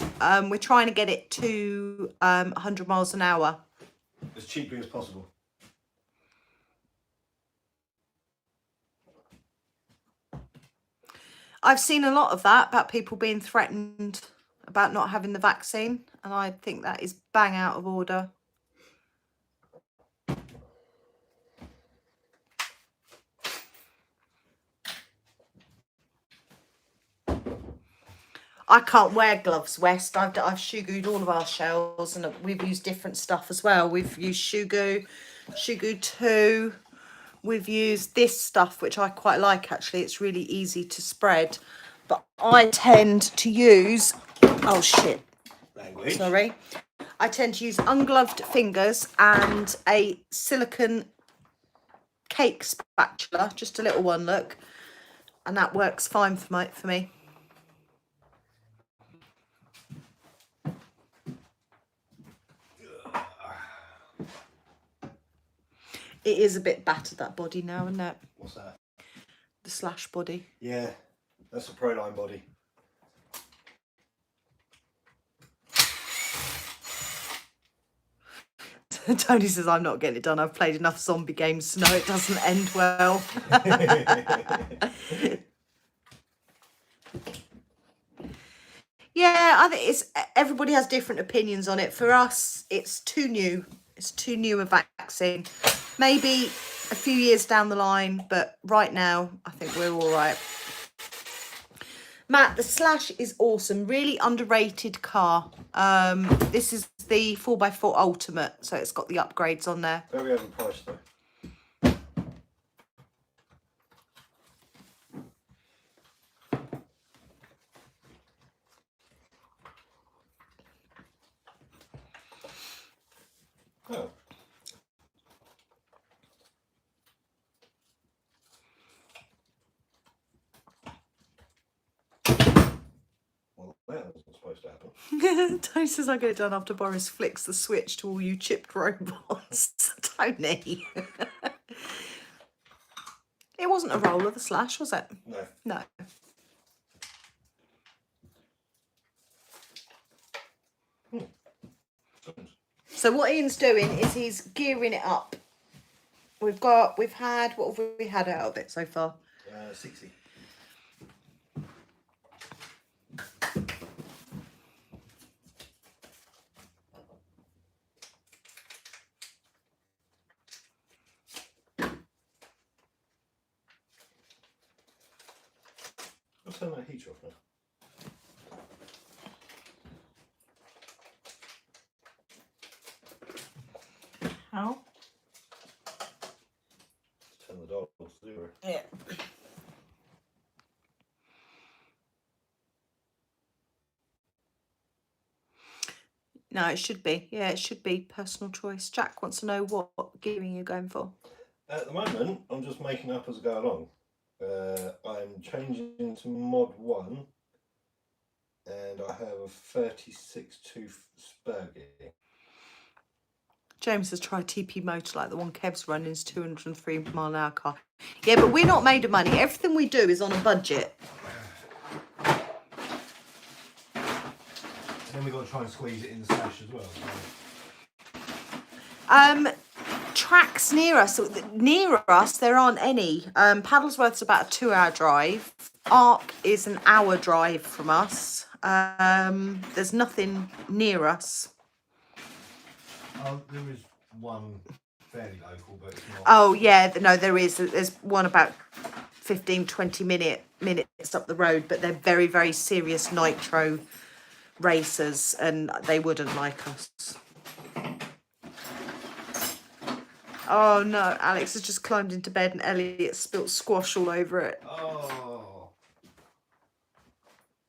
We're trying to get it to 100 miles an hour. As cheaply as possible. I've seen a lot of that about people being threatened about not having the vaccine, and I think that is bang out of order. I can't wear gloves, West. I've shoe-gooed all of our shells, and we've used different stuff as well. We've used shoe-goo 2. We've used this stuff, which I quite like, actually. It's really easy to spread. But I tend to use... Oh, shit. Language. Sorry. I tend to use ungloved fingers and a silicone cake spatula. Just a little one, look. And that works fine for me. It is a bit battered, that body now, isn't it? What's that? The slash body. Yeah, that's a Proline body. Tony says, I'm not getting it done. I've played enough zombie games to know it doesn't end well. Yeah, I think everybody has different opinions on it. For us, it's too new. It's too new a vaccine. Maybe a few years down the line, but right now, I think we're all right. Matt, the Slash is awesome. Really underrated car. This is the 4x4 Ultimate, so it's got the upgrades on there. Very overpriced though. Oh. Well, that wasn't supposed to happen. Tony says I get it done after Boris flicks the switch to all you chipped robots. Tony. It wasn't a roll of the Slash, was it? No. No. So what Ian's doing is he's gearing it up. We've had, what have we had out of it so far? 60. I'll turn that heater off now. How? Turn the dial to 0. Yeah. No, it should be. Yeah, it should be personal choice. Jack wants to know what gearing you're going for. At the moment, I'm just making up as I go along. I'm changing to mod 1, and I have a 36 tooth spur gear. James has tried TP motor like the one Kev's running is 203 mile an hour car. Yeah, but we're not made of money. Everything we do is on a budget. then we've got to try and squeeze it in the stash as well. So. Tracks near us. There aren't any. Paddlesworth's about a 2-hour drive. Ark is an hour drive from us. There's nothing near us. Oh, there is one fairly local, but it's not. Oh yeah, no, there is. There's one about 15-20 minutes up the road, but they're very, very serious nitro racers, and they wouldn't like us. Oh no, Alex has just climbed into bed and Elliot spilt squash all over it. Oh,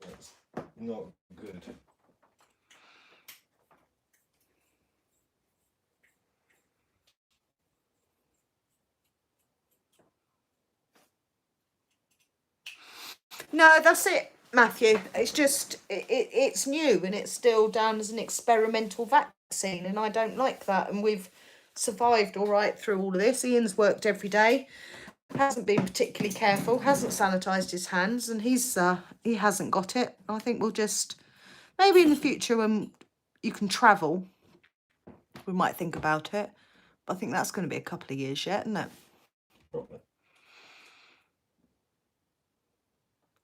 that's not good. No, that's it, Matthew. It's just, it's new and it's still down as an experimental vaccine, and I don't like that. And we've survived all right through all of this. Ian's worked every day, hasn't been particularly careful, hasn't sanitised his hands, and he hasn't got it. I think we'll just, maybe in the future when you can travel, we might think about it. But I think that's going to be a couple of years yet, isn't it? Probably.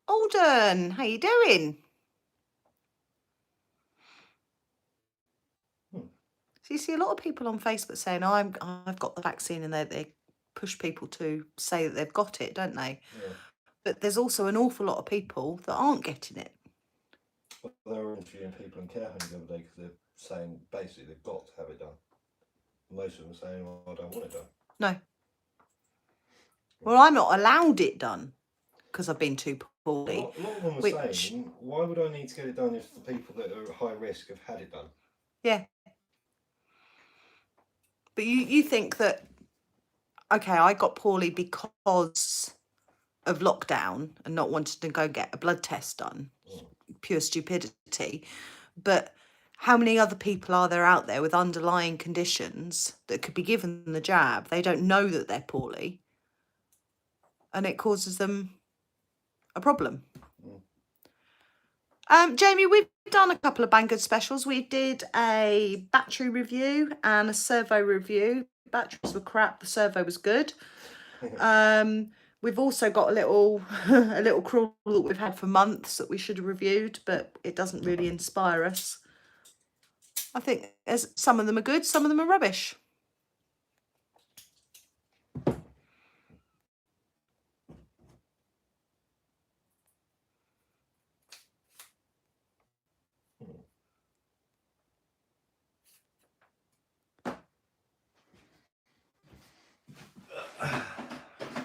Alden, how you doing? So you see a lot of people on Facebook saying, "Oh, I've got the vaccine," and they push people to say that they've got it, don't they? Yeah. But there's also an awful lot of people that aren't getting it. Well, they were interviewing people in care homes the other day because they're saying basically they've got to have it done. Most of them saying, "Well, I don't want it done." No. Well, I'm not allowed it done because I've been too poorly. A lot of them were saying, "Why would I need to get it done if the people that are at high risk have had it done?" Yeah. But you think that, okay, I got poorly because of lockdown and not wanting to go get a blood test done. Pure stupidity. But how many other people are there out there with underlying conditions that could be given the jab? They don't know that they're poorly, and it causes them a problem. Jamie, we've done a couple of Banggood specials. We did a battery review and a servo review. Batteries were crap, the servo was good. We've also got a little crawl that we've had for months that we should have reviewed, but it doesn't really inspire us. I think some of them are good, some of them are rubbish.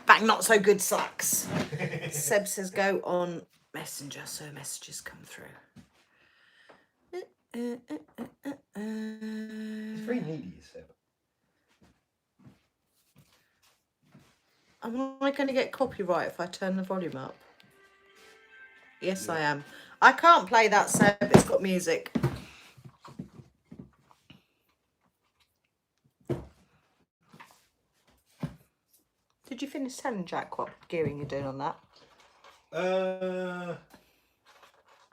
Back not so good sucks. Seb says go on Messenger so messages come through. It's very needy, Seb. Am I going to get copyright if I turn the volume up? Yes, yeah. I am. I can't play that, Seb. It's got music. Did you finish telling Jack what gearing you're doing on that?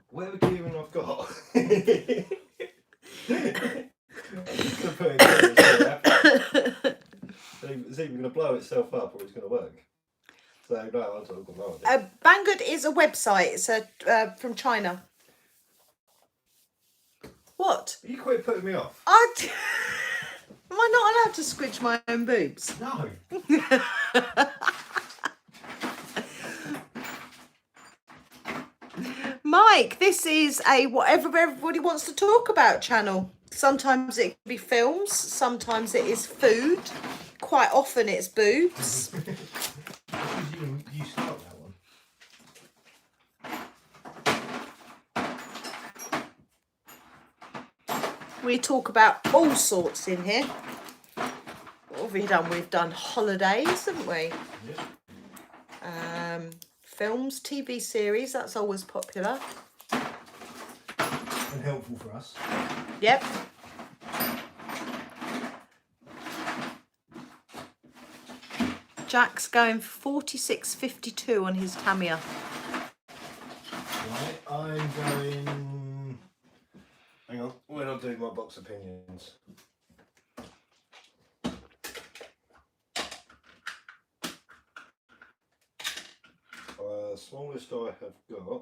Whatever gearing I've got. It's either going to blow itself up or it's going to work. So no, I'll talk about it. Banggood is a website. It's from China. What? You quit putting me off. Am I not allowed to squidge my own boobs? No. Mike, this is a whatever everybody wants to talk about channel. Sometimes it can be films, sometimes it is food, quite often it's boobs. You start that one. We talk about all sorts in here. What have we done? We've done holidays, haven't we? Yeah. Films, TV series, that's always popular. And helpful for us. Yep. Jack's going 46.52 on his Tamiya. Right, I'm going got to do my box opinions. Smallest I have got.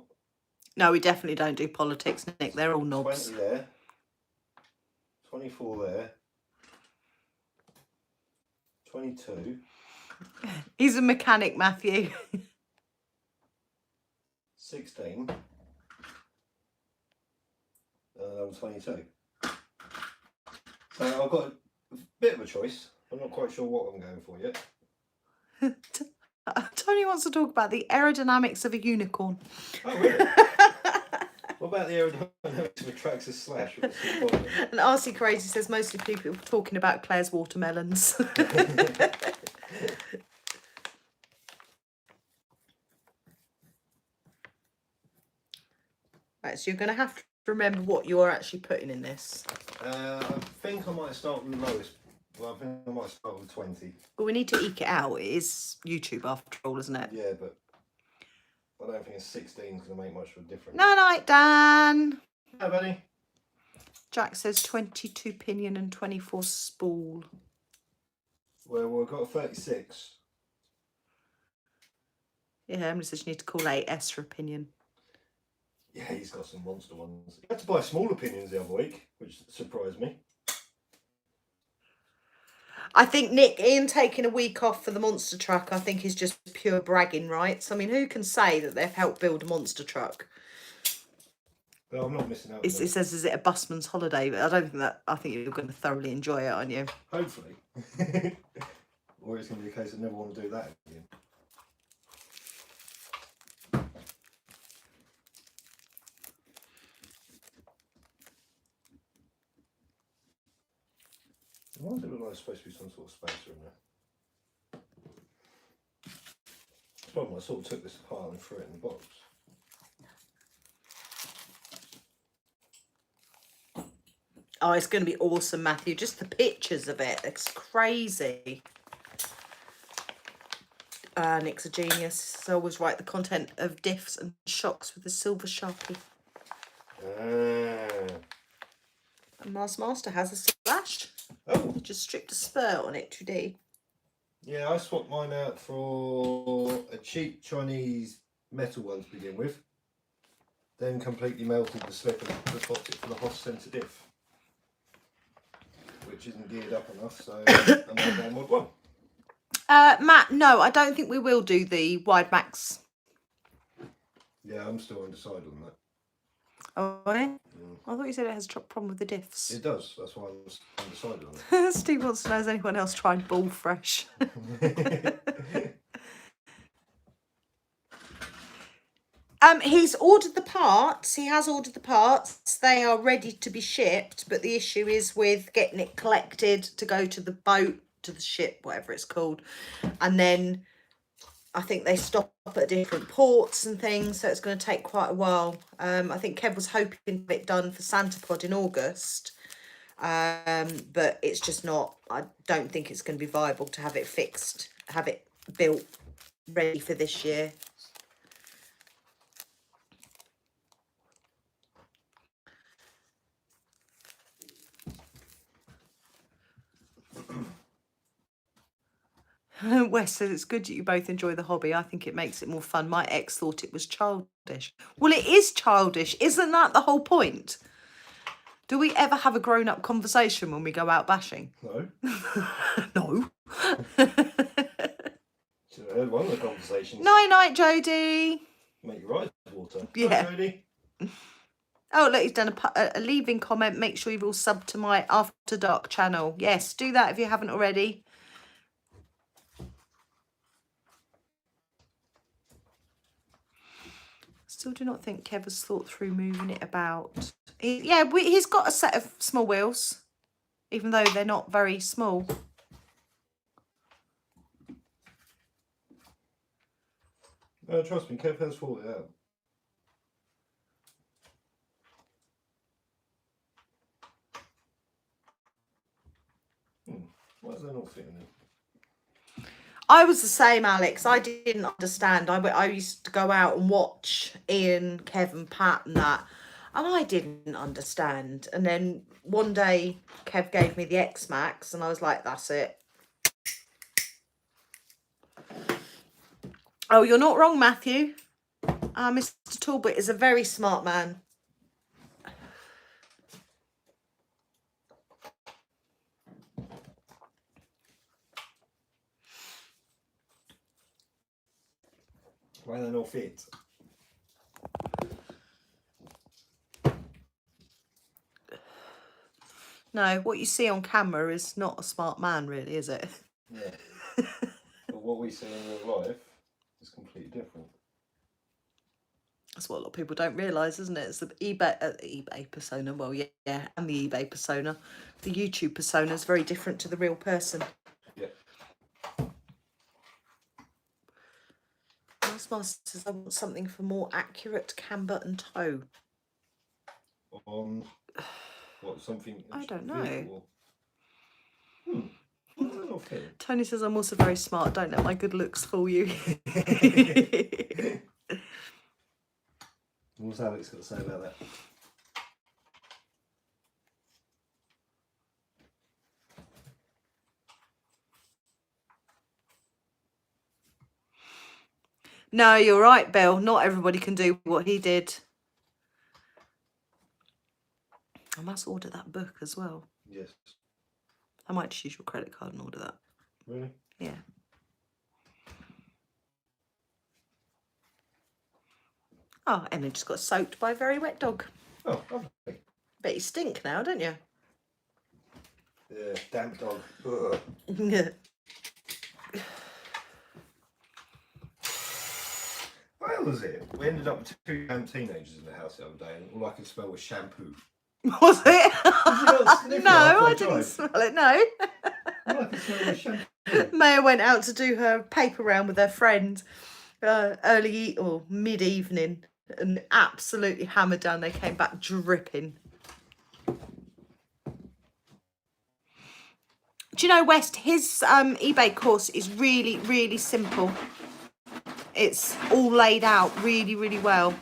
No, we definitely don't do politics, Nick. They're all knobs. 20 there. 24 there. 22. He's a mechanic, Matthew. 16. I'm 22. So I've got a bit of a choice. I'm not quite sure what I'm going for yet. Tony wants to talk about the aerodynamics of a unicorn. Oh, really? What about the aerodynamics of a Traxxas Slash? And RC Crazy says mostly people are talking about Claire's watermelons. Right, so you're going to have to remember what you're actually putting in this. I think I might start with the lowest. Well, I think I might start with 20. But we need to eke it out. It is YouTube after all, isn't it? Yeah, but I don't think a 16 is going to make much of a difference. Night, Dan. Hi, buddy. Jack says 22 pinion and 24 spool. Well, we've got 36. Yeah, Emily says you need to call 8S for a pinion. Yeah, he's got some monster ones. He had to buy smaller pinions the other week, which surprised me. I think Ian taking a week off for the monster truck, I think is just pure bragging rights. I mean, who can say that they've helped build a monster truck? But I'm not missing out. It says, is it a busman's holiday? But I don't think that. I think you're going to thoroughly enjoy it, aren't you? Hopefully. Or it's going to be a case of never want to do that again. Why does it look like there's supposed to be some sort of spacer in there? The problem, I sort of took this apart and threw it in the box. Oh, it's going to be awesome, Matthew. Just the pictures of it. It's crazy. Nick's a genius. So always write the content of diffs and shocks with a silver Sharpie. And Mars Master has a Slash. Oh. Just stripped a spur on it today. Yeah, I swapped mine out for a cheap Chinese metal one to begin with. Then completely melted the slip and swapped it for the Hoss Centre diff. Which isn't geared up enough, so I'm going down mod 1. Matt, no, I don't think we will do the wide max. Yeah, I'm still undecided on that. Oh, yeah? I thought you said it has a problem with the diffs. It does, that's why I'm undecided on it. Steve wants to know, has anyone else tried Ball Fresh? He's ordered the parts. He has ordered the parts. They are ready to be shipped, but the issue is with getting it collected to go to the boat, to the ship, whatever it's called. And then I think they stop at different ports and things, so it's going to take quite a while. I think Kev was hoping to get it done for Santa Pod in August, but it's just not. I don't think it's going to be viable to have it fixed, have it built, ready for this year. Wes says it's good that you both enjoy the hobby. I think it makes it more fun. My ex thought it was childish. Well, it is childish. Isn't that the whole point? Do we ever have a grown-up conversation when we go out bashing? No. No. Should have heard one of the conversations. Night, Jodie. Make your eyes water. Yeah. Hi, Jodie. Oh, look, he's done a leaving comment. Make sure you've all subbed to my After Dark channel. Yes, do that if you haven't already. Still do not think Kev has thought through moving it about. He's got a set of small wheels, even though they're not very small. No, trust me, Kev has thought it out. Why is that not fitting in? I was the same, Alex. I didn't understand. I used to go out and watch Ian, Kevin, Pat and that. And I didn't understand. And then one day, Kev gave me the X Max, and I was like, that's it. Oh, you're not wrong, Matthew. Mr. Talbot is a very smart man. Why they not fit? No, what you see on camera is not a smart man, really, is it? Yeah. But what we see in real life is completely different. That's what a lot of people don't realise, isn't it? It's the eBay persona. Well, yeah, and the eBay persona. The YouTube persona is very different to the real person. Yeah. Taskmaster says, I want something for more accurate camber and toe. On what, something? I don't know. Why they not fit? Tony says, I'm also very smart. Don't let my good looks fool you. What's Alex got to say about that? No, you're right, Bill. Not everybody can do what he did. I must order that book as well. Yes. I might just use your credit card and order that. Really? Yeah. Oh, Emily just got soaked by a very wet dog. Oh, lovely. Bet you stink now, don't you? Yeah, damp dog. Ugh. Where was it? We ended up with two damn teenagers in the house the other day, and all I could smell was shampoo. Was it? Sniff it No, after I I didn't tried? smell it, no. All I could smell was shampoo. Maya went out to do her paper round with her friend mid-evening and absolutely hammered down. They came back dripping. Do you know, West, his eBay course is really, really simple. It's all laid out really, really well.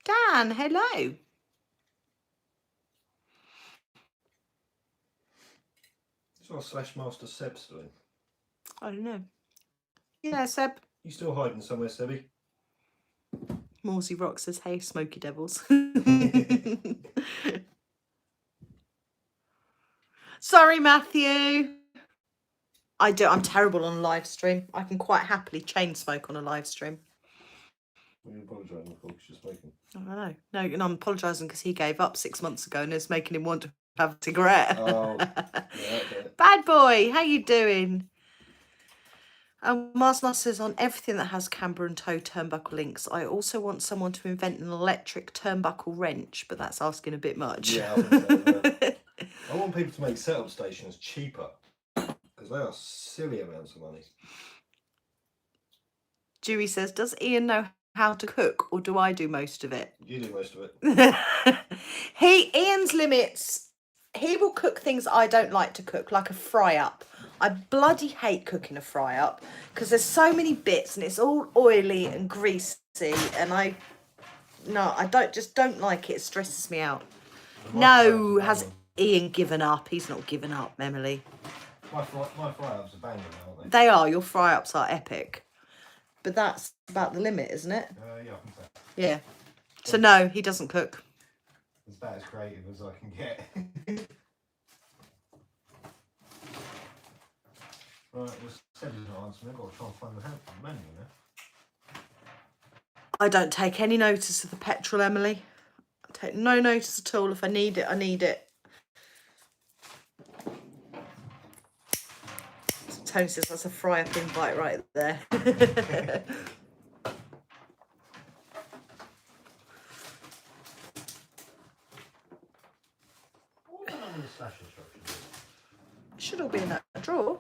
Dan, hello. Is our Slash Master Seb still in? I don't know. Yeah, Seb. You still hiding somewhere, Sebby? Morsey Rock says, hey, Smoky Devils. Sorry, Matthew. I'm terrible on a live stream. I can quite happily chain smoke on a live stream. What are you apologising for? She's smoking. I don't know. No, and I'm apologising because he gave up 6 months ago and it's making him want to have a cigarette. Oh, yeah, okay. Bad boy, how you doing? Mars says, on everything that has camber and toe turnbuckle links, I also want someone to invent an electric turnbuckle wrench, but that's asking a bit much. Yeah, I think so. I want people to make setup stations cheaper because they are silly amounts of money. Dewey says, does Ian know how to cook or do I do most of it? You do most of it. Ian's limits, he will cook things I don't like to cook, like a fry up. I bloody hate cooking a fry up because there's so many bits and it's all oily and greasy and I don't like it. It stresses me out. No, has Ian given up? He's not given up, Emily. My fry-ups are banging, aren't They are. Your fry-ups are epic. But that's about the limit, isn't it? Yeah, I think so. Yeah. So no, he doesn't cook. It's about as creative as I can get. Right, well, Seb's not answering. I've got to try and find the menu now. I don't take any notice of the petrol, Emily. I take no notice at all. If I need it, I need it. So Tony says that's a fry-up invite right there. What about the slash instructions? Should all be in that drawer.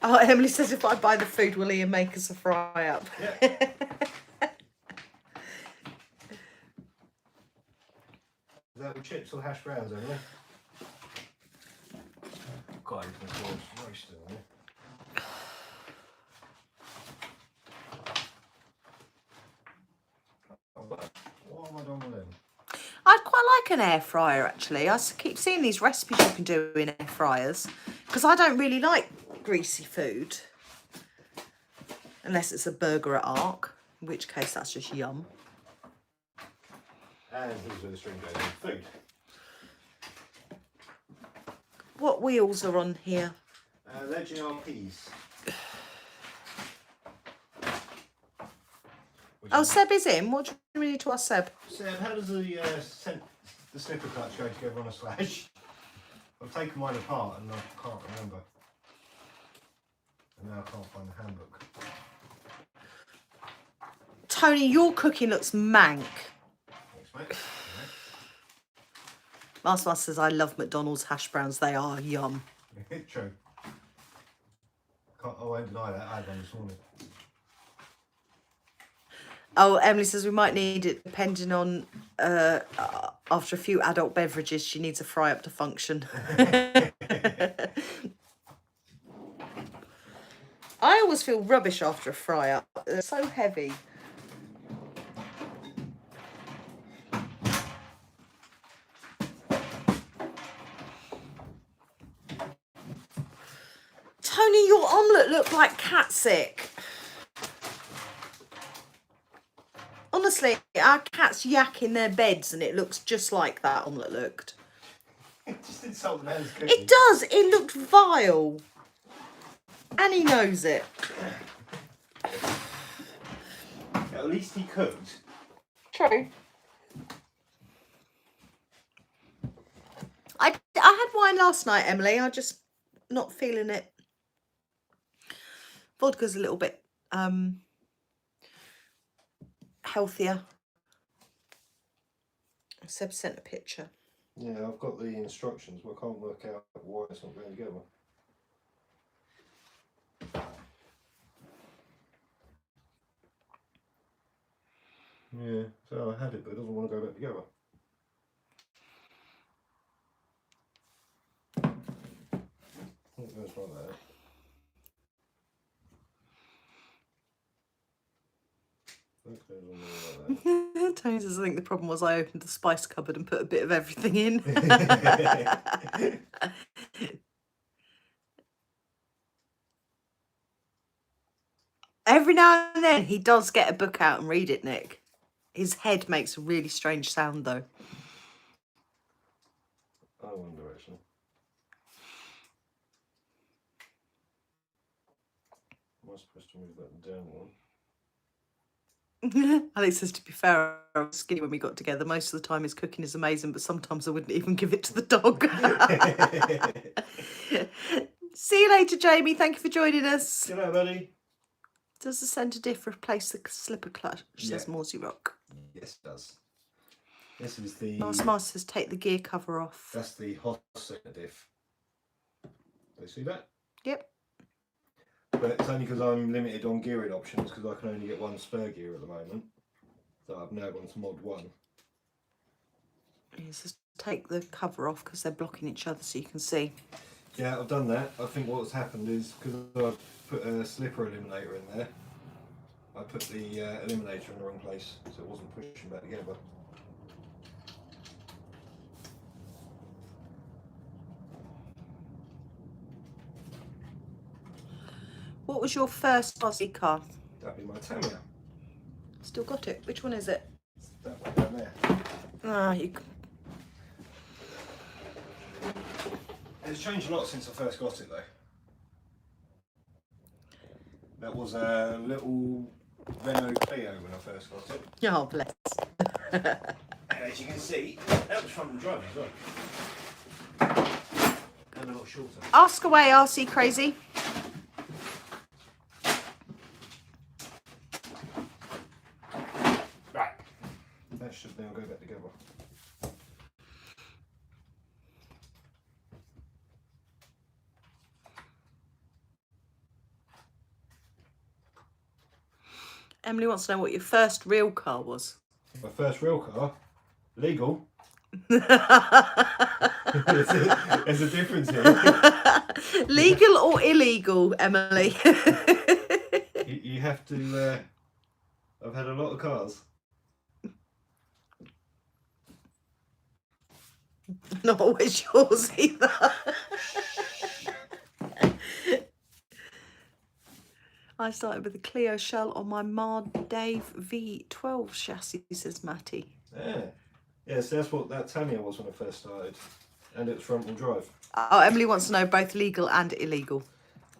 Oh, Emily says if I buy the food, will Ian make us a fry-up? Yeah. chips or hash browns, Emily? God, you can afford roasting, haven't you? What am I doing with them? I'd quite like an air fryer actually. Keep seeing these recipes you can do in air fryers because I don't really like greasy food. Unless it's a burger at Ark, in which case that's just yum. And here's where the string goes in food. What wheels are on here? They're GRPs. Oh, Seb is in. What do we need to ask Seb? Seb, how does the slipper clutch go together on a slash? I've taken mine apart and I can't remember. And now I can't find the handbook. Tony, your cooking looks mank. Thanks, mate. Master says, I love McDonald's hash browns. They are yum. True. I won't deny that. I had one this morning. Oh, Emily says we might need it depending on after a few adult beverages, she needs a fry up to function. I always feel rubbish after a fry up. They're so heavy. Tony, your omelette looked like cat sick. Honestly, our cats yak in their beds and it looks just like that omelette looked. It just insult the man's cooking. It does. It looked vile. And he knows it. At least he cooked. True. I had wine last night, Emily. I'm just not feeling it. Vodka's a little bit healthier. Seb sent a picture. Yeah, I've got the instructions, but I can't work out why it's not going together. Yeah, so I had it, but it doesn't want to go back together. I think it goes like that. That goes on there like that. Tony says, I think the problem was I opened the spice cupboard and put a bit of everything in. Every now and then he does get a book out and read it, Nick. His head makes a really strange sound though. I wonder actually. Am I supposed to move that down one? Alex says, to be fair, I was skinny when we got together. Most of the time his cooking is amazing, but sometimes I wouldn't even give it to the dog. See you later, Jamie. Thank you for joining us. Good night, buddy. Does the centre diff replace the slipper clutch? Says Morsey Rock. Yes, it does. This is the... Mars says, take the gear cover off. That's the hot centre diff. Do you see that? Yep. But it's only because I'm limited on gearing options because I can only get one spare gear at the moment. So I've now gone to mod 1. He says, take the cover off because they're blocking each other so you can see. Yeah, I've done that. I think what's happened is because I've put a slipper eliminator in there, I put the eliminator in the wrong place so it wasn't pushing back together. What was your first Aussie car? That'd be my Tamiya. Still got it. Which one is it? It's that one down there. Ah, you. It's changed a lot since I first got it though. That was a little Renault Clio when I first got it. Oh, bless. And as you can see, that was front and drive as well. And a lot shorter. Ask away, RC Crazy. Right. That should now go back together. Emily wants to know what your first real car was. My first real car, legal. There's a difference here. Legal or illegal, Emily? You have to. I've had a lot of cars. Not always yours either. I started with a Clio shell on my Mard Dave V12 chassis, says Matty. Yeah. Yes, that's what that Tamiya was when I first started. And it was front wheel drive. Oh, Emily wants to know both legal and illegal.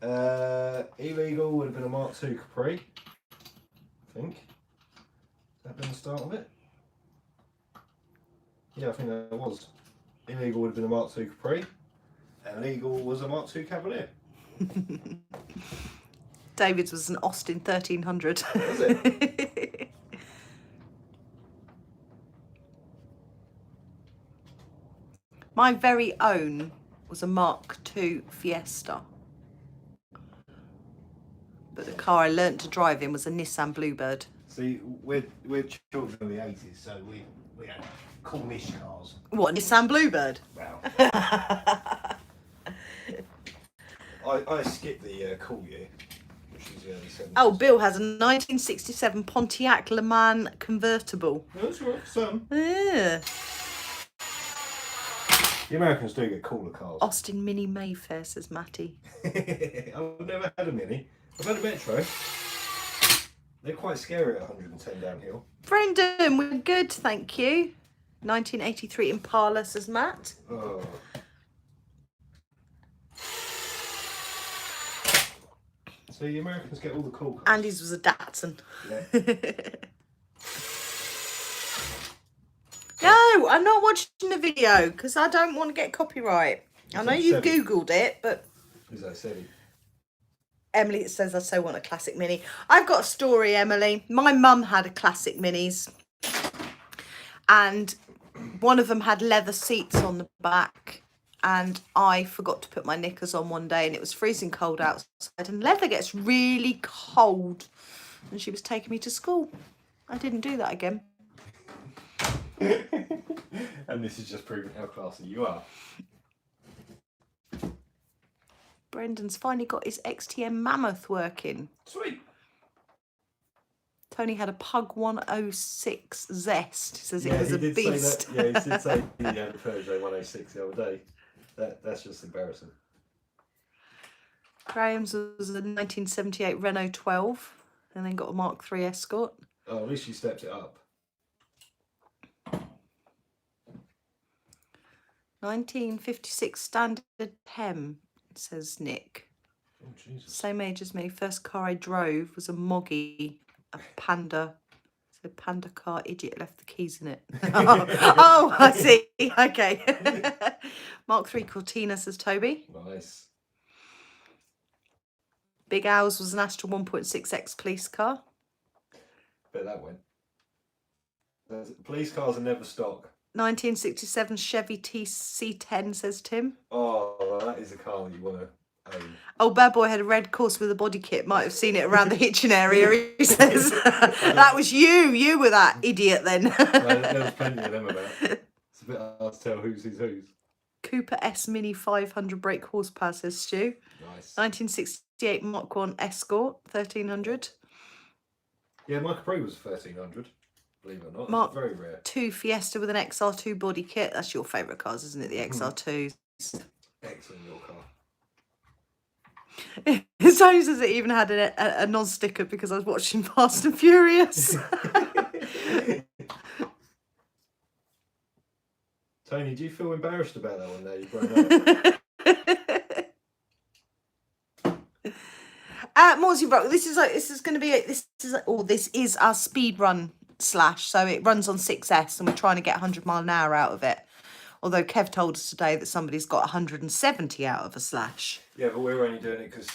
Illegal would have been a Mark II Capri, I think. That been the start of it? Yeah, I think that was. Illegal would have been a Mark II Capri, and legal was a Mark II Cavalier. David's was an Austin 1300. Was it? My very own was a Mark II Fiesta. But the car I learnt to drive in was a Nissan Bluebird. See, we're children of the 80s, so we had coolish cars. What, Nissan Bluebird? Wow. I skipped the cool year, which was the early 70s. Oh, Bill has a 1967 Pontiac Le Mans convertible. That's right, some. Yeah. The Americans do get cooler cars. Austin Mini Mayfair, says Matty. I've never had a Mini. I've had a Metro. They're quite scary at 110 downhill. Brendan, we're good, thank you. 1983 Impala, says Matt. Oh. So the Americans get all the cool cars. Andy's was a Datsun. Yeah. No, I'm not watching the video because I don't want to get copyright. I know you Googled it, but... As I said. Emily, it says I so want a classic Mini. I've got a story, Emily. My mum had a classic Minis. And one of them had leather seats on the back. And I forgot to put my knickers on one day and it was freezing cold outside. And leather gets really cold. And she was taking me to school. I didn't do that again. And this is just proving how classy you are. Brendan's finally got his XTM Mammoth working. Sweet. Tony had a Pug 106 Zest. He says it was a did beast. Say that. Yeah, he did say he had a Peugeot 106 the other day. That's just embarrassing. Graham's was a 1978 Renault 12 and then got a Mark III Escort. Oh, at least you stepped it up. 1956 Standard Hem, says Nick. Oh, Jesus. Same age as me. First car I drove was a Moggy, a Panda. So Panda car, idiot left the keys in it. Oh, I see. Okay. Mark III Cortina, says Toby. Nice. Big Owls was an Astra 1.6X police car. Bet that went. Police cars are never stock. 1967 Chevy TC10, says Tim. Oh, that is a car that you want to own. Oh, Bad Boy had a red Corse with a body kit. Might have seen it around the hitching area, he says. That was you. You were that idiot then. There's plenty of them about. It's a bit hard to tell whose is whose. Cooper S Mini 500 brake horsepower, says Stu. Nice. 1968 Mark 1 Escort, 1300. Yeah, my Capri was 1300. Believe it or not. Mark It's very rare. 2 Fiesta with an XR2 body kit. That's your favourite cars, isn't it? The XR2s. Excellent your car. Tony says it even had a non-sticker because I was watching Fast and Furious. Tony, do you feel embarrassed about that one now you've grown up? Morsey Brock, this is our speed run slash, so it runs on 6S and we're trying to get 100-mile-an-hour out of it. Although Kev told us today that somebody's got 170 out of a slash. Yeah, but we're only doing it because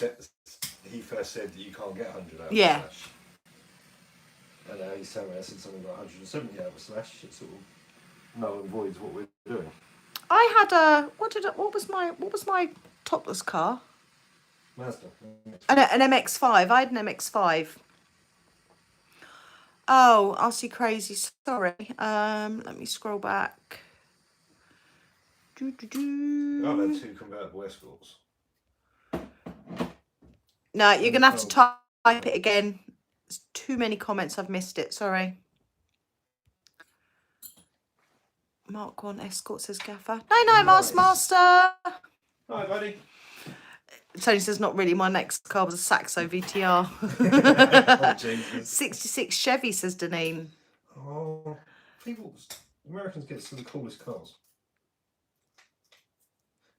he first said that you can't get 100 out of a slash. And now he's telling me I said something about 170 out of a slash. It sort of null and voids what we're doing. I had a what was my topless car? Mazda. An MX-5. I had an MX-5. Oh, I'll see crazy. Sorry. Let me scroll back. I've had 2 convertible Escorts. No, you're going to have to type it again. There's too many comments. I've missed it. Sorry. Mark 1 Escort, says Gaffer. No, Nice. Master. Hi, buddy. Tony says, not really. My next car was a Saxo VTR. Oh, Jesus. 66 Chevy, says Deneen. Oh, Americans get some of the coolest cars.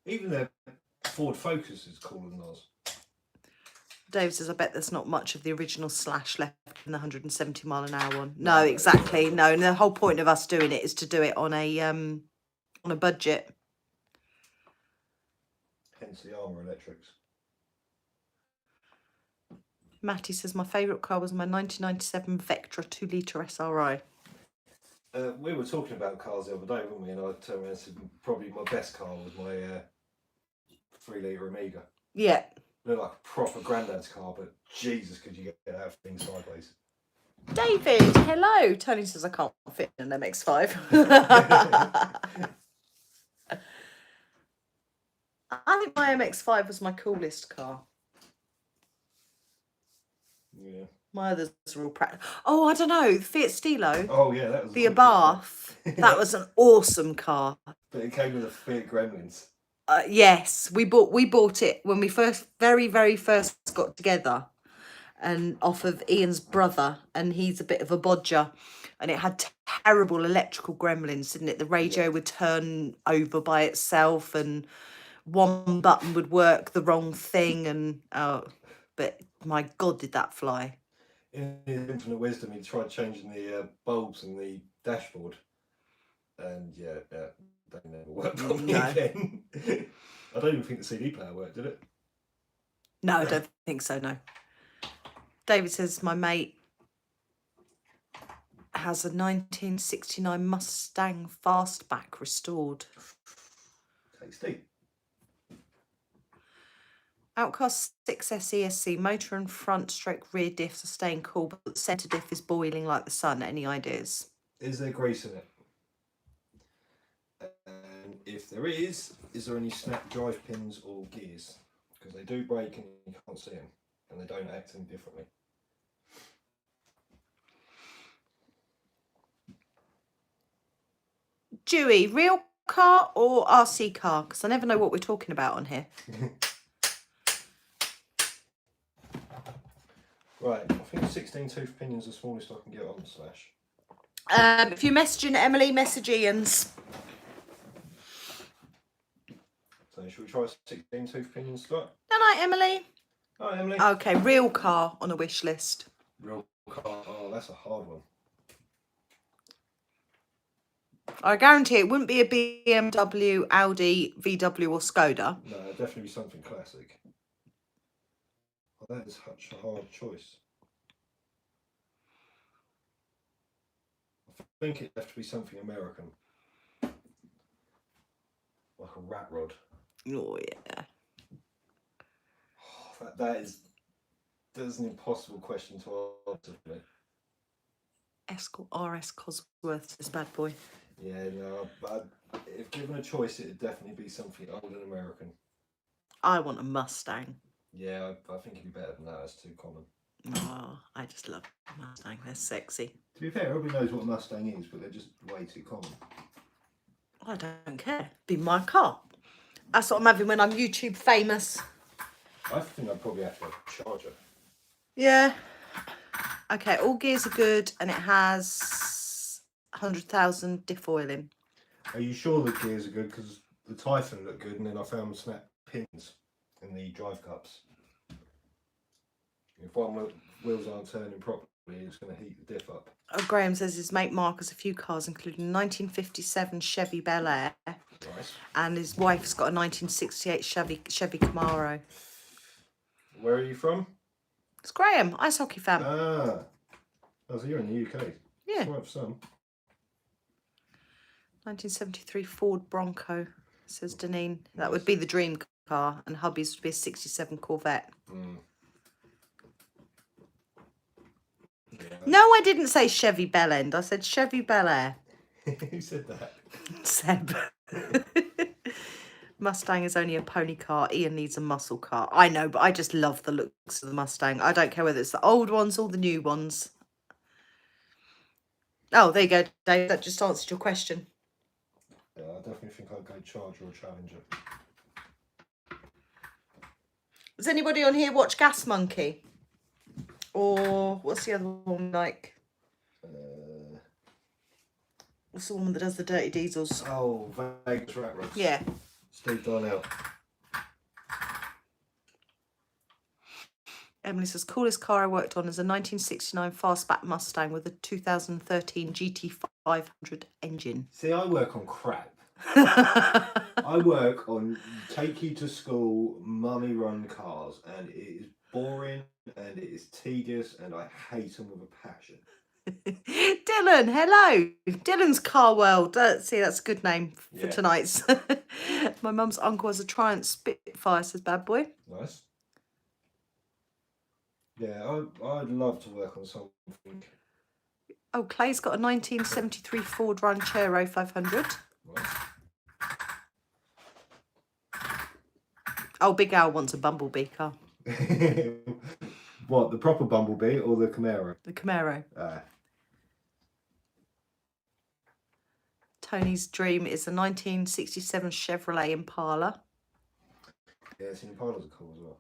Even their Ford Focus is cooler than ours. Dave says, I bet there's not much of the original Slash left in the 170 mile an hour one. No, exactly. No, and the whole point of us doing it is to do it on a budget. Hence the Armour Electrics. Matty says, my favourite car was my 1997 Vectra 2-litre SRI. We were talking about cars the other day, weren't we? And I turned around and said, probably my best car was my 3-litre Amiga. Yeah. Looked like a proper granddad's car, but Jesus, could you get that thing sideways? David, hello. Tony says, I can't fit in an MX-5. I think my MX-5 was my coolest car. Yeah. My others are all practical. Oh, I don't know. Fiat Stilo. Oh, yeah, that was The Abarth. That was an awesome car. But it came with a Fiat Gremlins. Yes, we bought it when we very first got together, and off of Ian's brother, and he's a bit of a bodger, and it had terrible electrical gremlins, didn't it? The radio would turn over by itself, and one button would work the wrong thing, and but my God, did that fly? In his infinite wisdom, he tried changing the bulbs in the dashboard, and they never worked properly again. I don't even think the CD player worked, did it? No, I don't think so, no. David says, my mate has a 1969 Mustang Fastback restored. Tasty. Outcast 6S ESC, motor and front stroke rear diffs are staying cool, but the centre diff is boiling like the sun. Any ideas? Is there grease in it? And if there is there any snap drive pins or gears? Because they do break and you can't see them, and they don't act any differently. Dewey, real car or RC car? Because I never know what we're talking about on here. Right, I think 16 tooth pinion's the smallest I can get on the Slash. If you're messaging Emily, message Ian's. So should we try 16 tooth pinion start? Good night, Emily. Hi, Emily. Okay, real car on a wish list. Real car. Oh, that's a hard one. I guarantee it wouldn't be a BMW, Audi, VW or Skoda. No, it'd definitely be something classic. Oh, that is such a hard choice. I think it'd have to be something American. Like a rat rod. Oh, yeah. Oh, that's an impossible question to answer for me. Escort RS Cosworth, this bad boy. Yeah, no, but if given a choice, it'd definitely be something old and American. I want a Mustang. Yeah, I think it'd be better than that. It's too common. Oh, I just love Mustang. They're sexy. To be fair, everybody knows what a Mustang is, but they're just way too common. I don't care. Be my car. That's what I'm having when I'm YouTube famous. I think I'd probably have to have a Charger. Yeah. Okay, all gears are good, and it has 100,000 diff oil in. Are you sure the gears are good? Because the Typhon looked good, and then I found snap pins in the drive cups. If one wheels aren't turning properly, it's going to heat the diff up. Oh, Graham says his mate Mark has a few cars, including a 1957 Chevy Bel Air, Nice. and his wife's got a 1968 Chevy Camaro. Where are you from? It's Graham, ice hockey fan. Ah, oh, so you're in the UK. Yeah. Right for some. 1973 Ford Bronco, says Deneen. That would be the dream car, and hubby's would be a 67 Corvette. Mm. Yeah. No, I didn't say Chevy Bel End. I said Chevy Bel Air. Who said that? Seb. Mustang is only a pony car. Ian needs a muscle car. I know, but I just love the looks of the Mustang. I don't care whether it's the old ones or the new ones. Oh, there you go, Dave. That just answered your question. Yeah, I definitely think I'd go Charger or Challenger. Does anybody on here watch Gas Monkey? Or what's the other one like? What's the one that does the Dirty Diesels? Oh, Vegas Rat Race. Yeah. Steve Darnell. Emily says, coolest car I worked on is a 1969 fastback Mustang with a 2013 GT500 engine. See, I work on crap. I work on take you to school, mummy run cars, and it is boring and it is tedious and I hate them with a passion. Dylan, hello. Dylan's Car World. See, that's a good name for tonight's. My mum's uncle has a Triumph Spitfire, says Bad Boy. Nice. Yeah, I'd love to work on something. Oh, Clay's got a 1973 Ford Ranchero 500. Nice. Oh, Big Al wants a Bumblebee car. What, the proper Bumblebee or the Camaro? The Camaro. Tony's dream is a 1967 Chevrolet Impala. Yeah, the Impalas are cool as well.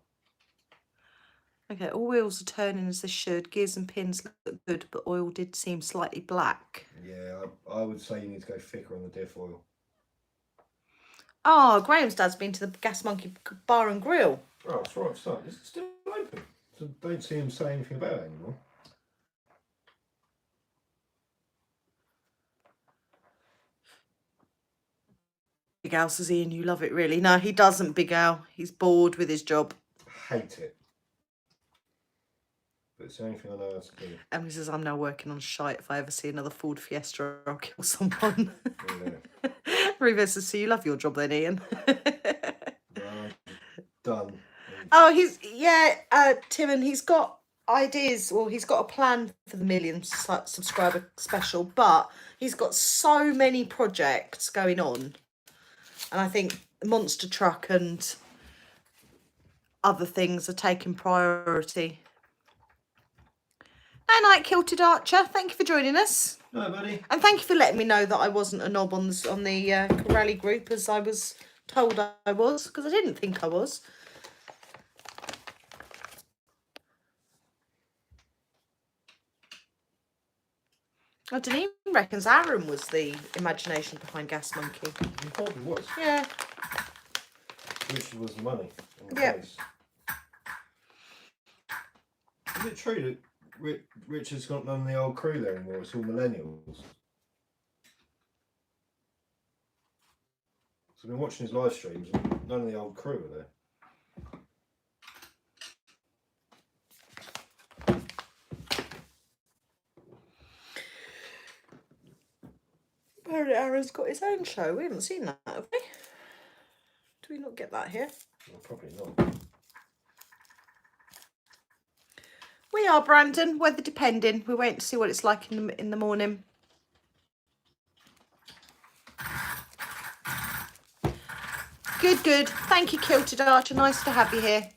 Okay, all wheels are turning as they should. Gears and pins look good, but oil did seem slightly black. Yeah, I would say you need to go thicker on the diff oil. Oh, Graham's dad's been to the Gas Monkey Bar and Grill. Oh, it's right, so it's still open. So don't see him say anything about it anymore. Big Al says, Ian, you love it really. No, he doesn't, Big Al. He's bored with his job. Hate it. But it's the only thing I know how to do. Emily says, I'm now working on shite. If I ever see another Ford Fiesta, I'll kill someone. Yeah. Reva says, so you love your job then, Ian? Done. Oh, Timon, he's got ideas. Well, he's got a plan for the million subscriber special, but he's got so many projects going on. And I think Monster Truck and other things are taking priority. Night, Kilted Archer. Thank you for joining us. No, buddy. And thank you for letting me know that I wasn't a knob on the rally group as I was told I was, because I didn't think I was. I didn't even reckon Aaron was the imagination behind Gas Monkey. He probably was. Yeah. Which was the money in the Yeah. place. Is it true that Richard's got none of the old crew there anymore? It's all millennials. So I've been watching his live streams and none of the old crew are there. Apparently Aaron's got his own show. We haven't seen that, have we? Do we not get that here? Well, probably not. We are, Brandon. Weather depending. We're waiting to see what it's like in the morning. Good. Thank you, Kilted Archer. Nice to have you here.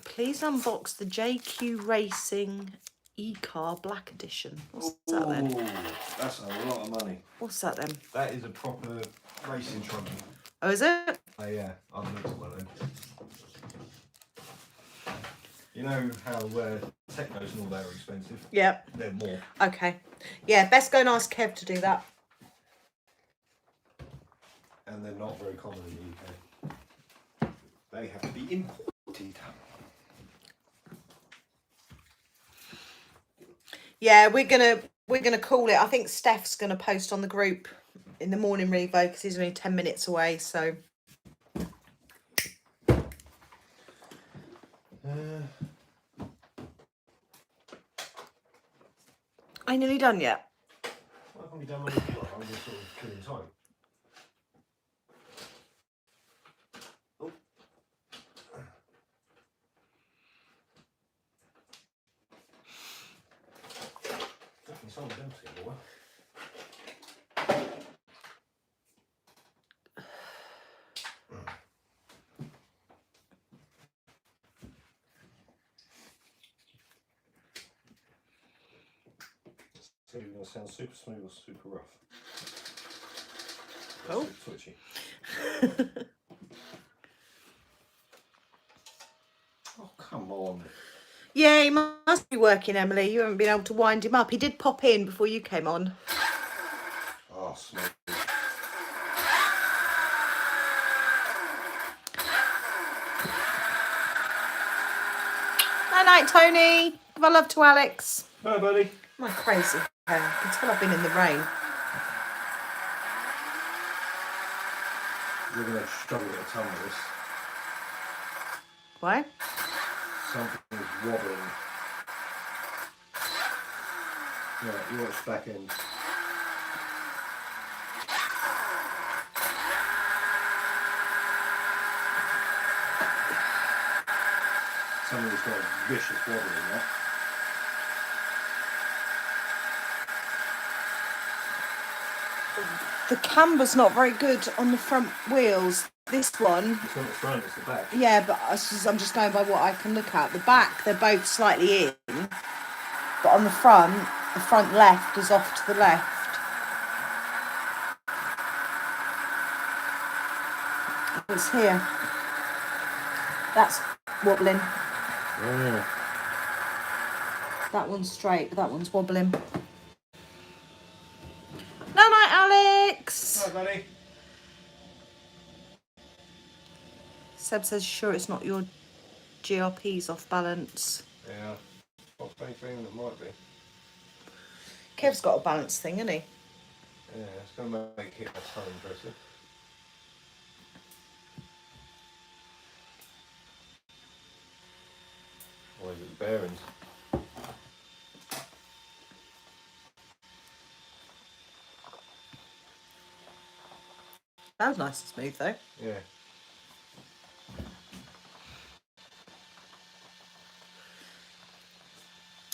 Please unbox the JQ Racing E-Car Black Edition. What's that then? That's a lot of money. What's that then? That is a proper racing truck. Oh, is it? Oh yeah, I've looked at one of them. You know how Technos and all that are expensive? Yep. They're more. Okay. Yeah, best go and ask Kev to do that. And they're not very common in the UK. They have to be imported. Yeah, we're gonna call it. I think Steph's gonna post on the group in the morning, Revo, because he's only 10 minutes away. So. Ain't nearly done yet. Well, I can't be done with it. I'm just sort of killing time. Oh. Definitely someone empty, boy. It's either going to sound super smooth or super rough. Oh. Super twitchy. Oh, come on. Yeah, he must be working, Emily. You haven't been able to wind him up. He did pop in before you came on. Oh, smooth. Night, Tony. Give our love to Alex. Hi, buddy. My crazy hair. I can tell I've been in the rain. You're going to struggle to get a ton of this. Why? Something's wobbling. Right, you watch back end. Somebody's got a vicious wobble in that. The camber's not very good on the front wheels. This one, It's not the front, it's the back. yeah, but I'm just going by what I can look at. The back, they're both slightly in, but on the front left is off to the left. It's here. That's wobbling. Yeah. That one's straight, but that one's wobbling. Night, Alex. Hi, buddy. Seb says, sure, it's not your GRP's off balance. Yeah. What thing that might be. Kev's got a balance thing, hasn't he? Yeah, it's going to make it a ton impressive. Or is it the bearings? Sounds nice and smooth, though. Yeah.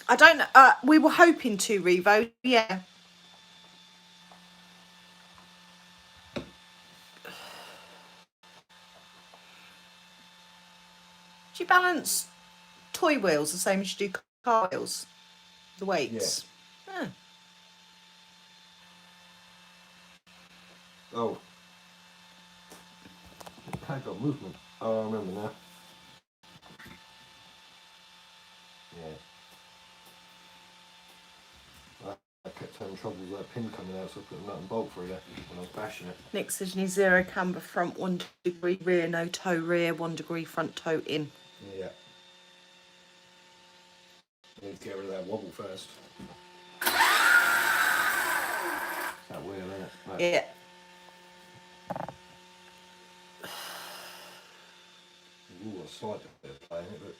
I don't know. We were hoping to, Revo. Yeah. Do you balance toy wheels the same as you do car wheels? The weights? Yeah. Oh. The pad got movement. Oh, I remember now. Yeah. I kept having trouble with that pin coming out, so I put a nut and bolt through that when I was bashing it. Nick says you need 0 camber front, 1 degree rear, no toe rear, 1 degree front toe in. Yeah. I need to get rid of that wobble first. That wheel, isn't it? Like, Yeah. You've got a slight bit of play in it, but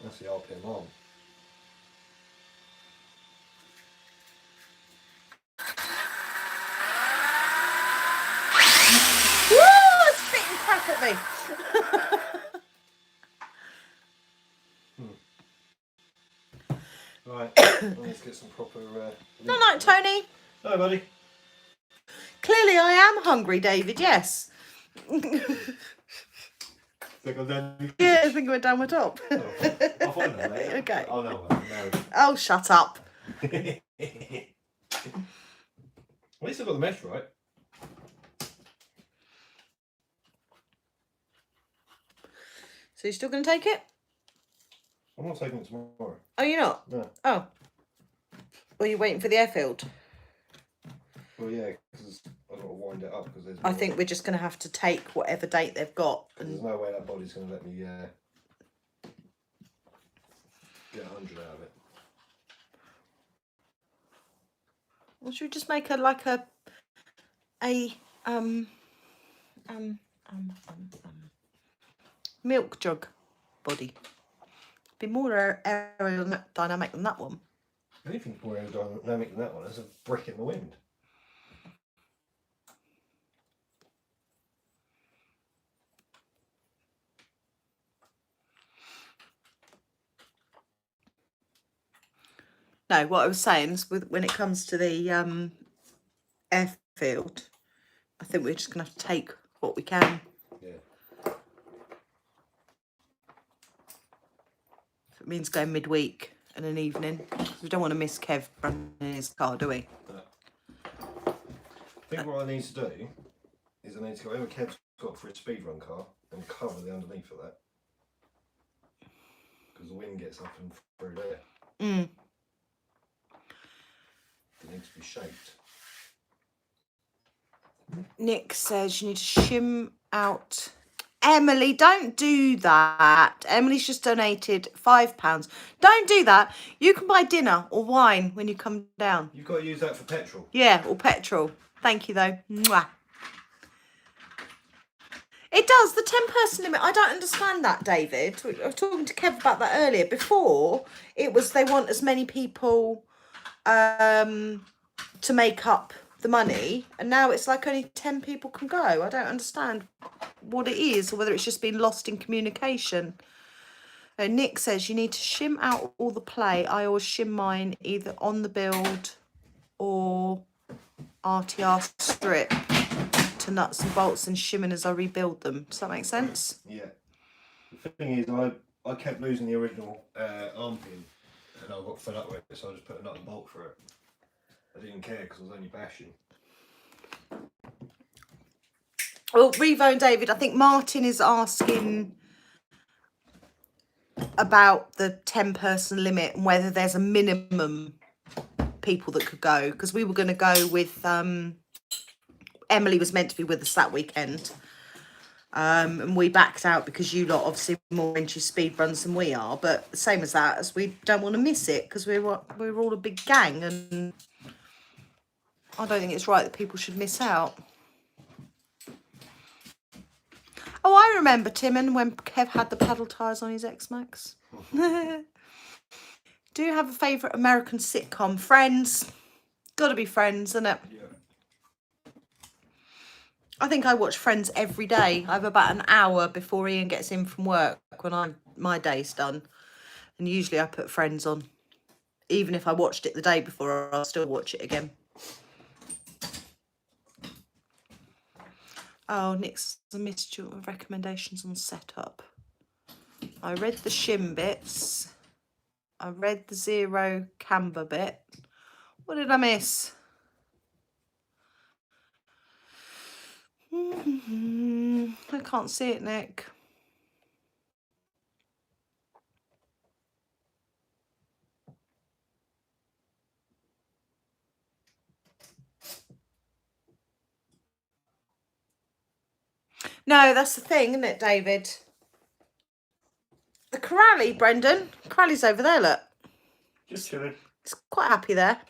that's the RPM arm. Woo! It's spitting crap at me. Right, let's get some proper... Night, Tony. Hello, buddy. Clearly I am hungry, David, yes. Think I'm down. Yeah, I think we're down my top. Oh, I'll find that later. Okay. Oh, no, no. Oh, shut up. At least I've got the mesh right. So you're still going to take it? I'm not taking it tomorrow. Oh, you're not? No. Oh. Well, you're waiting for the airfield? Well, yeah, because I've got to wind it up. Because I think we're just going to have to take whatever date they've got. There's no way that body's going to let me get 100 out of it. Well, should we just make a milk jug body? Be more aerodynamic than that one. Anything's more aerodynamic than that one. That's a brick in the wind. No, what I was saying is when it comes to the airfield, I think we're just going to have to take what we can. Yeah. If it means going midweek in an evening. We don't want to miss Kev running in his car, do we? I think what I need to do is I need to go whatever Kev's got for his speedrun car and cover the underneath of that. Because the wind gets up and through there. Mm. It needs to be shaped. Nick says you need to shim out. Emily, don't do that. Emily's just donated £5. Don't do that. You can buy dinner or wine when you come down. You've got to use that for petrol. Yeah, or petrol. Thank you, though. Mwah. It does, the 10-person limit. I don't understand that, David. I was talking to Kev about that earlier. Before, it was they want as many people to make up the money. And now it's like only 10 people can go. I don't understand what it is or whether it's just been lost in communication. Nick says you need to shim out all the play. I always shim mine either on the build or RTR strip to nuts and bolts and shimming as I rebuild them. Does that make sense? Yeah. The thing is, I kept losing the original arm pin and I got fed up with it, so I just put a nut and bolt for it. I didn't care because I was only bashing. Well, Revo and David, I think Martin is asking about the 10-person limit and whether there's a minimum people that could go, because we were going to go with Emily was meant to be with us that weekend, and we backed out because you lot obviously more into speed runs than we are, but same as that, as we don't want to miss it because we're all a big gang and I don't think it's right that people should miss out. Oh, I remember, Timon, when Kev had the paddle tyres on his X-Max. Do you have a favourite American sitcom? Friends. Got to be Friends, isn't it? Yeah. I think I watch Friends every day. I have about an hour before Ian gets in from work when my day's done. And usually I put Friends on. Even if I watched it the day before, I'll still watch it again. Oh, Nick's missed your recommendations on setup. I read the shim bits. I read the zero camber bit. What did I miss? I can't see it, Nick. No, that's the thing, isn't it, David? The Corrali, Brendan. Corrali's over there, look. Just chilling. It's quite happy there.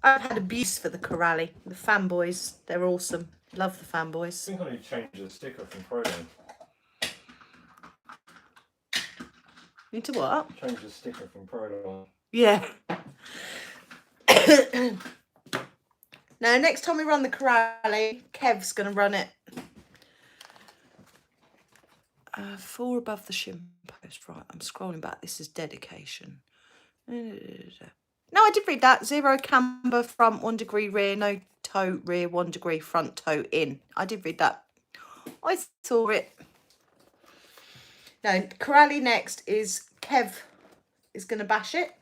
I've had abuse for the Corrali. The fanboys, they're awesome. Love the fanboys. I think I need to change the sticker from Proline. Need to what? Change the sticker from Proline. Yeah. No, next time we run the Corrali, Kev's going to run it. 4 above the shim post. Right, I'm scrolling back. This is dedication. No, I did read that. 0 camber front, 1 degree rear, no toe rear, 1 degree front toe in. I did read that. I saw it. No, Corrali next is Kev is going to bash it.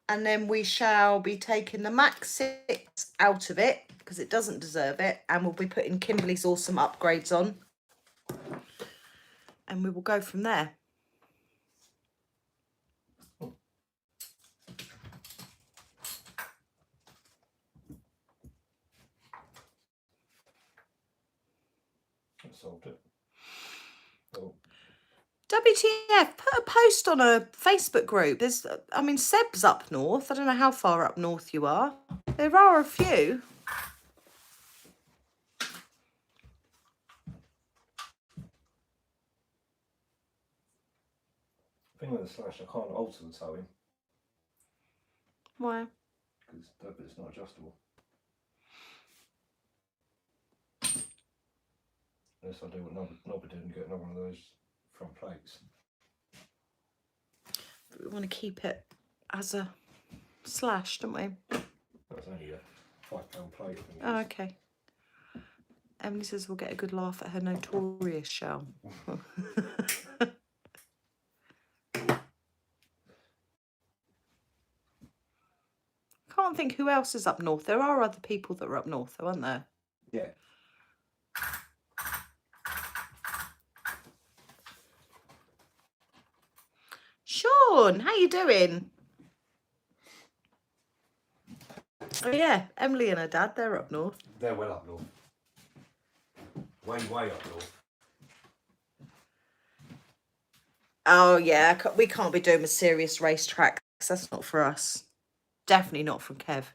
And then we shall be taking the Max 6 out of it because it doesn't deserve it. And we'll be putting Kimberly's awesome upgrades on. And we will go from there. I solved it. Oh. WTF, put a post on a Facebook group. I mean, Seb's up north. I don't know how far up north you are. There are a few. The thing with the slash, I can't alter the towing Why? because that bit's not adjustable. Unless I do what Nobby did and get another one of those front plates. We want to keep it as a slash, don't we? That's only a £5 plate. I think it Oh, is. okay. Emily says we'll get a good laugh at her notorious shell. trying to think who else is up north. There are other people that are up north, though, aren't there? Yeah. Sean, how you doing? Oh yeah, Emily and her dad, they're up north. They're well up north. Way up north. Oh yeah, we can't be doing a serious racetrack. That's not for us. Definitely not from Kev.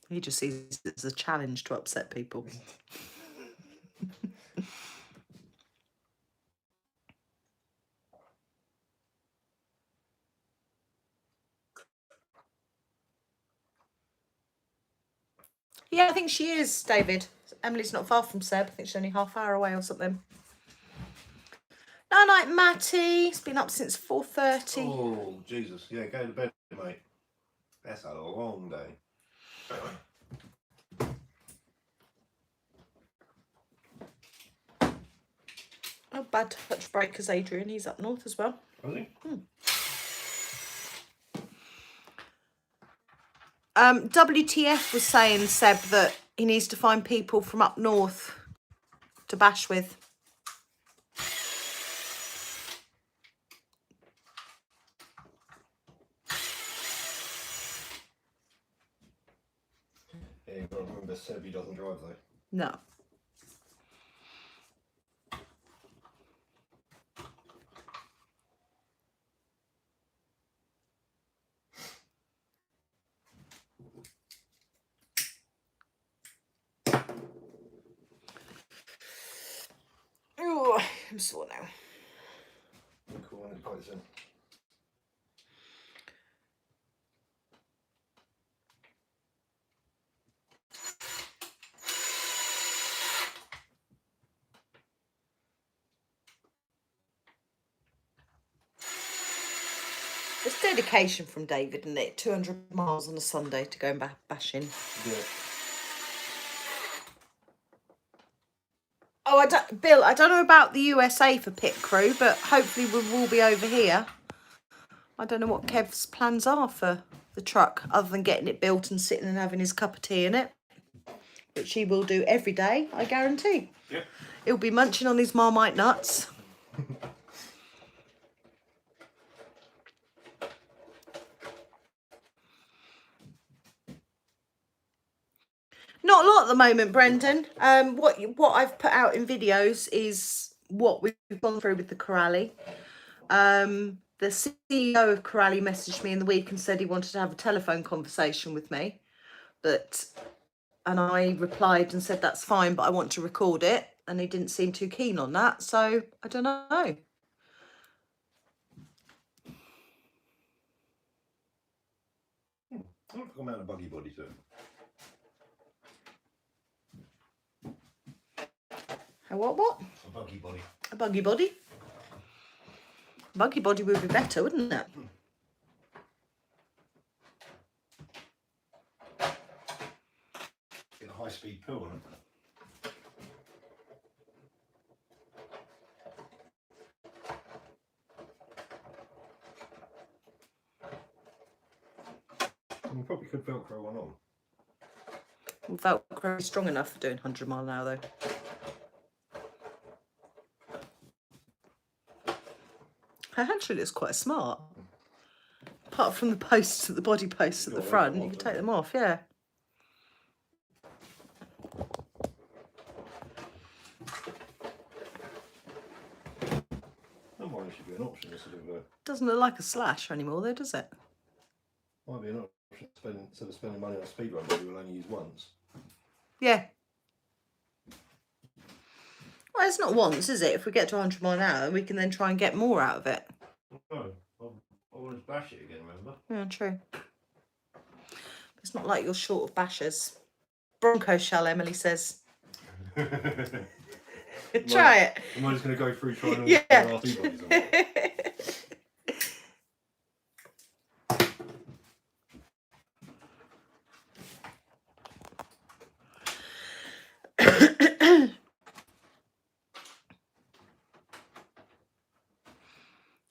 He just sees it as a challenge to upset people. Yeah, I think she is, David. Emily's not far from Seb. I think she's only half hour away or something. No night, Matty. It's been up since 4:30. Oh, Jesus. Yeah, go to bed, mate. That's a long day. Oh, bad touch breakers, Adrian. He's up north as well. Was he? WTF was saying, Seb, that he needs to find people from up north to bash with. Yeah, you've got to remember Seb, he doesn't drive though. No. Oh, I'm sore now. Cool, and quite soon. It's dedication from David, isn't it? 200 miles on a Sunday to go and bashing. Yeah. Oh, Bill, I don't know about the USA for pit crew, but hopefully we will be over here. I don't know what Kev's plans are for the truck, other than getting it built and sitting and having his cup of tea in it. Which he will do every day, I guarantee. Yeah. He'll be munching on his Marmite nuts. Not a lot at the moment, Brendan. What I've put out in videos is what we've gone through with the Corrali. The CEO of Corrali messaged me in the week and said he wanted to have a telephone conversation with me, and I replied and said that's fine, but I want to record it, and he didn't seem too keen on that, so I don't know. I don't come out a buggy body to him. A what? A buggy body. A buggy body? Buggy body would be better, wouldn't it? Get a high-speed pill on it. You probably could Velcro one on. Velcro is strong enough for doing 100 mile an hour, though. It actually looks quite smart. Apart from the posts, the body posts at the front, you can take them off, yeah. That might actually be an option instead of Doesn't look like a slash anymore, though, does it? might be an option. Instead of spending money on a speedrun body, we'll only use once. Yeah. Well, it's not once, is it? If we get to 100 mile an hour, we can then try and get more out of it. Oh, I want to bash it again, remember? Yeah, true. It's not like you're short of bashers. Bronco shell, Emily says. Try it. Am I just going to go through trying to Yeah. RT bodies on it?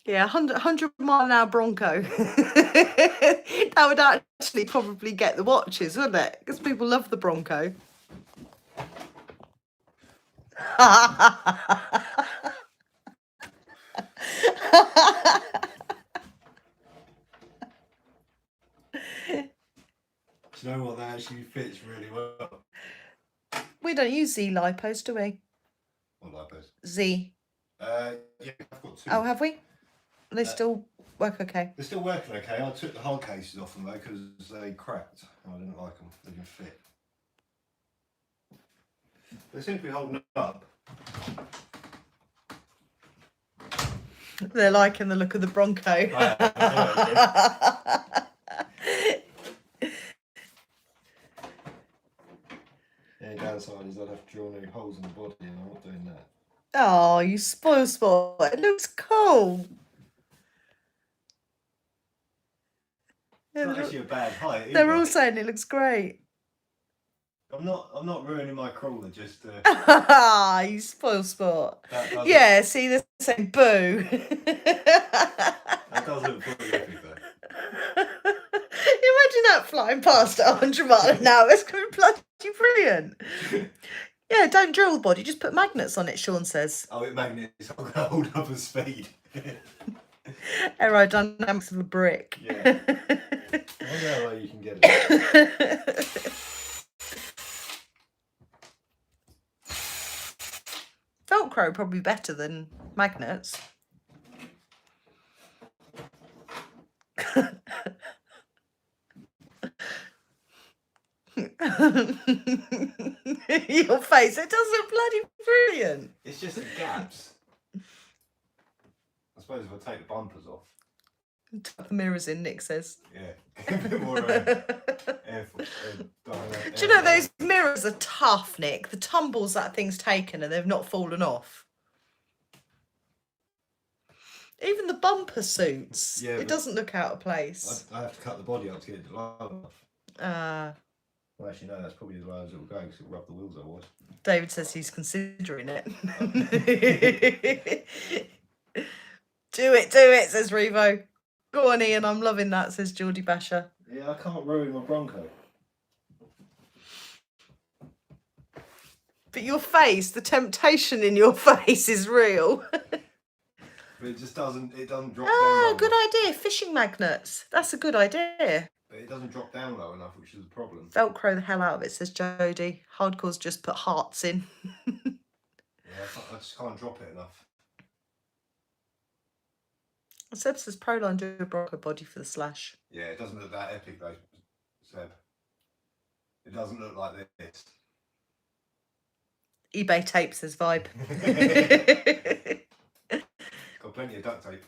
Yeah, 100-mile-an-hour Bronco. That would actually probably get the watches, wouldn't it? Because people love the Bronco. Do you know what? That actually fits really well. We don't use Z lipos, do we? What lipos? Z. Yeah, I've got 2. Oh, have we? They still work okay. They're still working okay. I took the hard cases off them though because they cracked. I didn't like them. They didn't fit. They seem to be holding up. They're liking the look of the Bronco. The downside is I'd have to drill new holes in the body and I'm not doing that. Oh, you spoil sport. It looks cool. It's not actually a bad height. They're all saying it looks great. I'm not ruining my crawler just to... You spoil sport. Yeah. See, they're saying boo. That does look pretty epic though. Imagine that flying past at 100 miles an hour. It's going to be bloody brilliant. Yeah, don't drill the body, just put magnets on it, Sean says. Oh, it magnets. I'm going to hold up a speed. Aerodynamics of a brick. Yeah. I wonder how low you can get it. Velcro probably better than magnets. Your face, it does look bloody brilliant. It's just the gaps. I suppose if I take the bumpers off. Tuck the mirrors in, Nick says. Yeah. A bit more airful. Do you know those mirrors are tough, Nick? The tumbles that thing's taken and they've not fallen off. Even the bumper suits, Yeah, it doesn't look out of place. I have to cut the body up to get it low enough. Well, actually, no, that's probably as low as it will go because it'll rub the wheels otherwise. David says he's considering it. Do it, says Revo. Go on, Ian, I'm loving that, says Geordie Basher. Yeah, I can't ruin my Bronco. But your face, the temptation in your face is real. But it just doesn't drop down. Ah, good idea. Fishing magnets. That's a good idea. But it doesn't drop down low enough, which is a problem. Velcro the hell out of it, says Jodie. Hardcore's just put hearts in. Yeah, I just can't drop it enough. Seb says Proline do a Bronco body for the slash. Yeah, it doesn't look that epic though, Seb. It doesn't look like this. eBay tape, says Vibe. Got plenty of duct tape.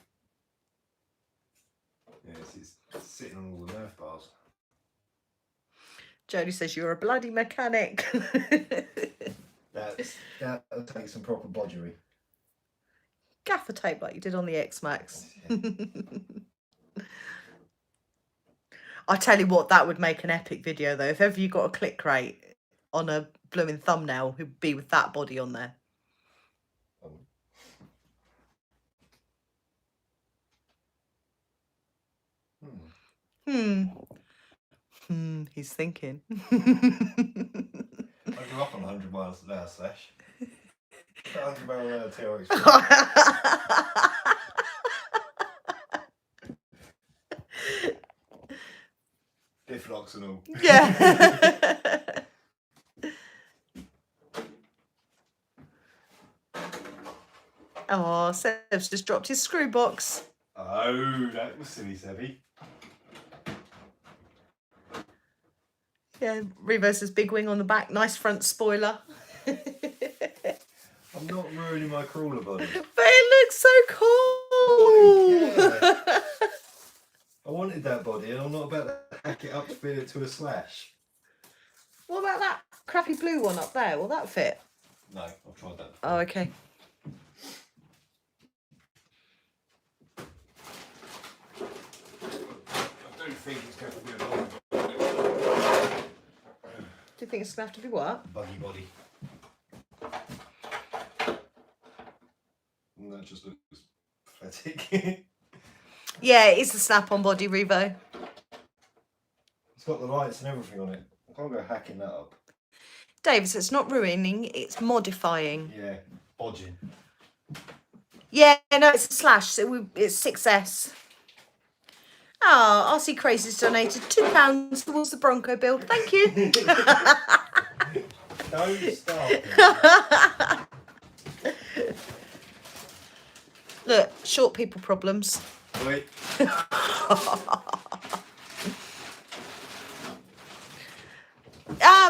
Yeah, it's sitting on all the nerf bars. Jodie says you're a bloody mechanic. That'll take some proper bodgery. Gaffer tape like you did on the X-Max. Yeah. I tell you what, that would make an epic video though. If ever you got a click rate on a blooming thumbnail, who'd be with that body on there. He's thinking. I grew up on 100 miles an hour slash. 100 miles an hour TRX. Diff locks and all. Yeah. Oh, Seb's just dropped his screw box. Oh, that was silly, Sebby. Yeah, Revo says big wing on the back, nice front spoiler. I'm not ruining my crawler body. But it looks so cool. Yeah. I wanted that body and I'm not about to hack it up to fit it to a slash. What about that crappy blue one up there? Will that fit? No, I've tried that before. Oh, okay. I don't think it's going to be a buggy Do you think it's going to have to be what? body. And that just looks pathetic. Yeah, it is the snap-on body, Revo. It's got the lights and everything on it. I can't go hacking that up. David, so it's not ruining, it's modifying. Yeah, bodging. Yeah, no, it's a slash, so it's 6S. Ah, RC Crazy's donated £2 towards the Bronco build. Thank you. Don't stop. Look, short people problems. Wait.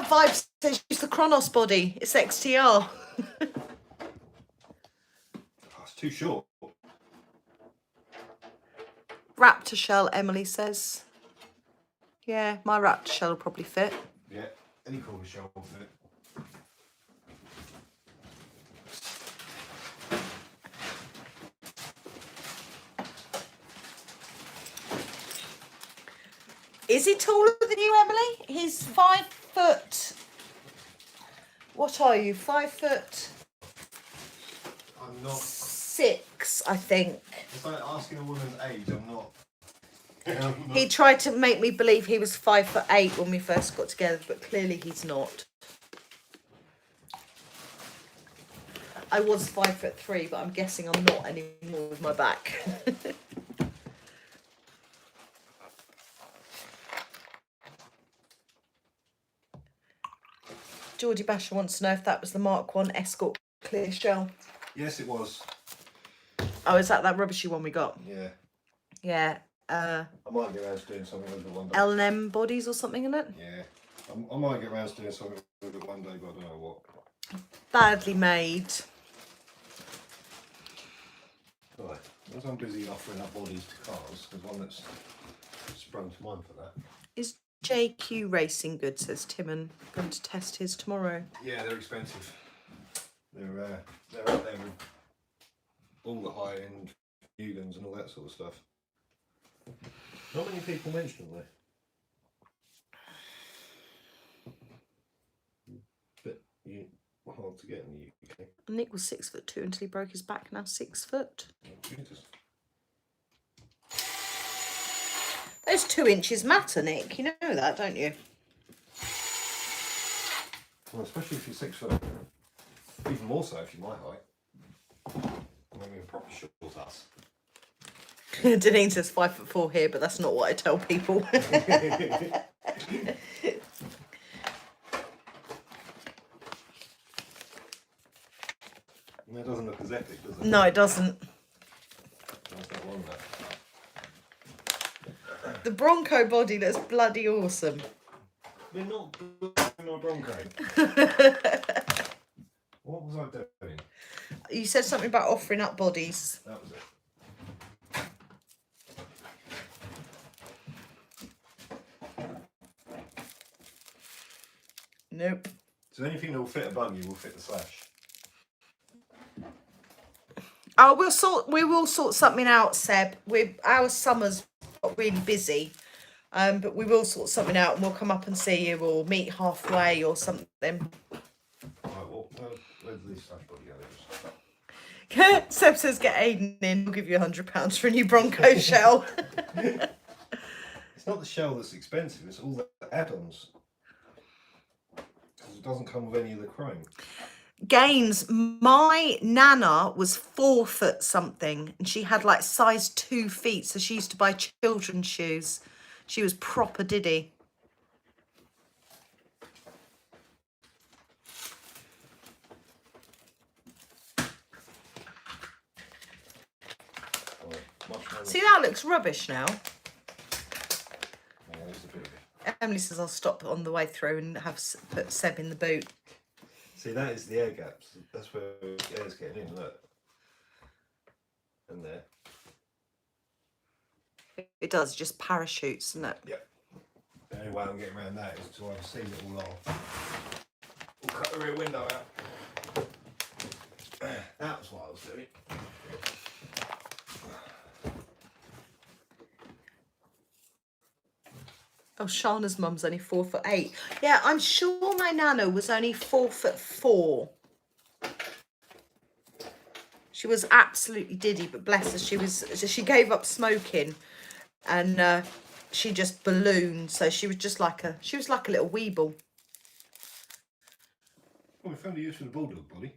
Vibes says use the Kronos body. It's XTR. Oh, it's too short. Raptor shell, Emily says. Yeah, my raptor shell will probably fit. Yeah, any quarter shell will fit. Is he taller than you, Emily? He's 5 foot. What are you? 5 foot. I'm not. 6, I think. It's like asking a woman's age. I'm not. He tried to make me believe he was 5'8" when we first got together, but clearly he's not. I was 5'3", but I'm guessing I'm not anymore with my back. Geordie Basher wants to know if that was the Mark 1 Escort clear shell. Yes, it was. Oh, is that rubbishy one we got? Yeah. Yeah. I might get around to doing something with it one day. L&M bodies or something in it? Yeah. I might get around to doing something with it one day, but I don't know what. Badly made. Right. As I'm busy offering up bodies to cars, there's one that's sprung to mind for that. Is JQ Racing good, says Timon. Going to test his tomorrow. Yeah, they're expensive. They're up there with all the high-end Hoons and all that sort of stuff. Not many people mention them though. But hard to get in the UK. Nick was 6'2" until he broke his back. Now 6 foot. Oh, Jesus. Those 2 inches matter, Nick. You know that, don't you? Well, especially if you're 6 foot. Even more so if you're my height. Maybe a proper short ass. Deneen says 5'4" here, but that's not what I tell people. That doesn't look as epic, does it? No, it doesn't. That's not long enough. The Bronco body looks bloody awesome. We're not in my Bronco. What was I doing? You said something about offering up bodies. That was it. Nope. So anything that will fit a buggy will fit the slash. Oh, we will sort something out, Seb. Our summer's got really busy. But we will sort something out and we'll come up and see you or meet halfway or something. Right, well, where's the slash body goes? Seb says get Aiden in, we'll give you £100 for a new Bronco shell. It's not the shell that's expensive, it's all the add-ons. Because it doesn't come with any of the chrome. Gaines, my Nana was 4 foot something and she had like size 2 feet, so she used to buy children's shoes. She was proper diddy. See, that looks rubbish now. Yeah, it's a bit of it. Emily says I'll stop on the way through and put Seb in the boot. See, that is the air gaps. That's where the air's getting in, look. And there. It does, just parachutes, isn't it? Yep. The only way I'm getting around that is to either seal it all off. We'll cut the rear window out. That was what I was doing. Oh, Shana's mum's only 4'8". Yeah, I'm sure my Nana was only 4'4". She was absolutely diddy, but bless her, she gave up smoking, and she just ballooned. So she was just like a little weeble. Oh, we found a use for the bulldog body.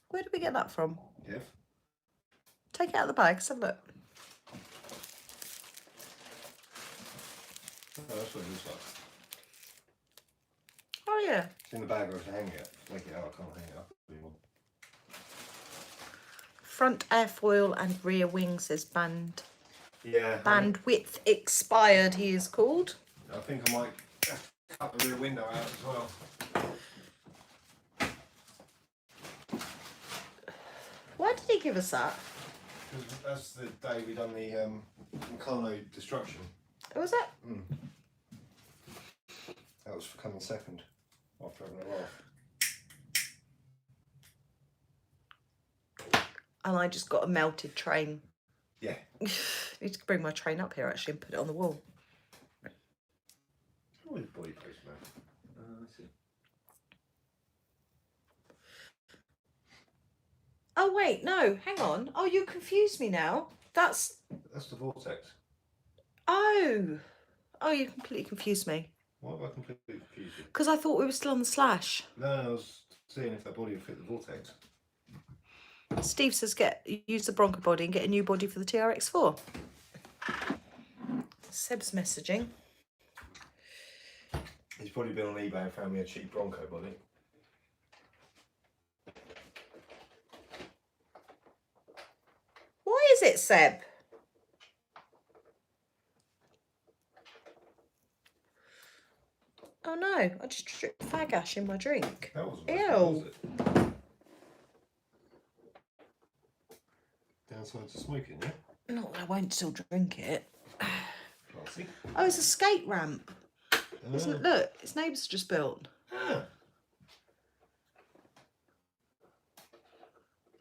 Where did we get that from? Yes. Take it out of the bag. Let's have a look. Oh, that's what it looks like. Oh yeah. It's in the bag or it's hanging it. Take it out, I can't hang it up anymore. Front airfoil and rear wing says band. Yeah. Bandwidth expired, he is called. I think I might have to cut the rear window out as well. Why did he give us that? Because that's the day we done the Meccano destruction. Oh, was it? Mm. That was for coming second after having a laugh. And I just got a melted train. Yeah. I need to bring my train up here actually and put it on the wall. Oh, his body post, man. Let's see. Oh wait, no, hang on. Oh, you confused me now. That's the vortex. oh, you completely confused me. Why have I completely confused you? Because I thought we were still on the slash. No, I was seeing if that body would fit the vortex. Steve says use the Bronco body and get a new body for the TRX4. Seb's messaging. He's probably been on eBay and found me a cheap Bronco body. Why is it, Seb? Oh no, I just dripped fag ash in my drink. That wasn't Ew. much fun, was it? Downside to smoking, yeah? Not that I won't still drink it. Classy. Oh, it's a skate ramp. Isn't it? Look, its neighbours just built. Ah.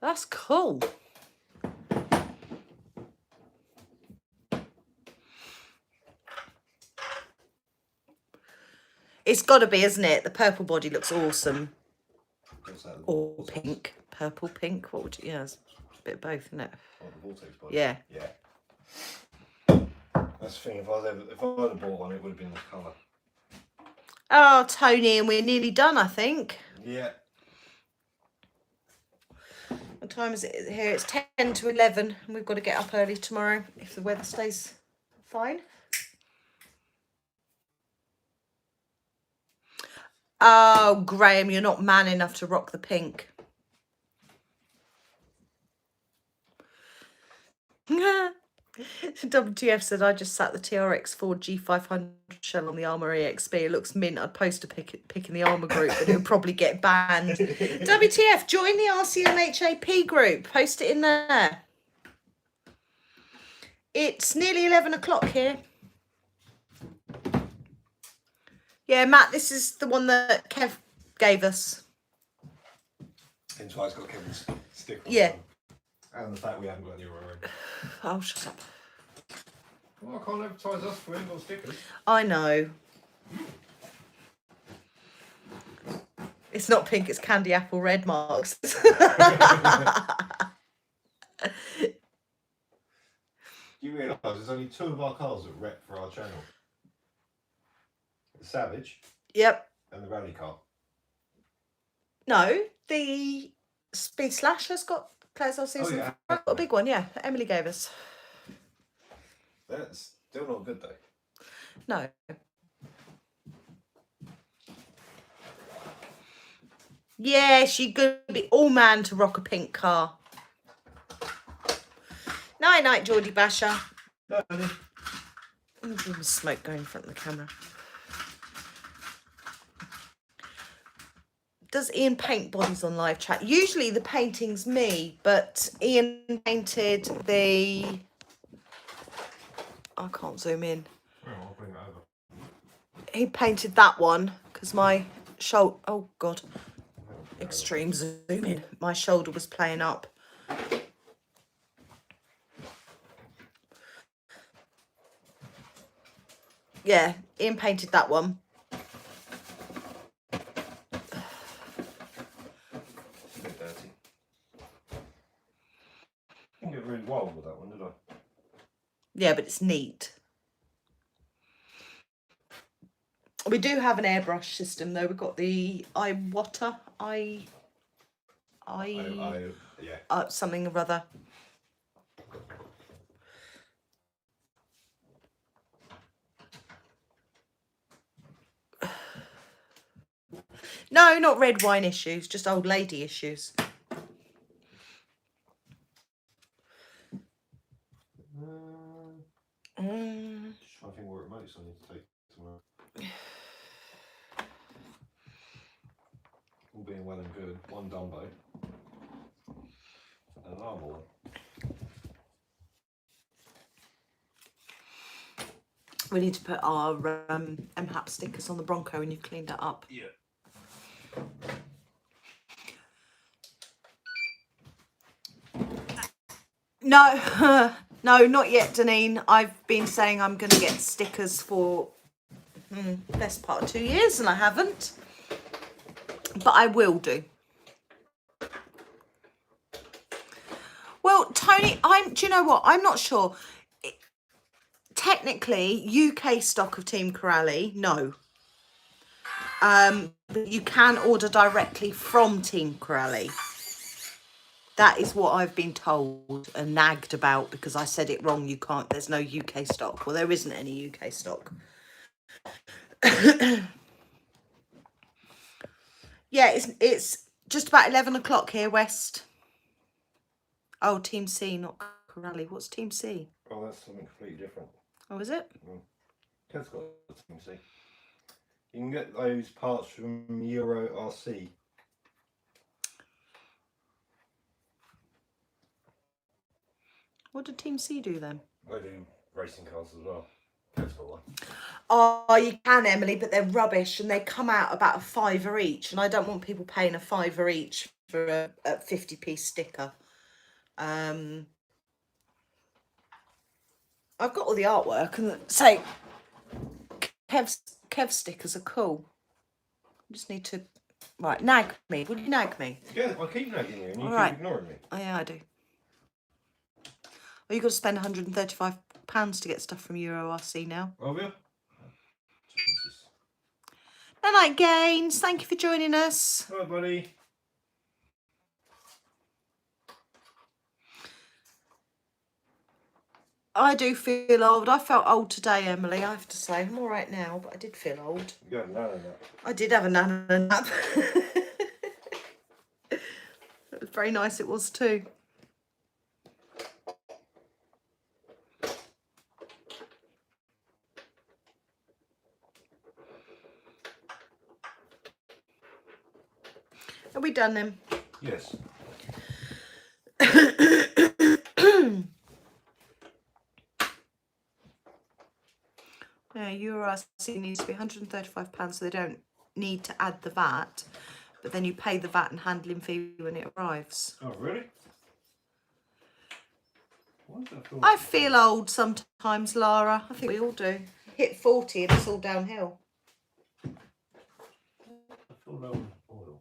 That's cool. It's got to be, isn't it? The purple body looks awesome. What's that? Or pink. Purple, pink. What would you... Yeah, it's a bit of both, isn't it? Oh, the vortex body. Yeah. Yeah. That's the thing. If I had bought one, it would have been this colour. Oh, Tony, and we're nearly done, I think. Yeah. What time is it here? It's 10 to 11, and we've got to get up early tomorrow if the weather stays fine. Oh, Graham, you're not man enough to rock the pink. WTF said, I just sat the TRX 4 G500 shell on the Armour EXP. It looks mint. I'd post a pic in the Armour group, but it would probably get banned. WTF, join the RCMHAP group. Post it in there. It's nearly 11 o'clock here. Yeah, Matt, this is the one that Kev gave us. Hence why it's got Kevin's sticker on. Yeah. And the fact we haven't got any of our own. Oh, shut up. Well, I can't advertise us for indoor stickers. I know. It's not pink, it's candy apple red marks. Do you realise there's only 2 of our cars that rep for our channel? The Savage Yep. and the Rally car. No, the Speed Slash has got Claire's our season. yeah. Got a big one, yeah. That Emily gave us. That's still not good though. No. Yeah, she could be all man to rock a pink car. Night night, Geordie Basher. No, Smoke going in front of the camera. Does Ian paint bodies on live chat? Usually the painting's me, but Ian painted the... I can't zoom in. oh, I'll bring that over. He painted that one because my shoulder... Oh, God. Extreme zoom in. My shoulder was playing up. Yeah, Ian painted that one. A bit dirty. I didn't get really wild with that one, did I? Yeah, but it's neat. We do have an airbrush system though. We've got the Yeah. Something or other. No, not red wine issues, just old lady issues. Just trying to think what remotes I need to take tomorrow. All being well and good. One Dumbo. An alarm one. We need to put our MHAP stickers on the Bronco when you've cleaned that up. Yeah. No, no, not yet, Deneen. I've been saying I'm going to get stickers for best part of 2 years and I haven't. But I will do. Well, Tony, do you know what? I'm not sure. Technically, UK stock of Team Corrali, no. But you can order directly from Team Corrali. That is what I've been told and nagged about because I said it wrong. You can't, there's no UK stock. Well, there isn't any UK stock. Yeah, it's just about 11 o'clock here, West. Oh, Team C, not Corrali. What's Team C? Oh, that's something completely different. Oh, is it? Ted's got a Team C. You can get those parts from Euro RC. What did Team C do then? They do racing cars as well. Ted's got one. Oh, you can, Emily, but they're rubbish and they come out about a £5 each. And I don't want people paying a £5 each for a 50p sticker. I've got all the artwork and say Kev stickers are cool. I just need to nag me. Will you nag me? Yeah, I keep nagging you and you All keep ignoring me. Oh yeah, I do. Well, you've got to spend £135 to get stuff from Euro RC now. Oh yeah. Jesus. Night night, Gaines. Thank you for joining us. Hi, buddy. I do feel old. I felt old today, Emily, I have to say. I'm all right now, but I did feel old. You had a nana nap. I did have a nana nap. It was very nice, it was too. Are we done then? Yes. Yeah, Euro RC needs to be £135, so they don't need to add the VAT, but then you pay the VAT and handling fee when it arrives. Oh, really? I feel old sometimes, Lara. I think we all do. Hit 40 and it's all downhill. I feel low on oil.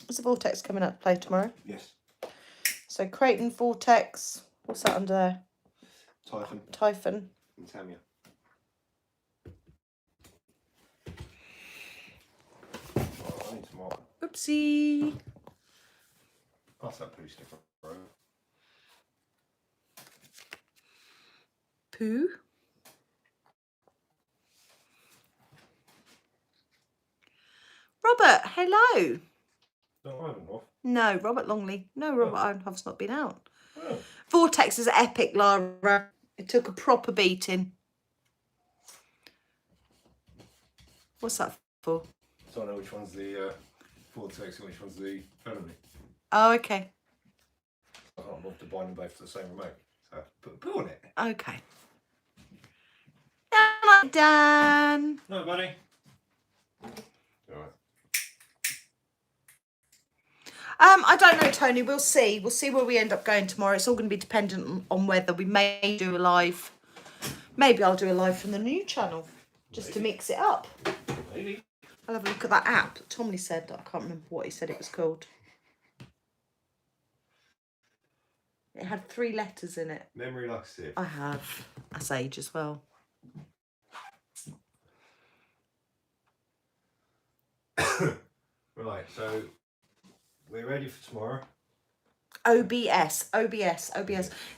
Is the Vortex coming out to play tomorrow? Yes. So Creighton, Vortex, what's that under there? Typhon. Typhon. And Tamia. Oh, I need some more. Oopsie. Pass that poo sticker, bro. Poo. Robert, hello. No, I haven't off. No, Robert Longley. No, Robert Ironhoff's not been out. Oh. Vortex is epic, Lara. It took a proper beating. What's that for? So I know which one's the Vortex and which one's the Felony. Oh, okay. I can't bother to bind them both to the same remote. So I have to put a poo on it. Okay. Hello, Dan. No, buddy. Alright. I don't know, Tony. We'll see. We'll see where we end up going tomorrow. It's all going to be dependent on whether we may do a live. Maybe I'll do a live from the new channel just to mix it up. Maybe. I'll have a look at that app that Tommy said. I can't remember what he said it was called. It had 3 letters in it. Memory like a sieve. I have. That's age as well. Right, so we're ready for tomorrow. OBS.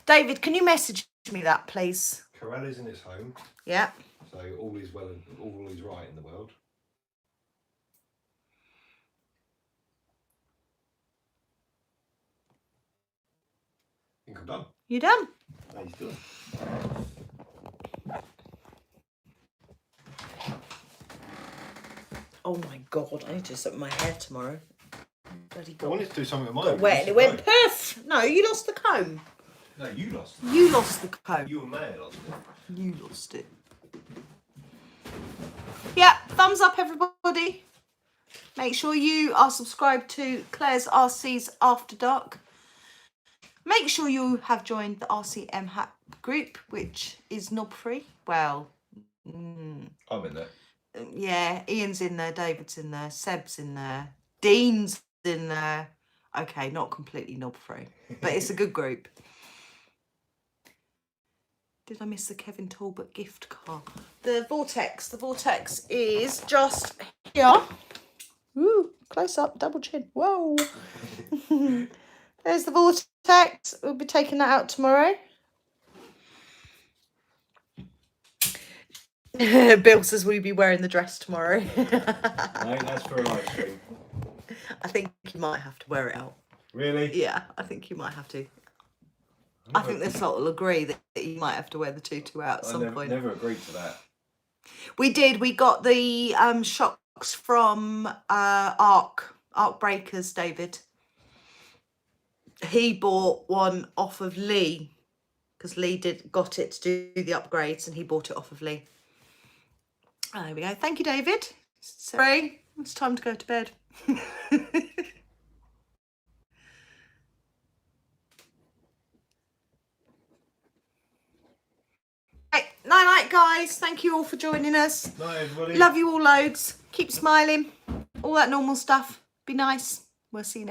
David, can you message me that, please? Corral is in its home, Yeah. so all is well and all is right in the world. I think I'm done. You done? No, he's done. Oh my God, I need to set my hair tomorrow. Bloody I God. wanted to do something with mine. Got wet and it went poof. No, you lost the comb. No, you lost it. You lost the comb. You and May lost it. You lost it. Yeah, thumbs up everybody. Make sure you are subscribed to Claire's RC's After Dark. Make sure you have joined the RCM Hack group, which is knob free. Well, I'm in there. yeah, Ian's in there, David's in there, Seb's in there, Dean's in there. Okay, not completely knob free, but it's a good group. Did I miss the Kevin Talbot gift card? The vortex is just here. Ooh, close up, double chin. Whoa. There's the vortex. We'll be taking that out tomorrow. Bill says, will you be wearing the dress tomorrow? No, that's for a live stream. I think you might have to wear it out. Really? Yeah, I think you might have to. I think this lot will agree that you might have to wear the tutu out at some point. Never agreed to that. We did. We got the shocks from Arc Breakers, David. He bought one off of Lee because Lee got it to do the upgrades and he bought it off of Lee. There we go. Thank you, David. Sorry, it's time to go to bed. Night, guys. Thank you all for joining us. Night, everybody. Love you all loads. Keep smiling. All that normal stuff. Be nice. We'll see you next.